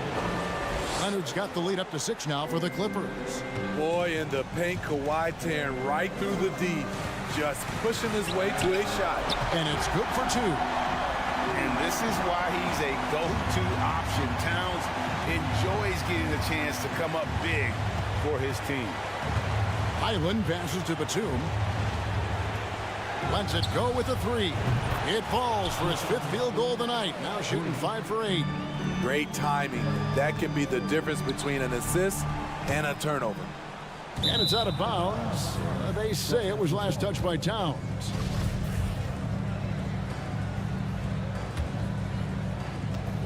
Leonard's got the lead up to 6 now for the Clippers. Boy, in the paint, Kawhi tearing right through the D. Just pushing his way to a shot. And it's good for 2. And this is why he's a go-to option. Towns enjoys getting the chance to come up big for his team. Highland passes to Batum. Lets it go with a 3. It falls for his 5th field goal of the night. Now shooting 5 for 8. Great timing. That can be the difference between an assist and a turnover. And it's out of bounds. They say it was last touched by Towns.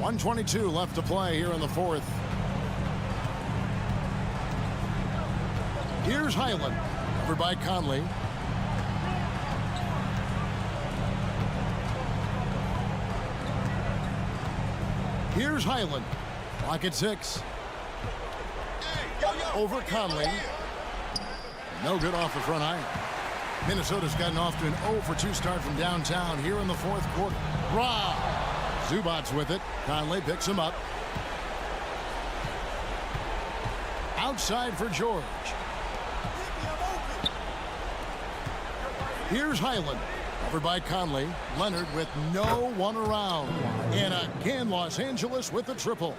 .122 left to play here in the 4th. Here's Highland. Over by Conley. Here's Highland. Clock at 6. Over Conley. No good off the front iron. Minnesota's gotten off to an 0 for 2 start from downtown here in the 4th quarter. Rob. Zubac with it. Conley picks him up. Outside for George. Here's Highland. Over by Conley. Leonard with no one around. And again, Los Angeles with the triple.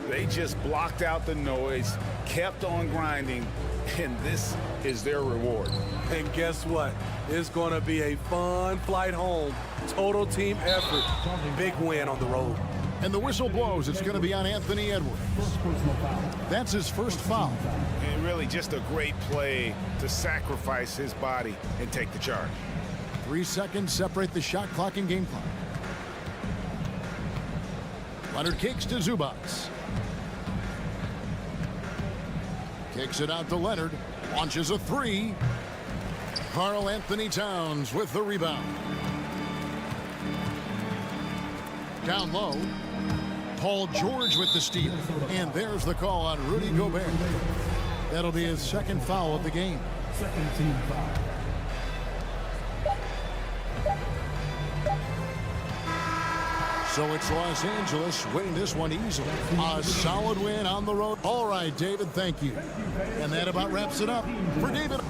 They just blocked out the noise, kept on grinding, and this is their reward. And guess what? It's going to be a fun flight home. Total team effort. Big win on the road. And the whistle blows. It's going to be on Anthony Edwards. That's his first foul. And really just a great play to sacrifice his body and take the charge. 3 seconds separate the shot clock and game clock. Leonard kicks to Zubac. Kicks it out to Leonard. Launches a 3. Karl Anthony Towns with the rebound. Down low. Paul George with the steal. And there's the call on Rudy Gobert. That'll be his 2nd foul of the game. Second team foul. So it's Los Angeles winning this one easily. A solid win on the road. All right, David, thank you. And that about wraps it up for David.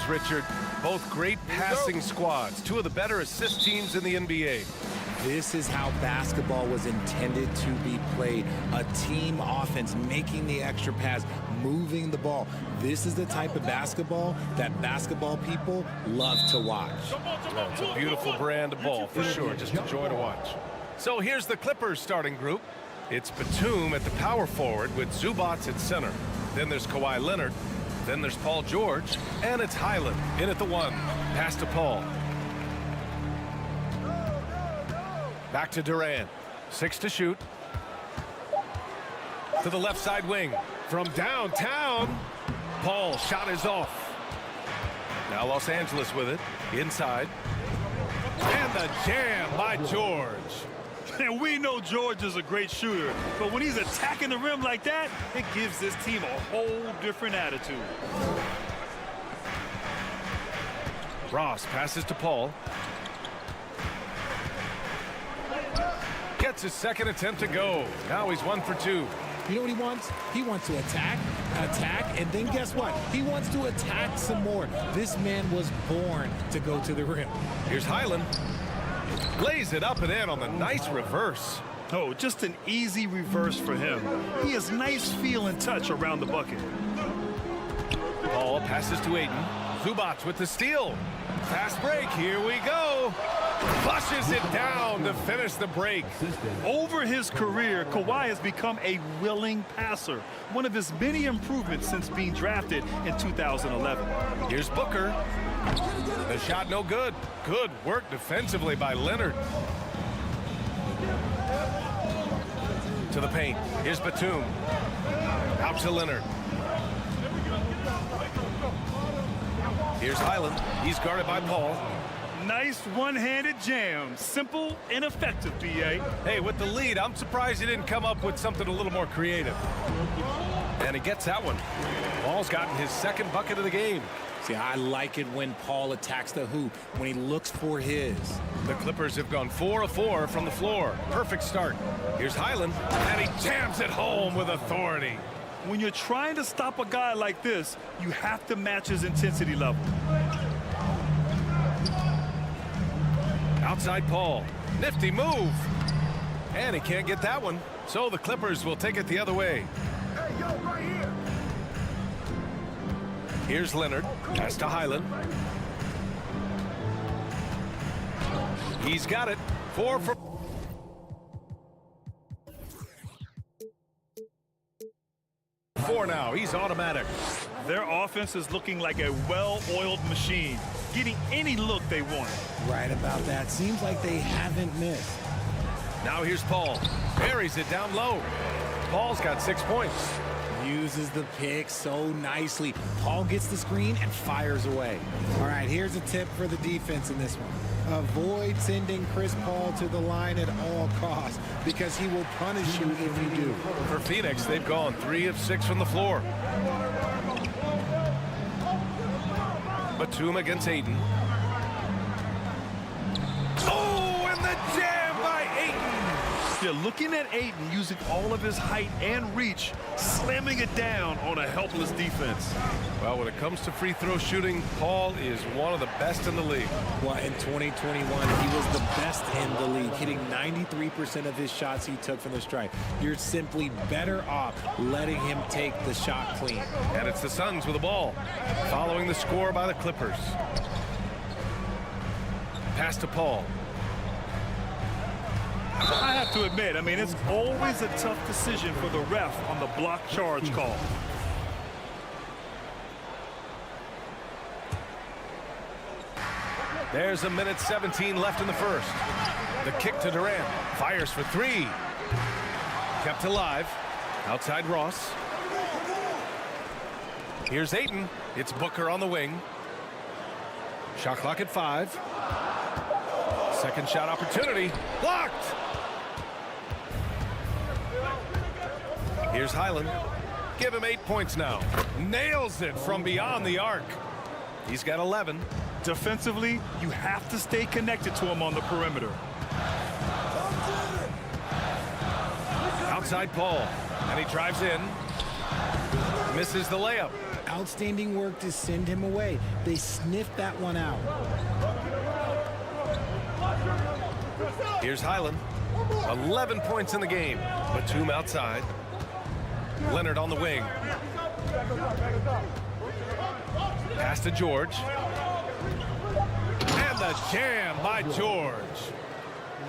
Richard. Both great passing squads, two of the better assist teams in the NBA. This is how basketball was intended to be played. A team offense, making the extra pass, moving the ball. This is the type of basketball that basketball people love to watch. Well, it's a beautiful brand of ball for sure. Just a joy to watch. So here's the Clippers starting group. It's Batum at the power forward with Zubac at center. Then there's Kawhi Leonard. Then there's Paul George. And it's Highland in at the 1. Pass to Paul. Back to Durant. 6 to shoot. To the left side wing. From downtown. Paul, shot is off. Now Los Angeles with it. Inside. And the jam by George. And we know George is a great shooter, but when he's attacking the rim like that, it gives this team a whole different attitude. Ross passes to Paul. Gets his second attempt to go. Now he's 1 for 2. You know what he wants? He wants to attack, and then guess what? He wants to attack some more. This man was born to go to the rim. Here's Highland. Lays it up and in on the nice reverse. Oh, just an easy reverse for him. He has nice feel and touch around the bucket. Paul passes to Ayton. Zubac with the steal. Fast break. Here we go. Flushes it down to finish the break. Over his career, Kawhi has become a willing passer. One of his many improvements since being drafted in 2011. Here's Booker. The shot no good. Good work defensively by Leonard. To the paint. Here's Batum. Out to Leonard. Here's Highland. He's guarded by Paul. Nice one-handed jam. Simple and effective, B.A. Hey, with the lead, I'm surprised he didn't come up with something a little more creative. And he gets that one. Paul's gotten his second bucket of the game. See, I like it when Paul attacks the hoop, when he looks for his. The Clippers have gone 4 of 4 from the floor. Perfect start. Here's Highland, and he jams it home with authority. When you're trying to stop a guy like this, you have to match his intensity level. Outside Paul. Nifty move. And he can't get that one. So the Clippers will take it the other way. Hey, yo, right here. Here's Leonard. Pass to Highland. He's got it. 4 for 4 now. He's automatic. Their offense is looking like a well-oiled machine, getting any look they want. Right about that. Seems like they haven't missed. Now here's Paul. Buries it down low. Paul's got 6 points. Uses the pick so nicely. Paul gets the screen and fires away. All right, here's a tip for the defense in this one. Avoid sending Chris Paul to the line at all costs because he will punish you if you do. For Phoenix, they've gone 3 of 6 from the floor. Batum against Ayton. Oh, and the jam by Ayton. You're looking at Ayton using all of his height and reach, slamming it down on a helpless defense. Well, when it comes to free throw shooting, Paul is one of the best in the league. Well, in 2021, he was the best in the league, hitting 93% of his shots he took from the stripe. You're simply better off letting him take the shot clean. And it's the Suns with the ball, following the score by the Clippers. Pass to Paul. I have to admit, I mean, it's always a tough decision for the ref on the block charge call. There's a minute 17 left in the first. The kick to Durant. Fires for 3. Kept alive. Outside Ross. Here's Ayton. It's Booker on the wing. Shot clock at 5. Second shot opportunity. Blocked! Here's Highland. Give him 8 points now. Nails it from beyond the arc. He's got 11. Defensively, you have to stay connected to him on the perimeter. Outside Paul. And he drives in. Misses the layup. Outstanding work to send him away. They sniffed that one out. Here's Highland. 11 points in the game. Batum outside. Leonard on the wing. Pass to George. And the jam by George.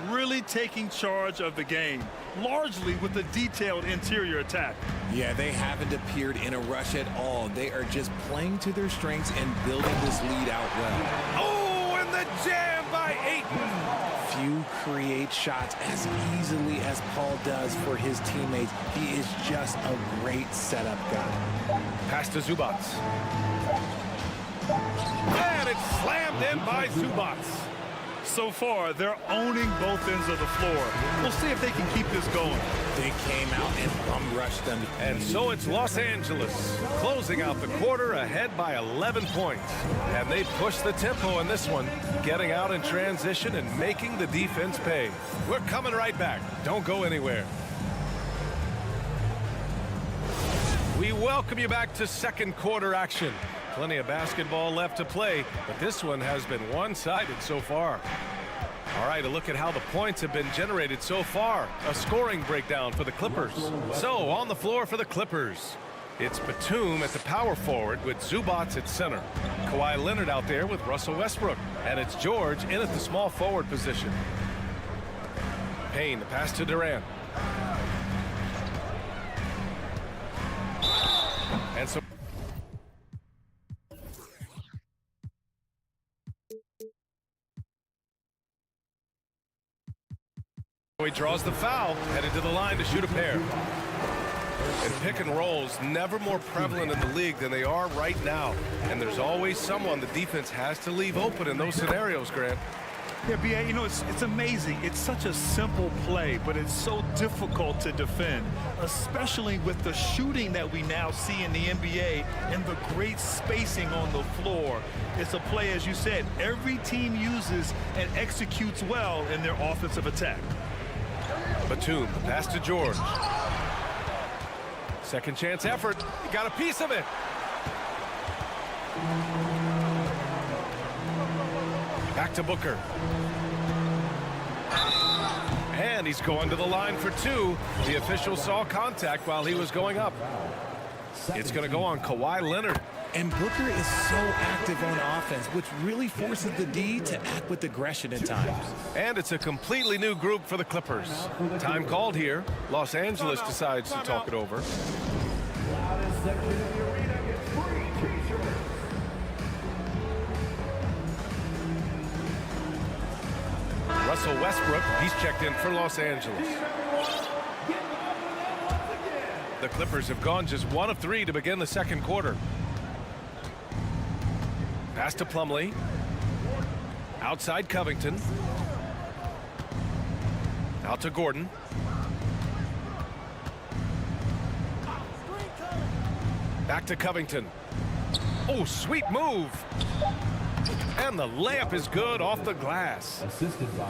Really taking charge of the game, largely with a detailed interior attack. Yeah, they haven't appeared in a rush at all. They are just playing to their strengths and building this lead out well. Oh, and the jam by Ayton. Few create shots as easily as Paul does for his teammates. He is just a great setup guy. Pass to Zubac. And it's slammed in by Zubac. So far, they're owning both ends of the floor. We'll see if they can keep this going. They came out and bum-rushed them. And so it's Los Angeles closing out the quarter ahead by 11 points. And they push the tempo in this one, getting out in transition and making the defense pay. We're coming right back. Don't go anywhere. We welcome you back to second quarter action. Plenty of basketball left to play, but this one has been one-sided so far. All right, a look at how the points have been generated so far. A scoring breakdown for the Clippers. So, on the floor for the Clippers, it's Batum at the power forward with Zubac at center. Kawhi Leonard out there with Russell Westbrook. And it's George in at the small forward position. Payne, the pass to Durant. And so he draws the foul, headed to the line to shoot a pair. And pick and rolls never more prevalent in the league than they are right now. And there's always someone the defense has to leave open in those scenarios, Grant. Yeah, B.A., you know, it's amazing. It's such a simple play, but it's so difficult to defend, especially with the shooting that we now see in the NBA and the great spacing on the floor. It's a play, as you said, every team uses and executes well in their offensive attack. Batum, the pass to George. Second chance effort. He got a piece of it. Back to Booker. And he's going to the line for two. The official saw contact while he was going up. It's going to go on Kawhi Leonard. And Booker is so active on offense, which really forces the D to act with aggression at times. And it's a completely new group for the Clippers. Time called here. Los Angeles decides to talk it over. Russell Westbrook, he's checked in for Los Angeles. The Clippers have gone just 1 of 3 to begin the second quarter. Pass to Plumlee. Outside Covington. Out to Gordon. Back to Covington. Oh, sweet move. And the layup is good off the glass.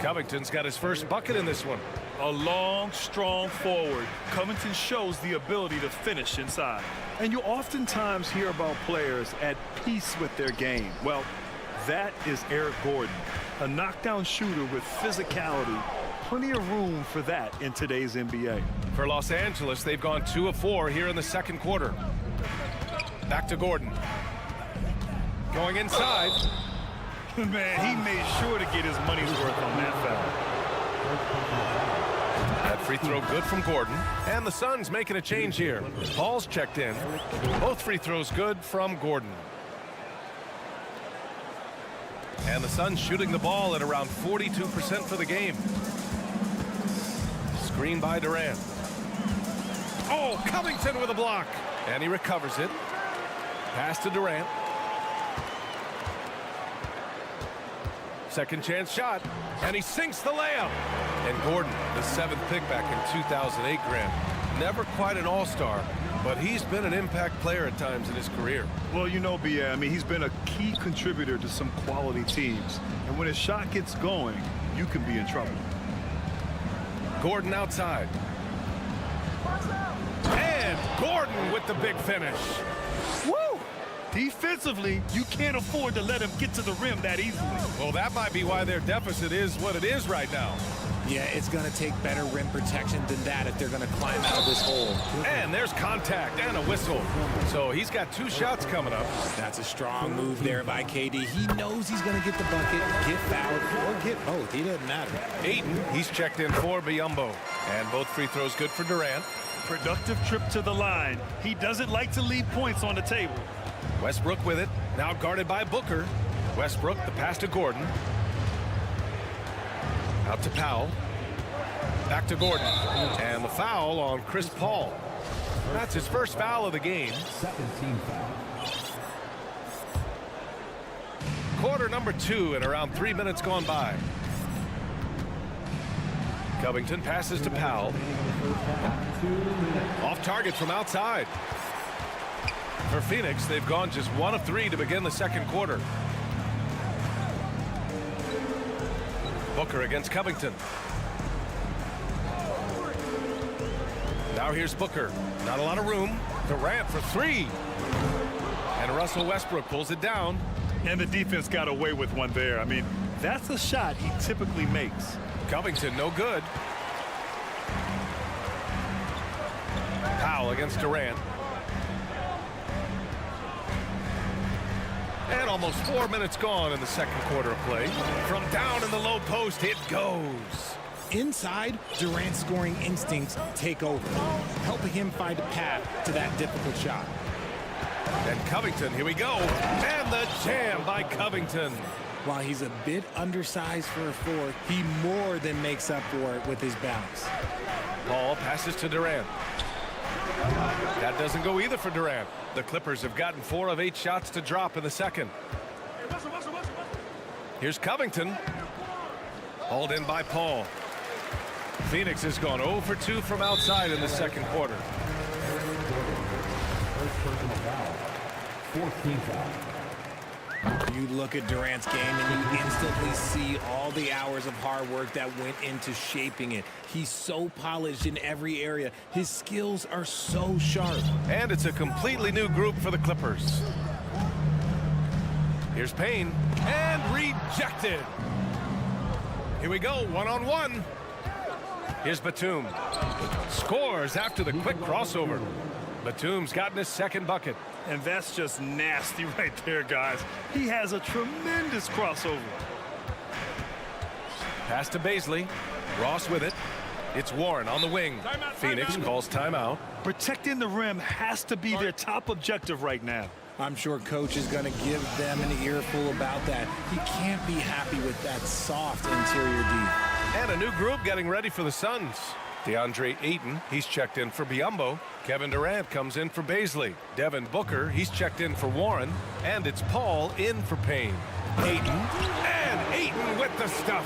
Covington's got his first bucket in this one. A long, strong forward. Covington shows the ability to finish inside. And you oftentimes hear about players at peace with their game. Well, that is Eric Gordon, a knockdown shooter with physicality. Plenty of room for that in today's NBA. For Los Angeles, they've gone 2 of 4 here in the second quarter. Back to Gordon. Going inside. Man, he made sure to get his money's worth on that foul. That free throw good from Gordon. And the Suns making a change here. Paul's checked in. Both free throws good from Gordon. And the Suns shooting the ball at around 42% for the game. Screen by Durant. Oh, Covington with a block. And he recovers it. Pass to Durant. Second chance shot, and he sinks the layup. And Gordon, the 7th pick back in 2008, Grant. Never quite an all-star, but he's been an impact player at times in his career. Well, you know, B.A., I mean, he's been a key contributor to some quality teams. And when his shot gets going, you can be in trouble. Gordon outside. And Gordon with the big finish. Woo! Defensively, you can't afford to let him get to the rim that easily. Well, that might be why their deficit is what it is right now. Yeah, it's going to take better rim protection than that if they're going to climb out of this hole. And there's contact and a whistle. So he's got 2 shots coming up. That's a strong move there by KD. He knows he's going to get the bucket, get fouled, or get both. He doesn't matter. Ayton, he's checked in for Biyombo. And both free throws good for Durant. Productive trip to the line. He doesn't like to leave points on the table. Westbrook with it. Now guarded by Booker. Westbrook, the pass to Gordon. Out to Powell. Back to Gordon. And the foul on Chris Paul. That's his first foul of the game. 17 foul. Quarter number 2 and around 3 minutes gone by. Covington passes to Powell. Off target from outside. For Phoenix, they've gone just 1 of 3 to begin the second quarter. Booker against Covington. Now here's Booker. Not a lot of room. Durant for 3. And Russell Westbrook pulls it down. And the defense got away with one there. I mean, that's a shot he typically makes. Covington, no good. Powell against Durant. And almost 4 minutes gone in the second quarter of play. From down in the low post, it goes. Inside, Durant's scoring instincts take over, helping him find a path to that difficult shot. And Covington, here we go. And the jam by Covington. While he's a bit undersized for a 4, he more than makes up for it with his bounce. Paul passes to Durant. That doesn't go either for Durant. The Clippers have gotten 4 of 8 shots to drop in the second. Here's Covington. Hauled in by Paul. Phoenix has gone 0 for 2 from outside in the second quarter. First personal foul. 14 foul. You look at Durant's game and you instantly see all the hours of hard work that went into shaping it. He's so polished in every area. His skills are so sharp. And it's a completely new group for the Clippers. Here's Payne. And rejected. Here we go, 1-on-1. Here's Batum. Scores after the quick crossover. Batum's gotten his second bucket. And that's just nasty right there, guys. He has a tremendous crossover. Pass to Baisley. Ross with it. It's Warren on the wing. Phoenix calls timeout. Protecting the rim has to be their top objective right now. I'm sure coach is going to give them an earful about that. He can't be happy with that soft interior D. And a new group getting ready for the Suns. DeAndre Ayton, he's checked in for Biyombo. Kevin Durant comes in for Baisley. Devin Booker, he's checked in for Warren. And it's Paul in for Payne. Ayton, and Ayton with the stuff.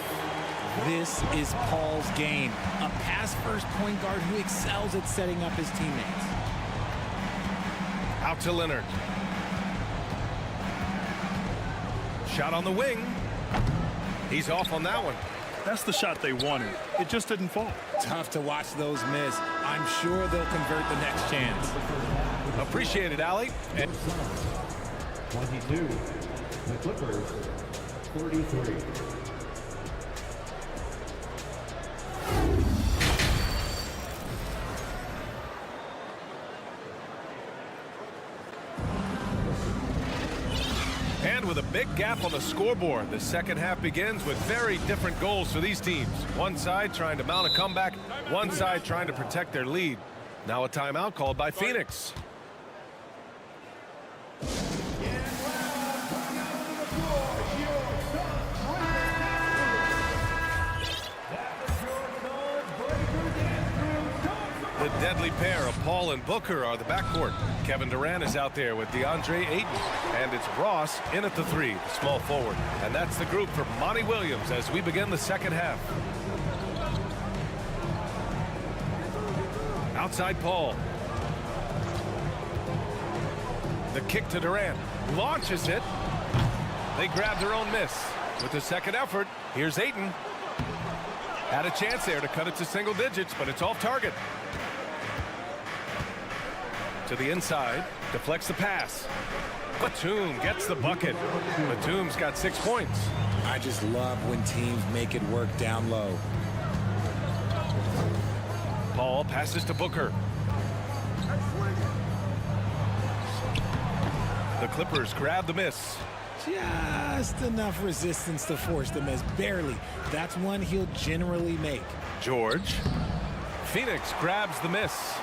This is Paul's game. A pass-first point guard who excels at setting up his teammates. Out to Leonard. Shot on the wing. He's off on that one. That's the shot they wanted. It just didn't fall. Tough to watch those miss. I'm sure they'll convert the next chance. Appreciate it, Allie. 22. The Clippers, 33. And with a big gap on the scoreboard, the second half begins with very different goals for these teams. One side trying to mount a comeback, one side trying to protect their lead. Now a timeout called by Phoenix. The deadly pair of Paul and Booker are the backcourt. Kevin Durant is out there with DeAndre Ayton. And it's Ross in at the 3, small forward. And that's the group for Monty Williams as we begin the second half. Outside Paul. The kick to Durant. Launches it. They grab their own miss. With the second effort, here's Ayton. Had a chance there to cut it to single digits, but it's off target. To the inside. Deflects the pass. Batum gets the bucket. Batum's got 6 points. I just love when teams make it work down low. Paul passes to Booker. The Clippers grab the miss. Just enough resistance to force the miss. Barely. That's one he'll generally make. George. Phoenix grabs the miss.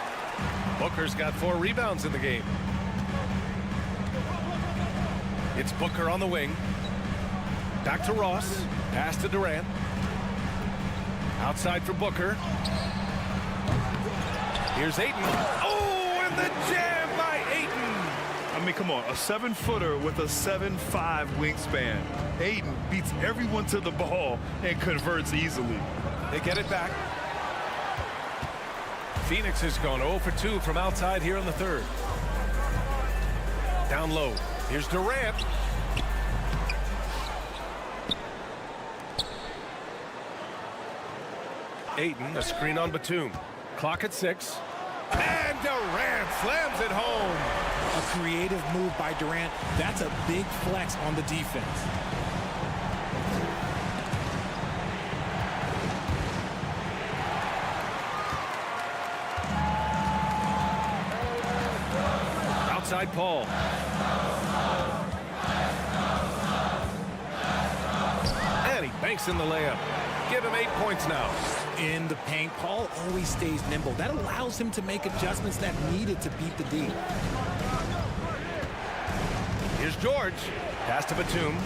Booker's got 4 rebounds in the game. It's Booker on the wing. Back to Ross. Pass to Durant. Outside for Booker. Here's Ayton. Oh, and the jam by Ayton. I mean, come on, a 7-footer with a 7'5" wingspan. Ayton beats everyone to the ball and converts easily. They get it back. Phoenix has gone 0 for 2 from outside here in the third. Down low. Here's Durant. Ayton, a screen on Batum. Clock at 6. And Durant slams it home. A creative move by Durant. That's a big flex on the defense. Outside Paul. And he banks in the layup. Give him 8 points now. In the paint, Paul always stays nimble. That allows him to make adjustments that needed to beat the D. Here's George. Pass to Batum.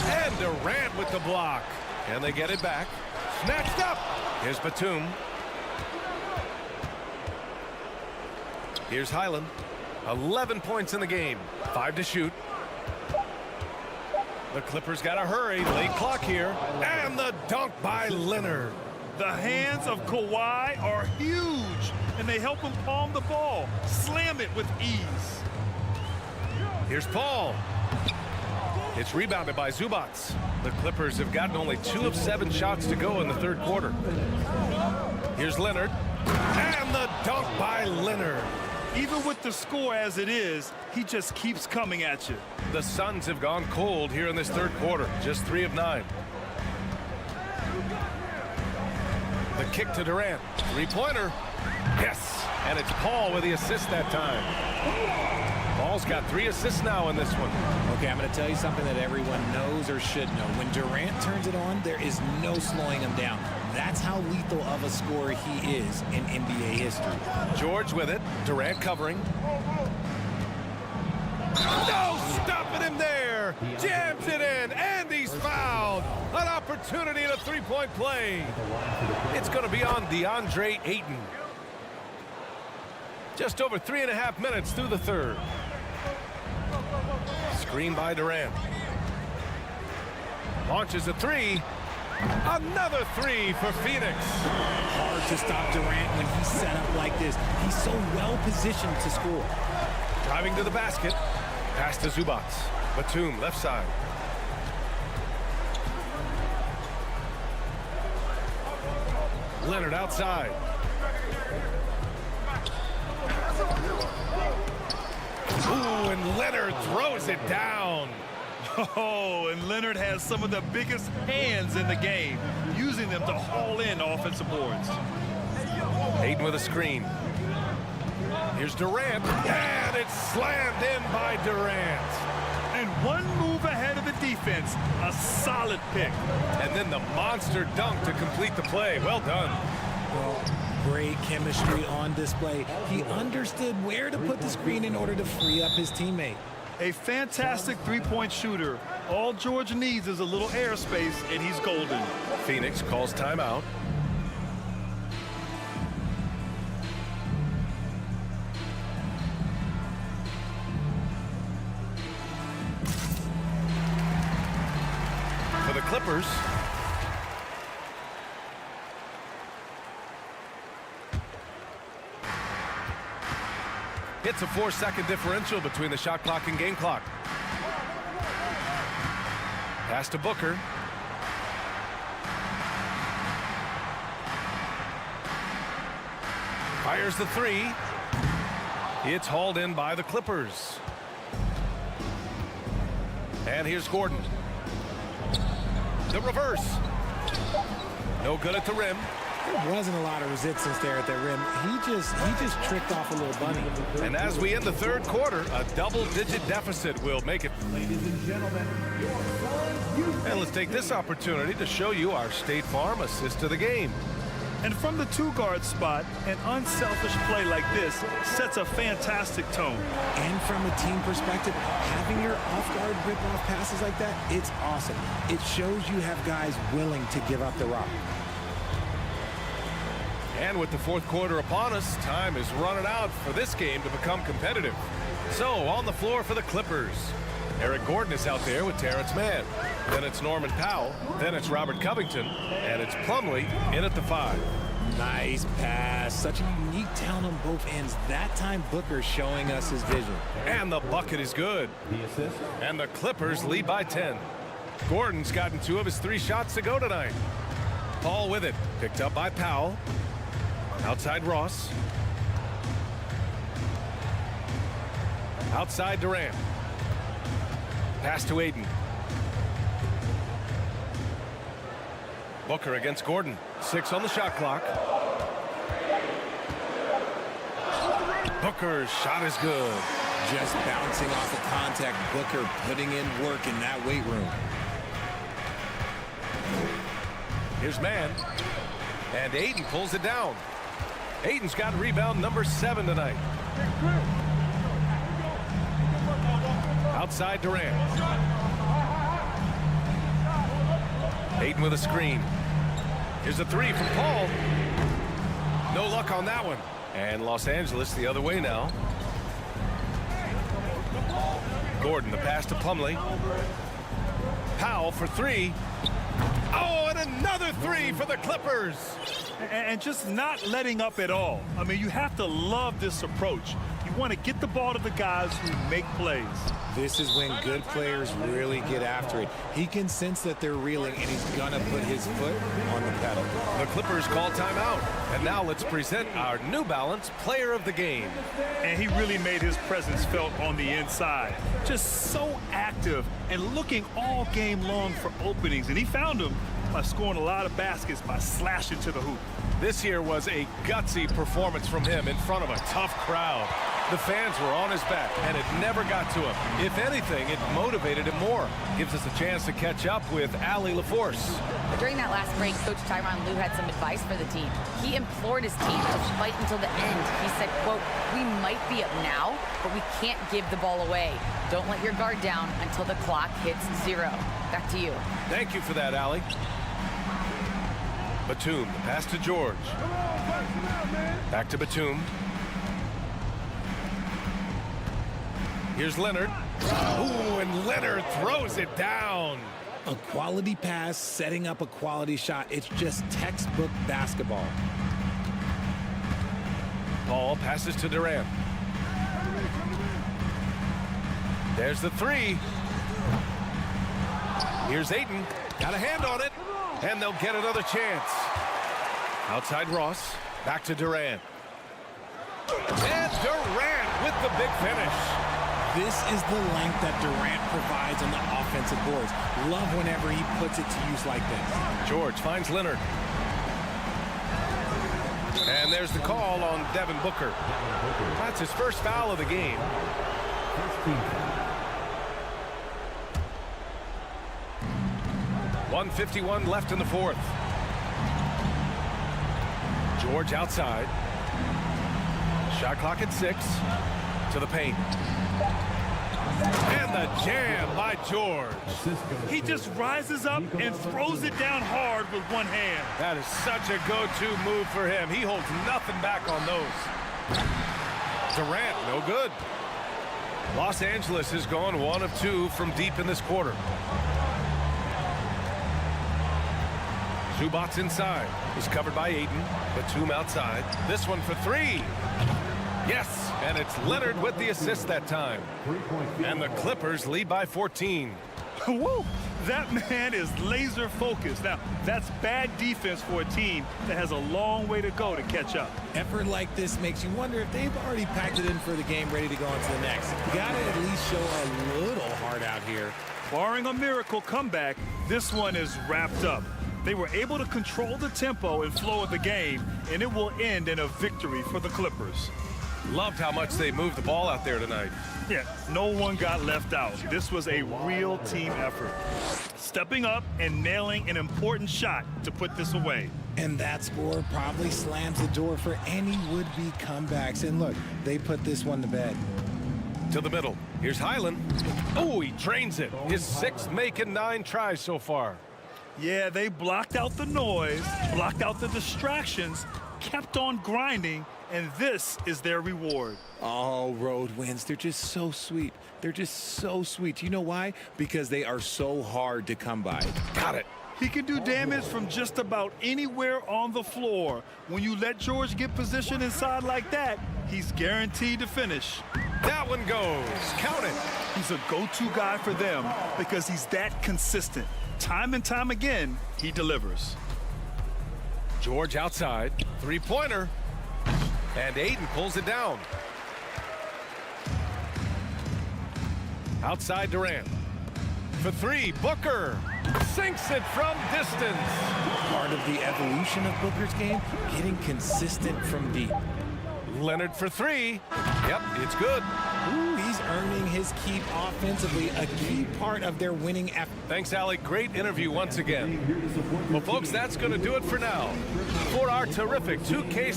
And Durant with the block. And they get it back. Snatched up. Here's Batum. Here's Highland. 11 points in the game. 5 to shoot. The Clippers got to hurry. Late clock here. And the dunk by Leonard. The hands of Kawhi are huge, and they help him palm the ball. Slam it with ease. Here's Paul. It's rebounded by Zubac. The Clippers have gotten only 2 of 7 shots to go in the third quarter. Here's Leonard. And the dunk by Leonard. Even with the score as it is, he just keeps coming at you. The Suns have gone cold here in this third quarter. Just 3 of 9. The kick to Durant. 3-pointer. Yes. And it's Paul with the assist that time. Paul's got 3 assists now in this one. Okay, I'm going to tell you something that everyone knows or should know. When Durant turns it on, there is no slowing him down. That's how lethal of a scorer he is in NBA history. George with it. Durant covering. No stopping him there. Jams it in, and he's fouled. An opportunity in a 3-point play. It's going to be on DeAndre Ayton. Just over 3.5 minutes through the third. Screen by Durant. Launches a 3. Another 3 for Phoenix. Hard to stop Durant when he's set up like this. He's so well positioned to score. Driving to the basket. Pass to Zubac. Batum, left side. Leonard outside. Ooh, and Leonard throws it down. Oh, and Leonard has some of the biggest hands in the game, using them to haul in offensive boards. Ayton with a screen. Here's Durant, and it's slammed in by Durant. And one move ahead of the defense, a solid pick. And then the monster dunk to complete the play. Well done. Well, great chemistry on display. He understood where to put the screen in order to free up his teammate. A fantastic three-point shooter. All George needs is a little airspace, and he's golden. Phoenix calls timeout. For the Clippers, it's a 4-second differential between the shot clock and game clock. Pass to Booker. Fires the three. It's hauled in by the Clippers. And here's Gordon. The reverse. No good at the rim. There wasn't a lot of resistance there at the rim. He just tricked off a little bunny. And as we end the third quarter, a double-digit deficit will make it. Ladies and gentlemen, your son, And let's take this opportunity to show you our State Farm assist to the game. And from the two-guard spot, an unselfish play like this sets a fantastic tone. And from a team perspective, having your off-guard rip-off passes like that, it's awesome. It shows you have guys willing to give up the rock. And with the fourth quarter upon us, time is running out for this game to become competitive. So, on the floor for the Clippers, Eric Gordon is out there with Terrence Mann. Then it's Norman Powell. Then it's Robert Covington. And it's Plumlee in at the 5. Nice pass. Such a unique talent on both ends. That time Booker showing us his vision. And the bucket is good. And the Clippers lead by 10. Gordon's gotten 2 of his 3 shots to go tonight. Paul with it. Picked up by Powell. Outside Ross. Outside Durant. Pass to Aiden. Booker against Gordon. 6 on the shot clock. Booker's shot is good. Just bouncing off the contact. Booker putting in work in that weight room. Here's Mann. And Aiden pulls it down. Aiden's got rebound number 7 tonight. Outside Durant. Aiden with a screen. Here's a 3 from Paul. No luck on that one. And Los Angeles the other way now. Gordon, the pass to Plumlee. Powell for 3. Oh, and another 3 for the Clippers. And just not letting up at all. I mean, you have to love this approach. You want to get the ball to the guys who make plays. This is when good players really get after it. He can sense that they're reeling, and he's going to put his foot on the pedal. The Clippers call timeout. And now let's present our New Balance Player of the Game. And he really made his presence felt on the inside. Just so active and looking all game long for openings. And he found them by scoring a lot of baskets by slashing to the hoop. This here was a gutsy performance from him in front of a tough crowd. The fans were on his back, and it never got to him. If anything, it motivated him more. Gives us a chance to catch up with Allie LaForce. During that last break, Coach Tyronn Lue had some advice for the team. He implored his team to fight until the end. He said, quote, "We might be up now, but we can't give the ball away. Don't let your guard down until the clock hits 0. Back to you." Thank you for that, Allie. Batum, the pass to George. Back to Batum. Here's Leonard. Ooh, and Leonard throws it down. A quality pass, setting up a quality shot. It's just textbook basketball. Paul passes to Durant. There's the 3. Here's Aiden. Got a hand on it. And they'll get another chance. Outside Ross. Back to Durant. And Durant with the big finish. This is the length that Durant provides on the offensive boards. Love whenever he puts it to use like this. George finds Leonard. And there's the call on Devin Booker. That's his first foul of the game. 1:51 left in the fourth. George outside. Shot clock at 6. To the paint. And the jam by George. He just rises up and throws it down hard with one hand. That is such a go-to move for him. He holds nothing back on those. Durant, no good. Los Angeles has gone 1 of 2 from deep in this quarter. Zubac's inside. He's covered by Aiden. Batum outside. This one for 3. Yes, and it's Leonard with the assist that time. And the Clippers lead by 14. Woo! That man is laser focused. Now, that's bad defense for a team that has a long way to go to catch up. Effort like this makes you wonder if they've already packed it in for the game, ready to go on to the next. You gotta at least show a little heart out here. Barring a miracle comeback, this one is wrapped up. They were able to control the tempo and flow of the game, and it will end in a victory for the Clippers. Loved how much they moved the ball out there tonight. Yeah, no one got left out. This was a real team effort. Stepping up and nailing an important shot to put this away. And that score probably slams the door for any would-be comebacks. And look, they put this one to bed. To the middle. Here's Highland. Oh, he drains it. His 6th make and 9 tries so far. Yeah, they blocked out the noise, blocked out the distractions, kept on grinding, and this is their reward. Oh, road wins. They're just so sweet. They're just so sweet. You know why? Because they are so hard to come by. Got it. He can do damage from just about anywhere on the floor. When you let George get positioned inside like that, he's guaranteed to finish. That one goes. Count it. He's a go-to guy for them because he's that consistent. Time and time again, he delivers. George outside. 3-pointer. And Aiden pulls it down. Outside Durant. For 3, Booker. Sinks it from distance. Part of the evolution of Booker's game, getting consistent from deep. Leonard for 3. Yep, it's good. Ooh, he's earning his keep offensively, a key part of their winning effort. Thanks, Alec. Great interview once again. Well, folks, that's going to do it for now. For our terrific 2K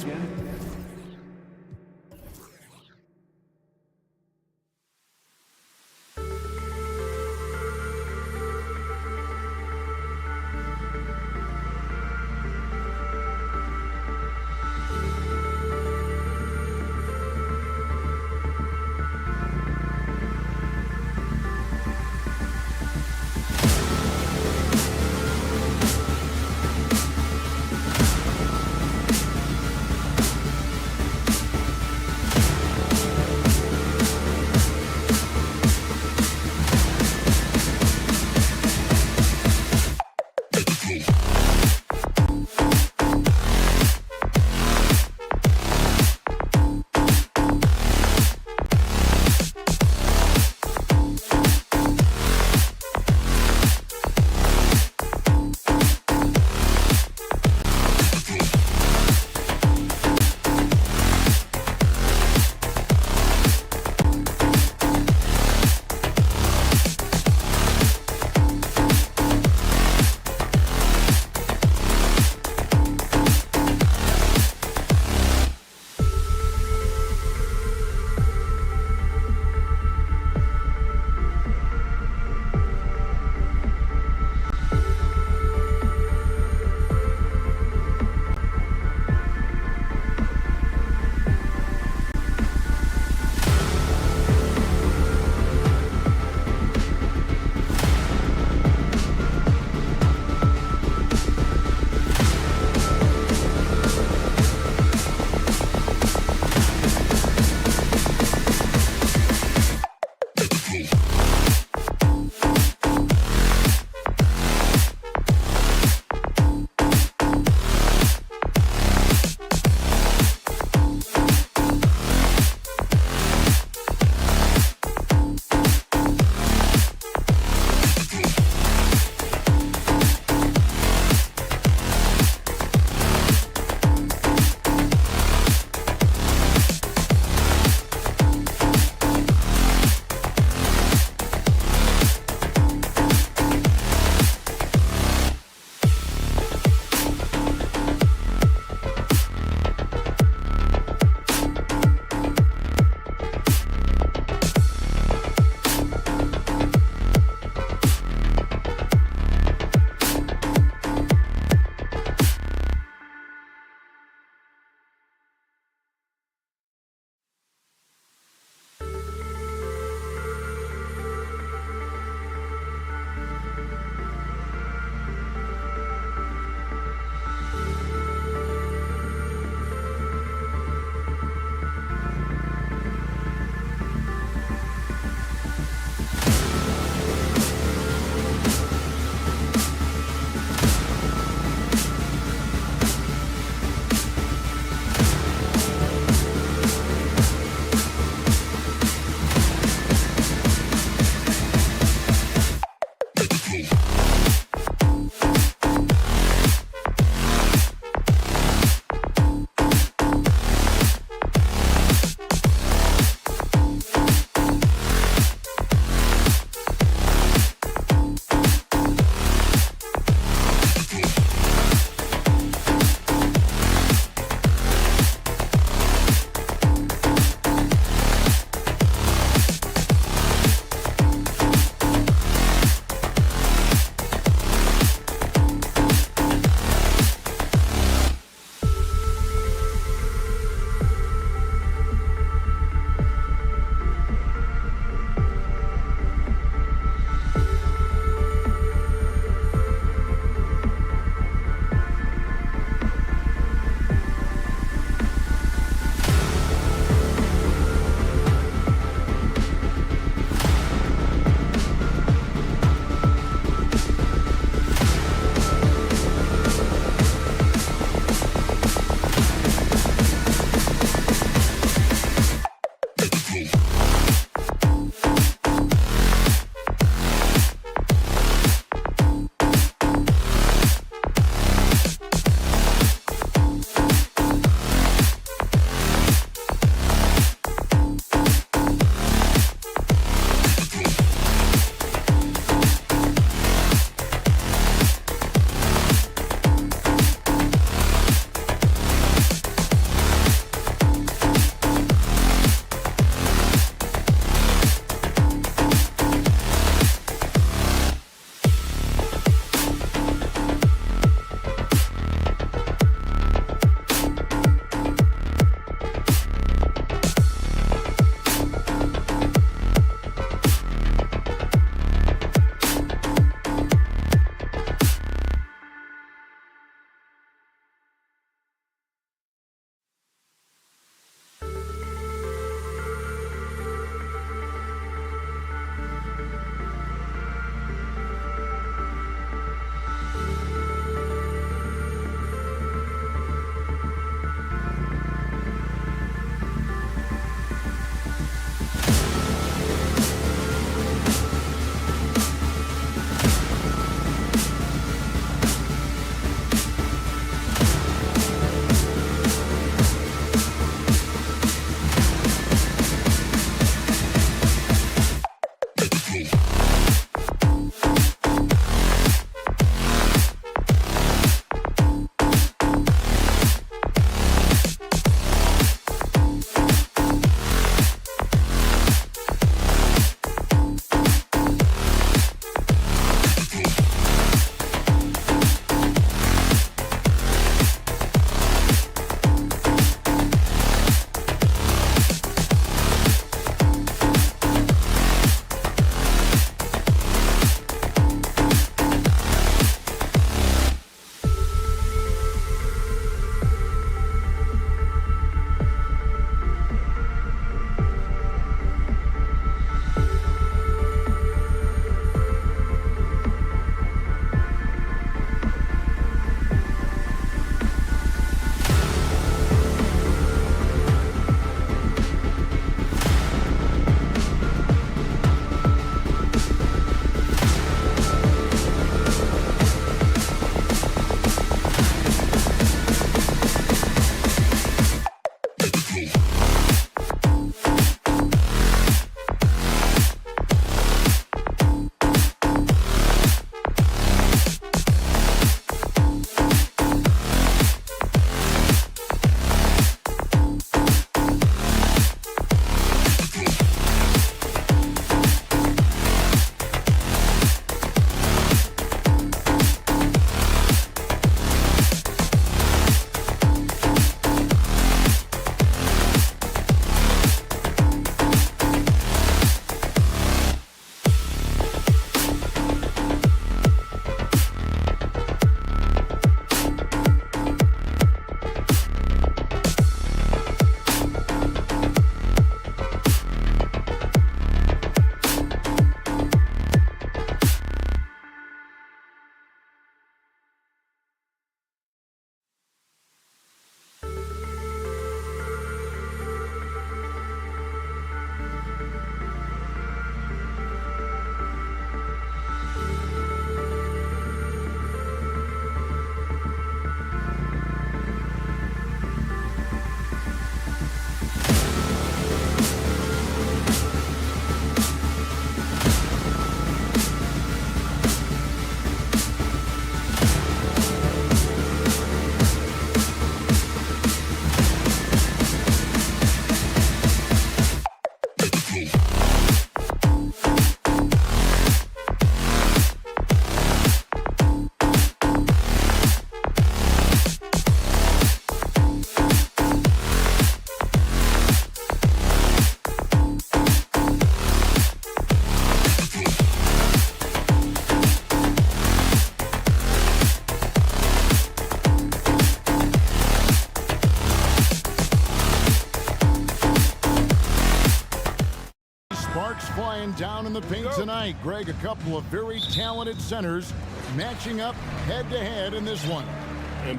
Sparks flying down in the paint tonight. Greg, a couple of very talented centers matching up head-to-head in this one.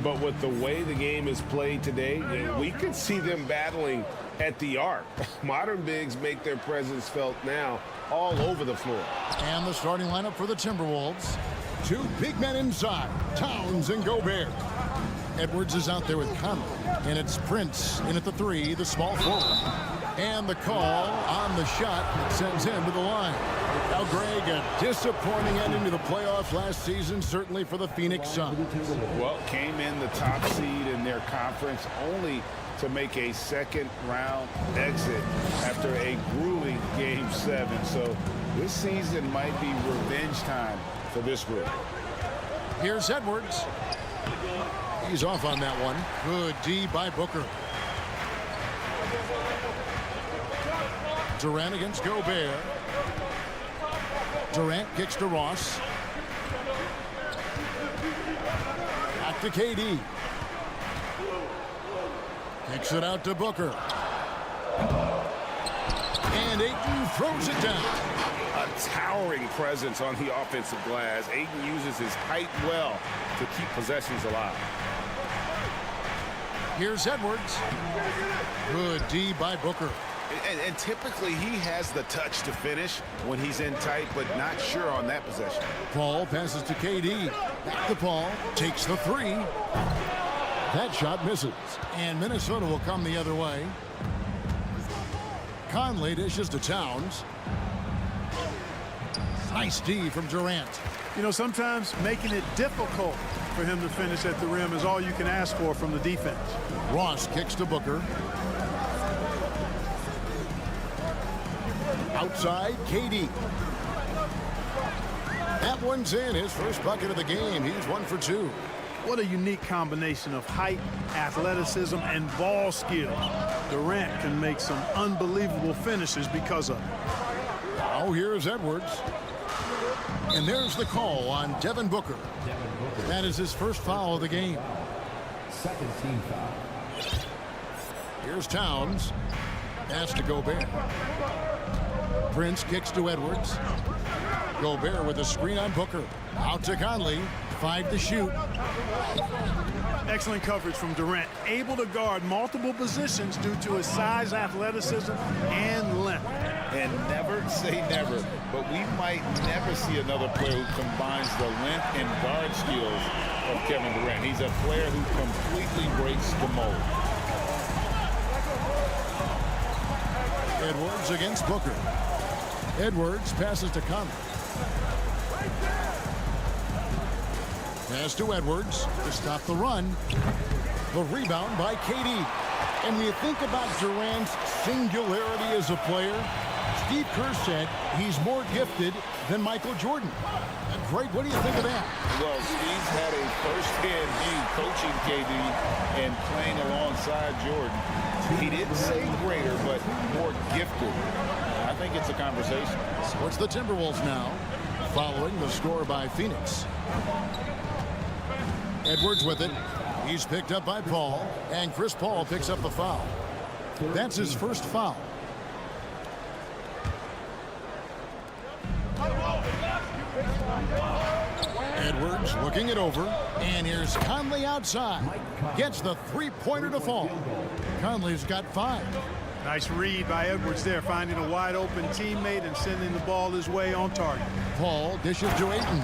But with the way the game is played today, we could see them battling at the arc. Modern bigs make their presence felt now all over the floor. And the starting lineup for the Timberwolves. Two big men inside, Towns and Gobert. Edwards is out there with Conley, and it's Prince in at the 3, the small forward. And the call on the shot that sends him to the line. Now, Greg, a disappointing ending to the playoffs last season, certainly for the Phoenix Suns. Well, came in the top seed in their conference only to make a second-round exit after a grueling Game 7. So this season might be revenge time for this group. Here's Edwards. He's off on that one. Good D by Booker. Durant against Gobert. Durant kicks to Ross. Back to KD. Kicks it out to Booker. And Ayton throws it down. A towering presence on the offensive glass. Ayton uses his height well to keep possessions alive. Here's Edwards. Good D by Booker. And typically he has the touch to finish when he's in tight, but not sure on that possession. Paul passes to KD. Back to Paul. Takes the 3. That shot misses. And Minnesota will come the other way. Conley dishes to Towns. Nice D from Durant. You know, sometimes making it difficult for him to finish at the rim is all you can ask for from the defense. Ross kicks to Booker. Outside, KD. That one's in. His first bucket of the game. He's 1 for 2. What a unique combination of height, athleticism, and ball skills. Durant can make some unbelievable finishes because of it. Now here's Edwards. And there's the call on Devin Booker. That is his first foul of the game. Second team foul. Here's Towns. Pass to Gobert. Prince kicks to Edwards. Gobert with a screen on Booker. Out to Conley. 5 to shoot. Excellent coverage from Durant. Able to guard multiple positions due to his size, athleticism, and length. And never say never, but we might never see another player who combines the length and guard skills of Kevin Durant. He's a player who completely breaks the mold. Edwards against Booker. Edwards passes to Conley. Pass to Edwards to stop the run. The rebound by KD. And when you think about Durant's singularity as a player, Steve Kerr said he's more gifted than Michael Jordan. Greg, what do you think of that? Well, Steve's had a first-hand view coaching KD and playing alongside Jordan. He didn't say greater, but more gifted. I think it's a conversation. So it's the Timberwolves now, following the score by Phoenix. Edwards with it. He's picked up by Paul, and Chris Paul picks up the foul. That's his first foul. Edwards looking it over, and here's Conley outside. Gets the three-pointer to fall. Conley's got 5. Nice read by Edwards there, finding a wide-open teammate and sending the ball his way on target. Paul dishes to Ayton.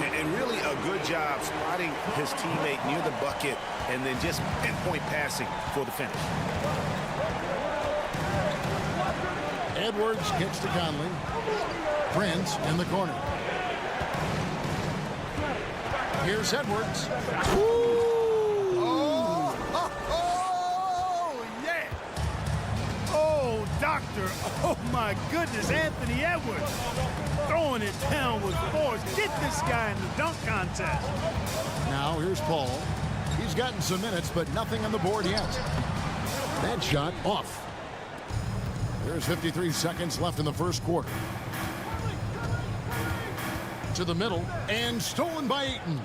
And really a good job spotting his teammate near the bucket and then just pinpoint passing for the finish. Edwards kicks to Conley. Prince in the corner. Here's Edwards. Yeah. Oh, doctor. Oh, my goodness. Anthony Edwards throwing it down with force. Get this guy in the dunk contest. Now here's Paul. He's gotten some minutes, but nothing on the board yet. That shot off. There's 53 seconds left in the first quarter. To the middle, and stolen by Ayton.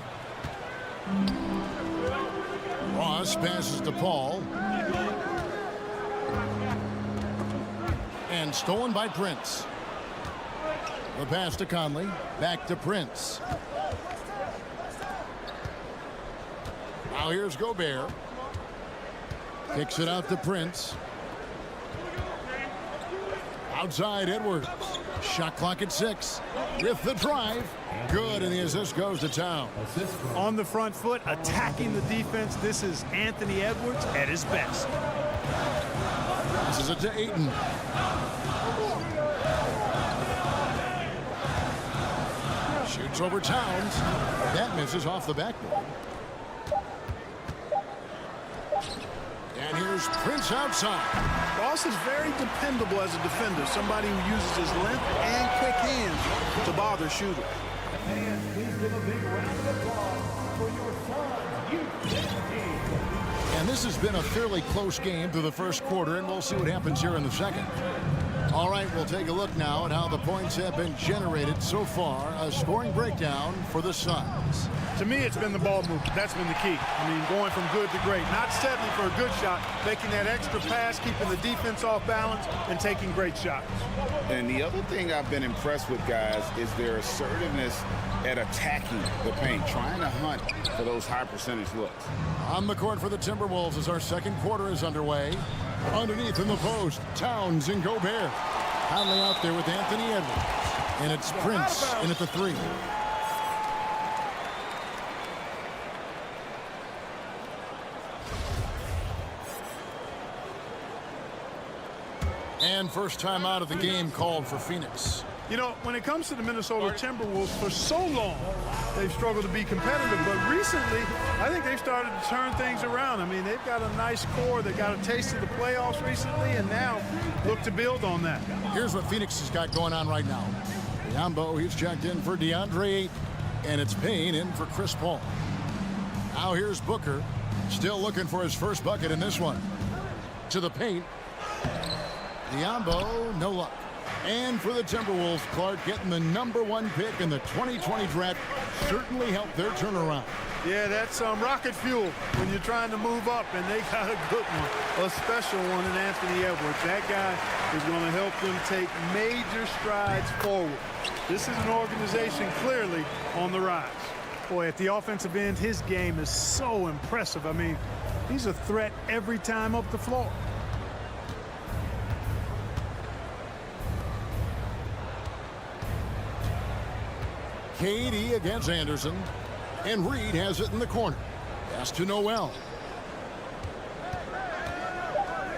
Ross passes to Paul. And stolen by Prince. The pass to Conley. Back to Prince. Now here's Gobert. Kicks it out to Prince. Outside Edwards. Shot clock at 6. With the drive. Good, and the assist goes to Town. On the front foot, attacking the defense. This is Anthony Edwards at his best. This is it to Ayton. Shoots over Towns. That misses off the backboard. And here's Prince outside. Ross is very dependable as a defender, somebody who uses his length and quick hands to bother shooters. And please give a big round of applause for your Suns youth team. And this has been a fairly close game through the first quarter, and we'll see what happens here in the second. All right, we'll take a look now at how the points have been generated so far. A scoring breakdown for the Suns. To me, it's been the ball movement. That's been the key. I mean, going from good to great. Not settling for a good shot, making that extra pass, keeping the defense off balance, and taking great shots. And the other thing I've been impressed with, guys, is their assertiveness at attacking the paint, trying to hunt for those high percentage looks. On the court for the Timberwolves as our second quarter is underway. Underneath in the post, Towns and Gobert. Conley out there with Anthony Edwards. And it's Prince in at the 3. And first time out of the game called for Phoenix. You know, when it comes to the Minnesota Timberwolves, for so long, they've struggled to be competitive. But recently, I think they've started to turn things around. I mean, they've got a nice core. They got a taste of the playoffs recently, and now look to build on that. Here's what Phoenix has got going on right now. Biombo, he's checked in for DeAndre Ayton, and it's Payne in for Chris Paul. Now here's Booker, still looking for his first bucket in this one. To the paint. Biombo, no luck. And for the Timberwolves, Clark getting the #1 pick in the 2020 draft certainly helped their turnaround. Yeah, that's rocket fuel when you're trying to move up, and they got a good one, a special one in Anthony Edwards. That guy is going to help them take major strides forward. This is an organization clearly on the rise. Boy, at the offensive end, his game is so impressive. I mean, he's a threat every time up the floor. KD against Anderson. And Reed has it in the corner. Pass to Noel.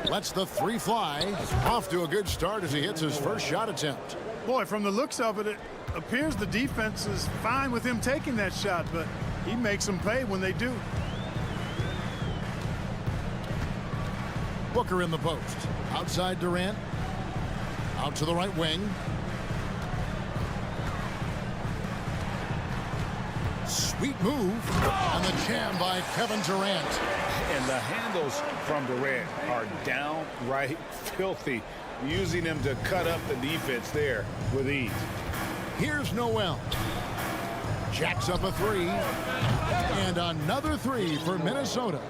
Lets the 3 fly. Off to a good start as he hits his first shot attempt. Boy, from the looks of it, it appears the defense is fine with him taking that shot, but he makes them pay when they do. Booker in the post. Outside Durant. Out to the right wing. Sweet move on the jam by Kevin Durant. And the handles from Durant are downright filthy, using them to cut up the defense there with ease. Here's Noel. Jacks up a 3. And another 3 for Minnesota.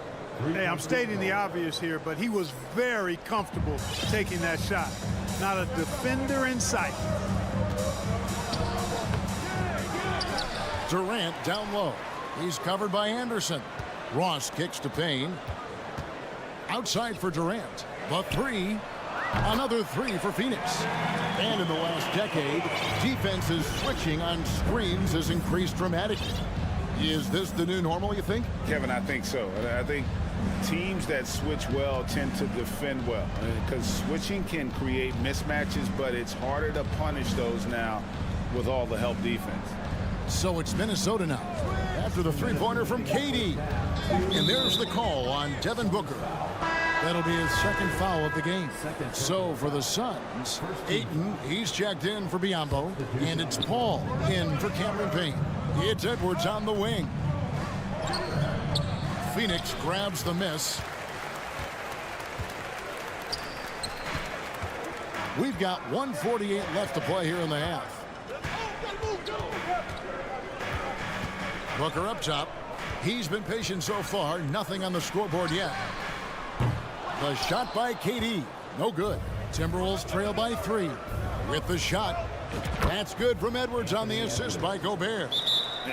Hey, I'm stating the obvious here, but he was very comfortable taking that shot. Not a defender in sight. Durant down low. He's covered by Anderson. Ross kicks to Payne. Outside for Durant. The 3. Another 3 for Phoenix. And in the last decade, defenses switching on screens has increased dramatically. Is this the new normal, you think? Kevin, I think so. I think teams that switch well tend to defend well, because switching can create mismatches, but it's harder to punish those now with all the help defense. So it's Minnesota now after the 3-pointer from KD. And there's the call on Devin Booker. That'll be his second foul of the game. So for the Suns, Ayton, he's checked in for Biombo. And it's Paul in for Cameron Payne. It's Edwards on the wing. Phoenix grabs the miss. We've got 1:48 left to play here in the half. Booker up top. He's been patient so far. Nothing on the scoreboard yet. The shot by KD. No good. Timberwolves trail by 3. With the shot, That's good from Edwards on the assist by Gobert.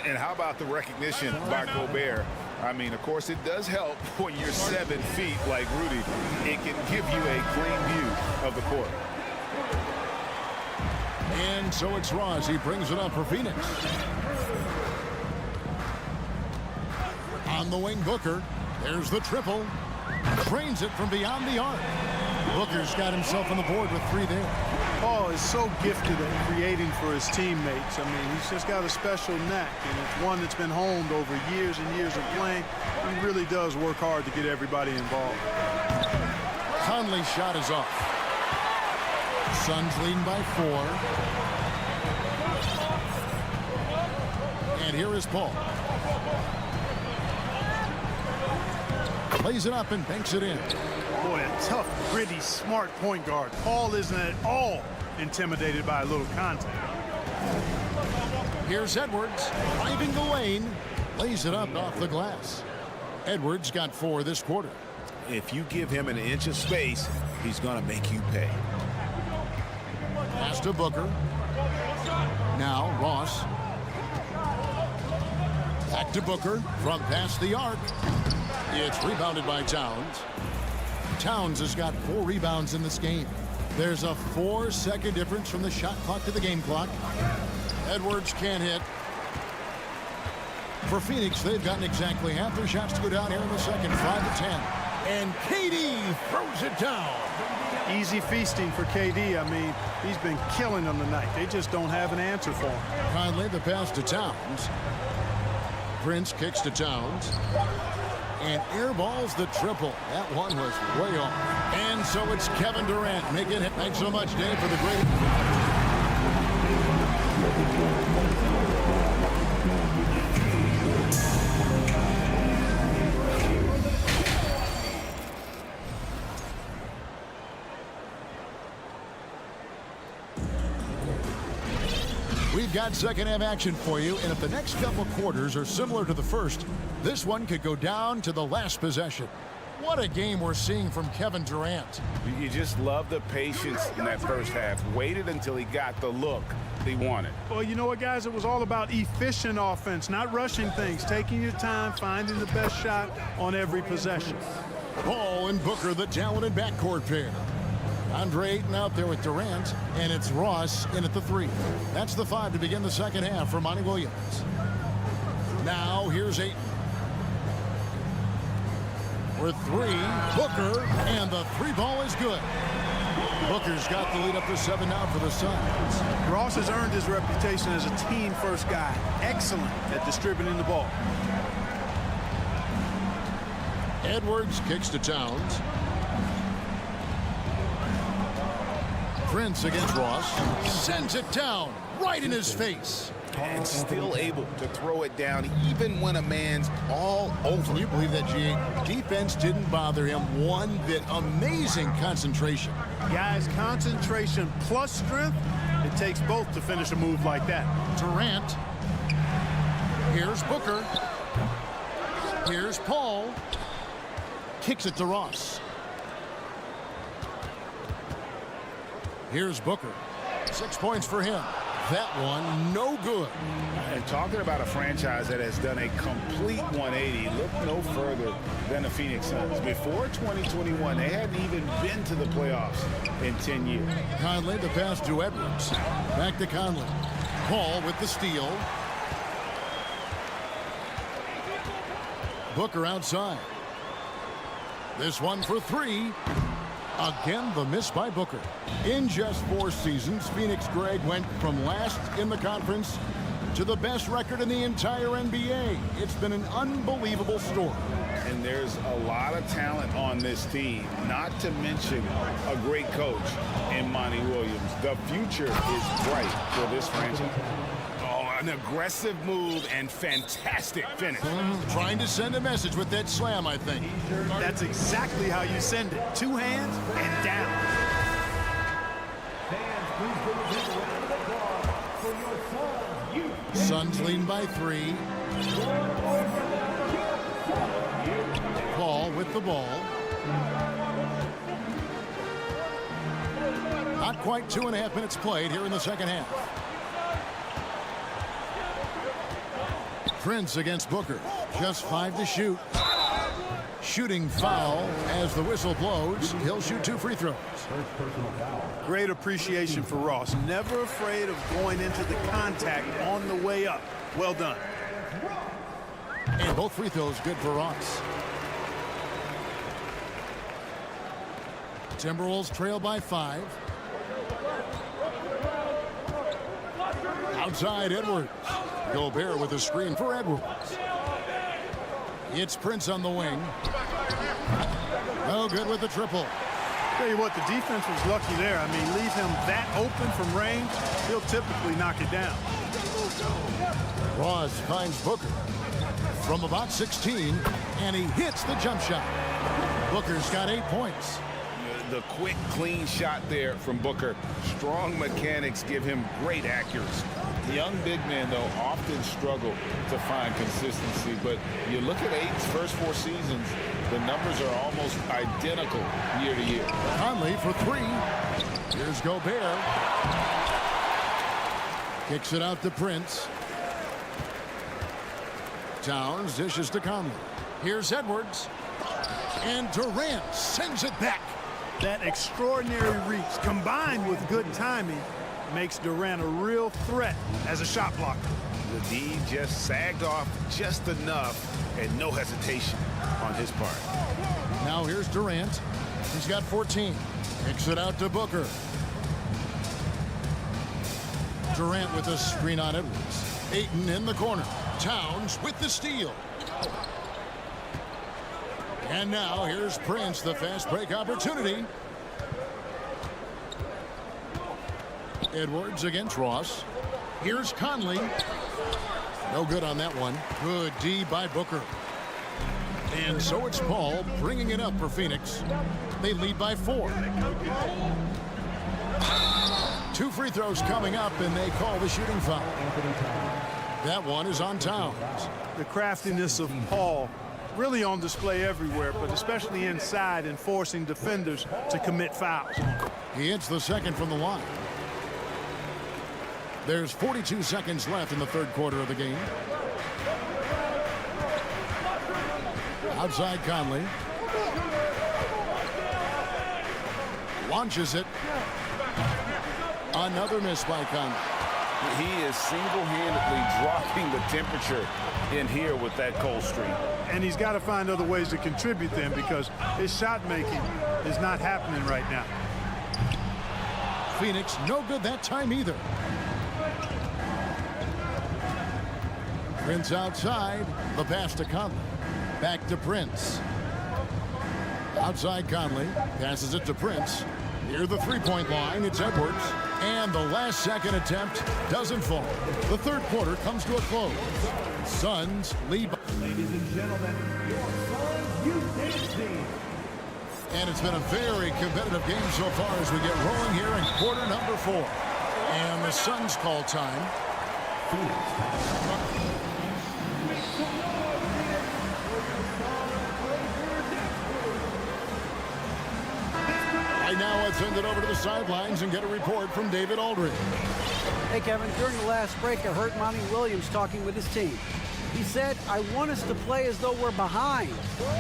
And how about the recognition by Gobert? I mean, of course, it does help when you're 7 feet like Rudy. It can give you a clean view of the court. And so it's Ross. He brings it up for Phoenix. On the wing, Booker. There's the triple. Trains it from beyond the arc. Booker's got himself on the board with 3 there. Paul is so gifted at creating for his teammates. I mean, he's just got a special knack, and it's one that's been honed over years and years of playing. He really does work hard to get everybody involved. Conley's shot is off. Suns leading by 4. And here is Paul. Plays it up and banks it in. Boy, a tough, gritty, smart point guard. Paul isn't at all intimidated by a little contact. Here's Edwards driving the lane. Lays it up off the glass. Edwards got 4 this quarter. If you give him an inch of space, he's going to make you pay. Pass to Booker. Now Ross. Back to Booker from past the arc. It's rebounded by Towns. Towns has got 4 rebounds in this game. There's a 4-second difference from the shot clock to the game clock. Edwards can't hit. For Phoenix, they've gotten exactly half their shots to go down here in the second, 5 to 10. And KD throws it down. Easy feasting for KD. I mean, he's been killing them tonight. They just don't have an answer for him. Conley, the pass to Towns. Prince kicks to Towns. And airballs the triple. That one was way off. And so it's Kevin Durant making it. Thanks so much, Dave, for the great. We've got second half action for you, and if the next couple quarters are similar to the first, this one could go down to the last possession. What a game we're seeing from Kevin Durant. You just love the patience in that first half. Waited until he got the look he wanted. Well, you know what, guys? It was all about efficient offense, not rushing things, taking your time, finding the best shot on every possession. Paul and Booker, the talented backcourt pair. Andre Ayton out there with Durant, and it's Ross in at the 3. That's the 5 to begin the second half for Monty Williams. Now here's Ayton. For 3, Booker, and the 3 ball is good. Booker's got the lead up to 7 now for the Suns. Ross has earned his reputation as a team-first guy. Excellent at distributing the ball. Edwards kicks to Towns. Prince against Ross. Sends it down right in his face. And still able to throw it down even when a man's all over. Can you believe that, G8? Defense didn't bother him one bit. Amazing concentration. Guys, concentration plus strength, it takes both to finish a move like that. Durant. Here's Booker. Here's Paul. Kicks it to Ross. Here's Booker. 6 points for him. That one, no good. And talking about a franchise that has done a complete 180, look no further than the Phoenix Suns. Before 2021, they hadn't even been to the playoffs in 10 years. Conley, the pass to Edwards. Back to Conley. Paul with the steal. Booker outside. This one for 3. Again, the miss by Booker. In just 4 seasons, Phoenix, Greg, went from last in the conference to the best record in the entire NBA. It's been an unbelievable story. And there's a lot of talent on this team, not to mention a great coach in Monty Williams. The future is bright for this franchise. An aggressive move and fantastic finish. Trying to send a message with that slam, I think. That's exactly how you send it. 2 hands and down. Suns leading by 3. Paul with the ball. Not quite 2.5 minutes played here in the second half. Prince against Booker. Just 5 to shoot. Shooting foul as the whistle blows. He'll shoot 2 free throws. Great appreciation for Ross. Never afraid of going into the contact on the way up. Well done. And both free throws good for Ross. Timberwolves trail by 5. Outside Edwards. Gobert with a screen for Edwards. It's Prince on the wing. No good with the triple. Tell you what, the defense was lucky there. I mean, leave him that open from range, he'll typically knock it down. Ross finds Booker from about 16, and he hits the jump shot. Booker's got 8 points. The quick, clean shot there from Booker. Strong mechanics give him great accuracy. The young big men, though, often struggle to find consistency, but you look at Aiton's first 4 seasons, the numbers are almost identical year to year. Conley for 3. Here's Gobert. Kicks it out to Prince. Towns dishes to Conley. Here's Edwards. And Durant sends it back. That extraordinary reach combined with good timing makes Durant a real threat as a shot blocker. The D just sagged off just enough and no hesitation on his part. Now here's Durant. He's got 14. Kicks it out to Booker. Durant with a screen on Edwards. Ayton in the corner. Towns with the steal. And now here's Prince, the fast break opportunity. Edwards against Ross. Here's Conley. No good on that one. Good D by Booker. And so it's Paul bringing it up for Phoenix. They lead by 4. 2 free throws coming up, and they call the shooting foul. That one is on Towns. The craftiness of Paul really on display everywhere, but especially inside and forcing defenders to commit fouls. He hits the second from the line. There's 42 seconds left in the third quarter of the game. Outside Conley. Launches it. Another miss by Conley. He is single-handedly dropping the temperature in here with that cold streak. And he's got to find other ways to contribute then, because his shot making is not happening right now. Phoenix no good that time either. Prince outside. The pass to Conley. Back to Prince. Outside Conley. Passes it to Prince. Near the three-point line, it's Edwards. And the last second attempt doesn't fall. The third quarter comes to a close. Suns lead. Ladies and gentlemen, your Suns youth team. And it's been a very competitive game so far as we get rolling here in quarter number 4. And the Suns call time. Right now, let's send it over to the sidelines and get a report from David Aldridge. Hey, Kevin, during the last break, I heard Monty Williams talking with his team. He said, I want us to play as though we're behind.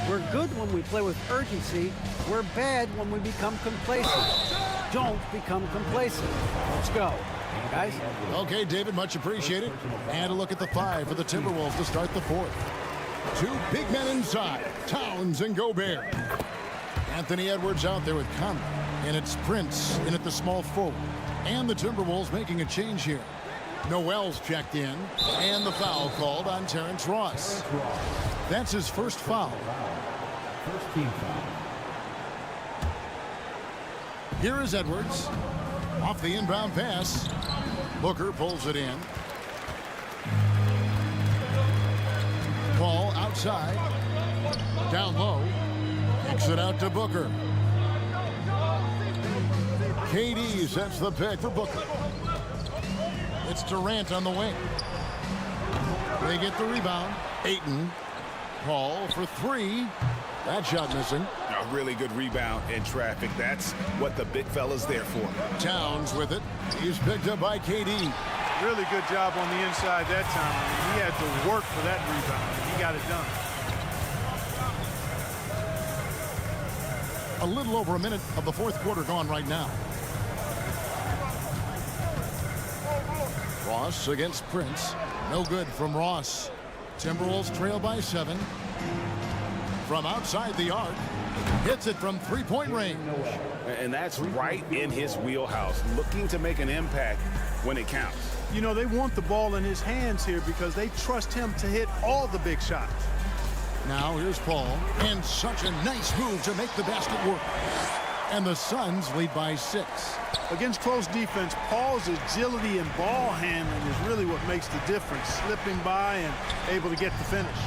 We're good when we play with urgency. We're bad when we become complacent. Don't become complacent. Let's go. Guys? Okay, David, much appreciated. And a look at the 5 for the Timberwolves to start the 4th. 2 big men inside, Towns and Gobert. Anthony Edwards out there with Conley. And it's Prince in at the small forward. And the Timberwolves making a change here. Noel's checked in, and the foul called on Terrence Ross. That's his first foul. First team foul. Here is Edwards. Off the inbound pass. Booker pulls it in. Paul outside. Down low. Kicks it out to Booker. KD sets the pick for Booker. It's Durant on the wing. They get the rebound. Ayton. Paul for 3. That shot missing. A really good rebound in traffic. That's what the big fella's there for. Towns with it. He's picked up by KD. Really good job on the inside that time. I mean, he had to work for that rebound, and he got it done. A little over a minute of the fourth quarter gone right now. Ross against Prince. No good from Ross. Timberwolves trail by 7. From outside the arc. Hits it from three-point range. And that's right in his wheelhouse. Looking to make an impact when it counts. You know, they want the ball in his hands here because they trust him to hit all the big shots. Now here's Paul. And such a nice move to make the basket work. And the Suns lead by 6. Against close defense, Paul's agility and ball handling is really what makes the difference. Slipping by and able to get the finish.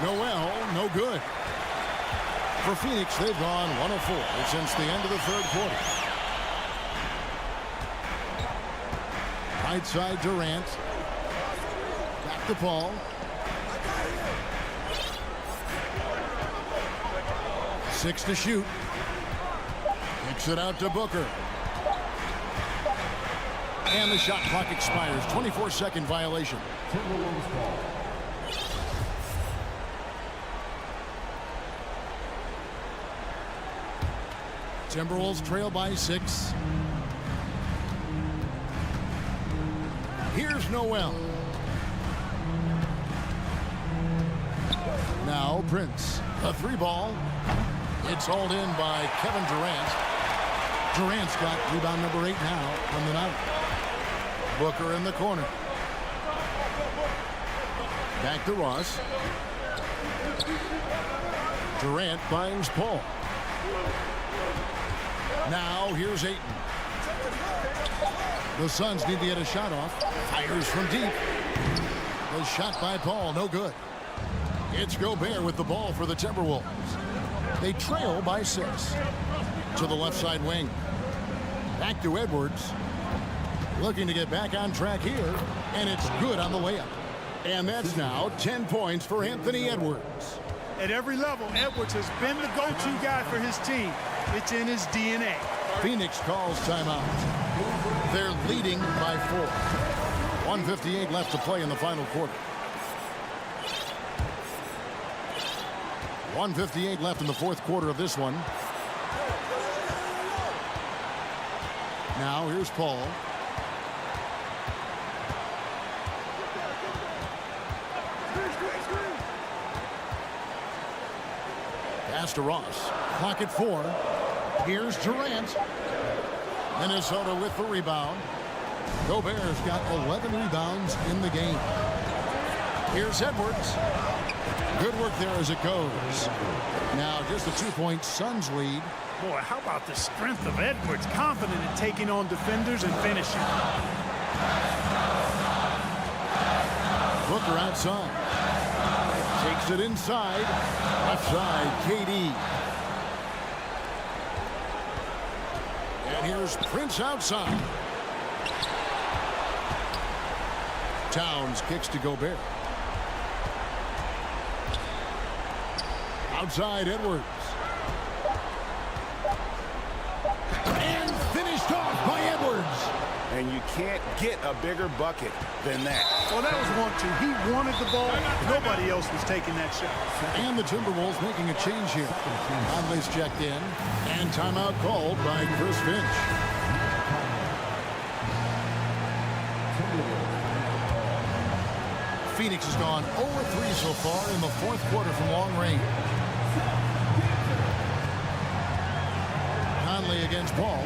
Noel, no good. For Phoenix, they've gone 1 of 4 since the end of the third quarter. Right side Durant. Back to Paul. 6 to shoot. Kicks it out to Booker. And the shot clock expires. 24-second violation. Timberwolves trail by 6. Here's Noel. Now Prince. A 3-ball. It's hauled in by Kevin Durant. Durant's got rebound number 8 now on the night. Booker in the corner. Back to Ross. Durant finds Paul. Now here's Ayton. The Suns need to get a shot off. Fires from deep. The shot by Paul, no good. It's Gobert with the ball for the Timberwolves. They trail by 6. To the left side wing. Back to Edwards. Looking to get back on track here. And it's good on the layup. And that's now 10 points for Anthony Edwards. At every level, Edwards has been the go-to guy for his team. It's in his DNA. Phoenix calls timeout. They're leading by 4. 1:58 left to play in the final quarter. 1:58 left in the fourth quarter of this one. Now here's Paul. Pass to Ross. Clock at 4. Here's Durant. Minnesota with the rebound. Gobert's got 11 rebounds in the game. Here's Edwards. Good work there as it goes. Now just a 2-point Suns lead. Boy, how about the strength of Edwards? Confident in taking on defenders and finishing. Booker outside. Takes it inside. Left side, KD. And here's Prince outside. Towns kicks to Gobert. Outside Edwards. And finished off by Edwards. And you can't get a bigger bucket than that. Well, that was 1-2. He wanted the ball. Nobody else was taking that shot. And the Timberwolves making a change here. Conley's checked in. And timeout called by Chris Finch. Phoenix has gone 0-3 so far in the fourth quarter from long range. Conley against Paul.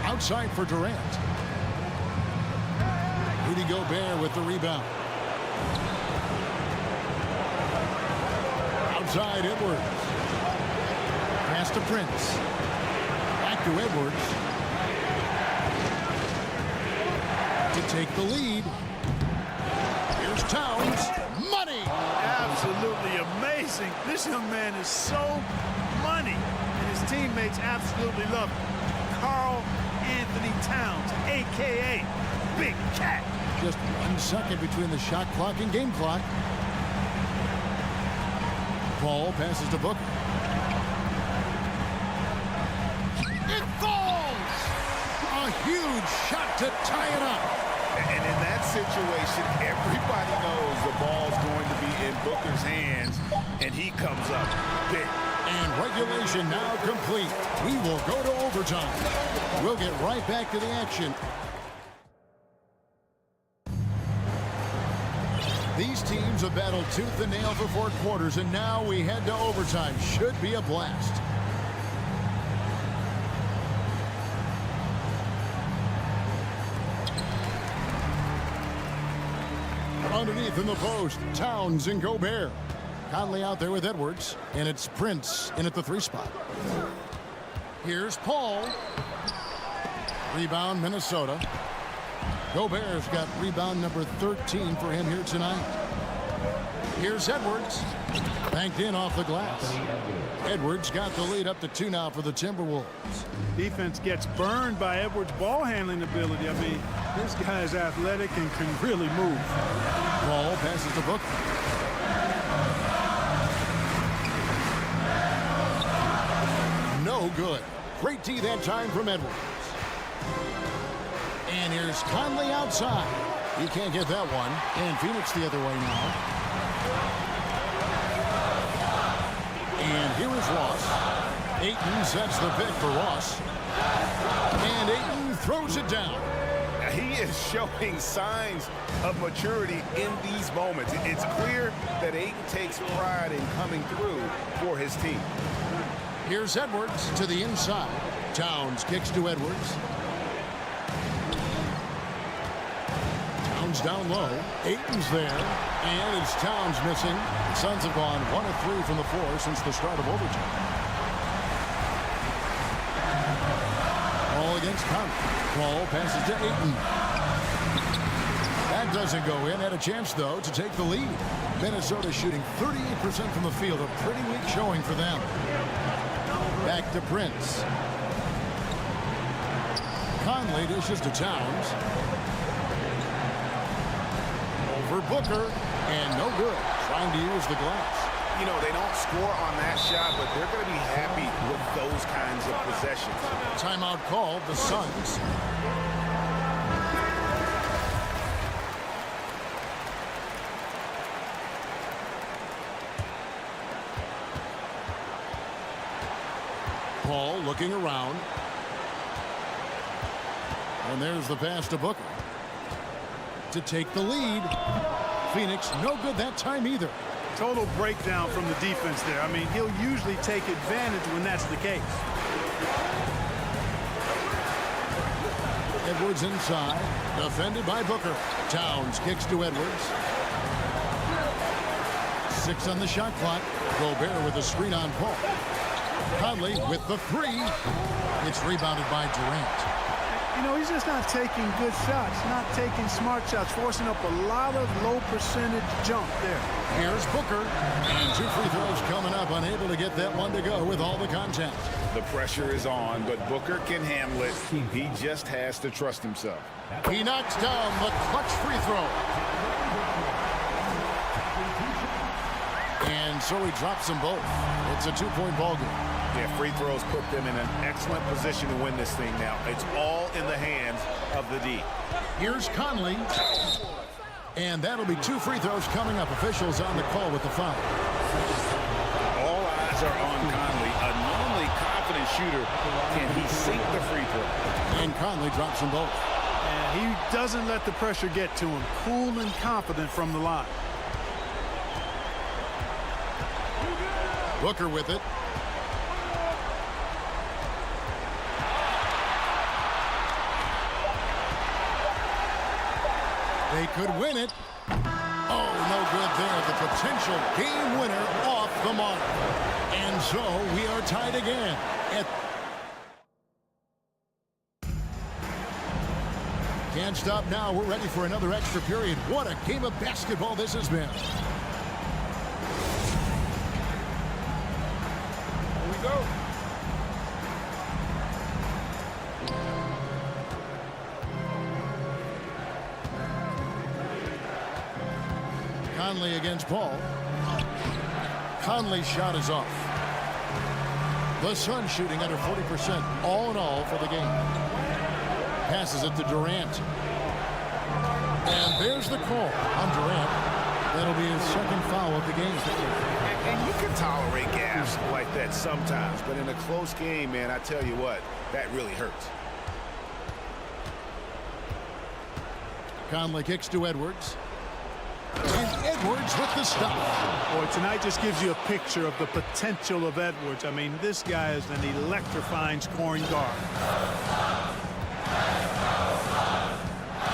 Outside for Durant. Rudy Gobert with the rebound. Outside Edwards. Pass to Prince. Back to Edwards. To take the lead. Here's Towns. Money. Absolutely amazing. This young man is so money. And his teammates absolutely love him. Karl Anthony Towns, a.k.a. Big Cat. Just 1 second between the shot clock and game clock. Ball passes to Booker. It falls! A huge shot to tie it up. And in that situation, everybody knows the ball's going to be in Booker's hands, and he comes up big. And regulation now complete. We will go to overtime. We'll get right back to the action. These teams have battled tooth and nail for 4 quarters, and now we head to overtime. Should be a blast. Underneath in the post, Towns and Gobert. Conley out there with Edwards, and it's Prince in at the 3 spot. Here's Paul. Rebound, Minnesota. Gobert's got rebound number 13 for him here tonight. Here's Edwards. Banked in off the glass. Edwards got the lead up to 2 now for the Timberwolves. Defense gets burned by Edwards' ball handling ability. I mean, this guy's athletic and can really move. Ball passes to Booker. No good. Great D that time from Edwards. And here's Conley outside. He can't get that one. And Phoenix the other way now. And here is Ross. Ayton sets the pick for Ross. And Ayton throws it down. He is showing signs of maturity in these moments. It's clear that Ayton takes pride in coming through for his team. Here's Edwards to the inside. Towns kicks to Edwards. Towns down low. Ayton's there. And it's Towns missing. The Suns have gone 1 of 3 from the floor since the start of overtime. Ball against Conley. Ball passes to Ayton. That doesn't go in. Had a chance, though, to take the lead. Minnesota shooting 38% from the field. A pretty weak showing for them. Back to Prince. Conley dishes to Towns. Over Booker. And no good. Trying to use the glass. You know, they don't score on that shot, but they're going to be happy with those kinds of possessions. Timeout called, the Suns. Paul looking around. And there's the pass to Booker. To take the lead. Phoenix, no good that time either. Total breakdown from the defense there. I mean, he'll usually take advantage when that's the case. Edwards inside. Defended by Booker. Towns kicks to Edwards. 6 on the shot clock. Gobert with a screen on Paul. Conley with the 3. It's rebounded by Durant. You know, he's just not taking good shots, not taking smart shots, forcing up a lot of low percentage jump there. Here's Booker. And 2 free throws coming up, unable to get that one to go with all the contact. The pressure is on, but Booker can handle it. He just has to trust himself. He knocks down the clutch free throw. And so he drops them both. It's a 2-point ball game. Yeah, free throws put them in an excellent position to win this thing now. It's all in the hands of the D. Here's Conley. And that'll be 2 free throws coming up. Officials on the call with the foul. All eyes are on Conley, a normally confident shooter. Can he sink the free throw? And Conley drops them both. And he doesn't let the pressure get to him. Cool and confident from the line. Booker with it. They could win it. Oh, no good there. The potential game winner off the mark. And so we are tied again. Can't stop now. We're ready for another extra period. What a game of basketball this has been. Here we go. Conley against Paul. Conley's shot is off. The Suns shooting under 40% all in all for the game. Passes it to Durant. And there's the call on Durant. That'll be his second foul of the game. And you can tolerate gaffes like that sometimes, but in a close game, man, I tell you what, that really hurts. Conley kicks to Edwards. And Edwards with the stop. Boy, tonight just gives you a picture of the potential of Edwards. I mean, this guy is an electrifying scoring guard.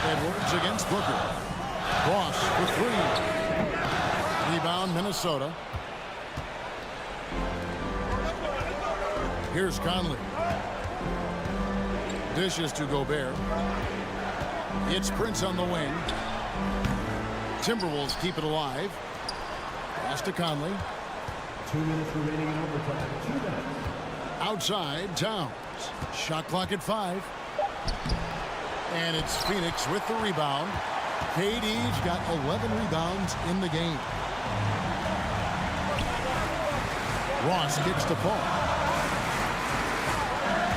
Edwards against Booker. Ross for three. Rebound, Minnesota. Here's Conley. Dishes to Gobert. It's Prince on the wing. Timberwolves keep it alive. Pass to Conley. 2 minutes remaining in overtime. 2 minutes. Outside, Towns. Shot clock at 5. And it's Phoenix with the rebound. KD's got 11 rebounds in the game. Ross kicks to Paul.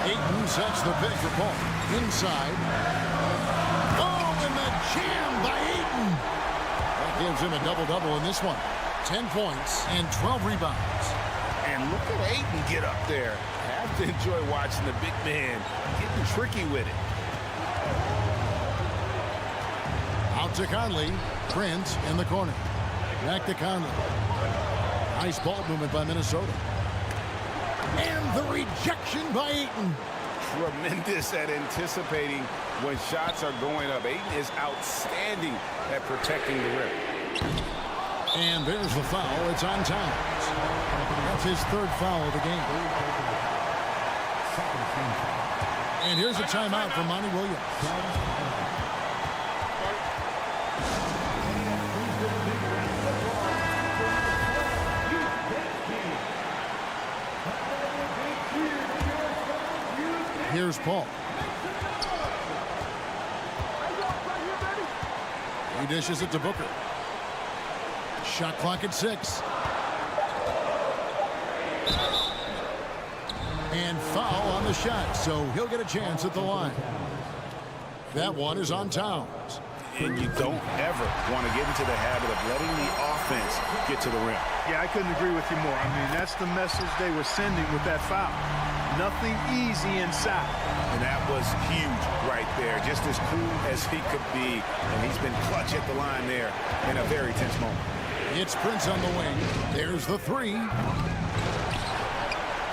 Ayton sets the pick for Paul. Inside. Oh, and the jam by Ayton. That gives him a double-double in this one. 10 points and 12 rebounds. And look at Ayton get up there. Have to enjoy watching the big man getting tricky with it. Out to Conley. Prince in the corner. Back to Conley. Nice ball movement by Minnesota. And the rejection by Ayton. Tremendous at anticipating when shots are going up. Ayton is outstanding at protecting the rim. And there's the foul. It's on Towns. That's his third foul of the game. And here's a timeout for Monty Williams. Here's Paul. He dishes it to Booker. Shot clock at 6. And foul on the shot, so he'll get a chance at the line. That one is on Towns. And you don't ever want to get into the habit of letting the offense get to the rim. Yeah, I couldn't agree with you more. I mean, that's the message they were sending with that foul. Nothing easy inside. And that was huge right there. Just as cool as he could be. And he's been clutch at the line there in a very tense moment. It's Prince on the wing. There's the 3.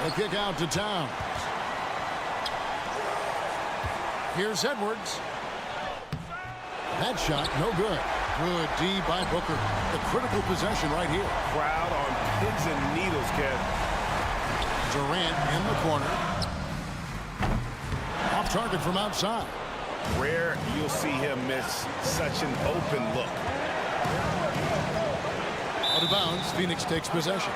The kick out to Towns. Here's Edwards. That shot, no good. Good D by Booker. The critical possession right here. Crowd on pins and needles, Kev. Durant in the corner. Off target from outside. Rare you'll see him miss such an open look. Out of bounds, Phoenix takes possession.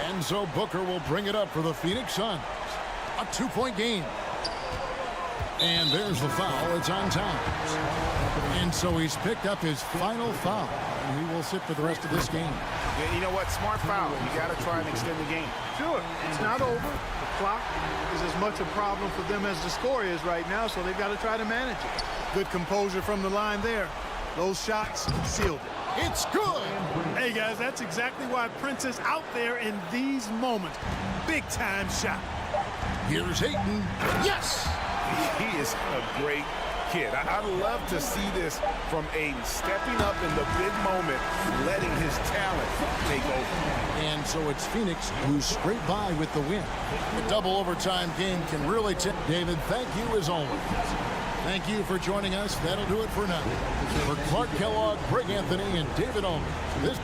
And so Booker will bring it up for the Phoenix Suns. A 2-point game. And there's the foul. It's on Towns. And so he's picked up his final foul. And he will sit for the rest of this game. Yeah, you know what? Smart foul. You got to try and extend the game. Sure. It's not over. The clock is as much a problem for them as the score is right now, so they've got to try to manage it. Good composure from the line there. Those shots sealed it. It's good. Hey, guys, that's exactly why Prince is out there in these moments. Big-time shot. Here's Ayton. Yes! He is a great kid. I'd love to see this from Ayton, stepping up in the big moment, letting his talent take over. And so it's Phoenix who scraped by with the win. The double overtime game can really tip. David, thank you as always. Thank you for joining us. That'll do it for now. For Clark Kellogg, Greg Anthony, and David Ulmer, this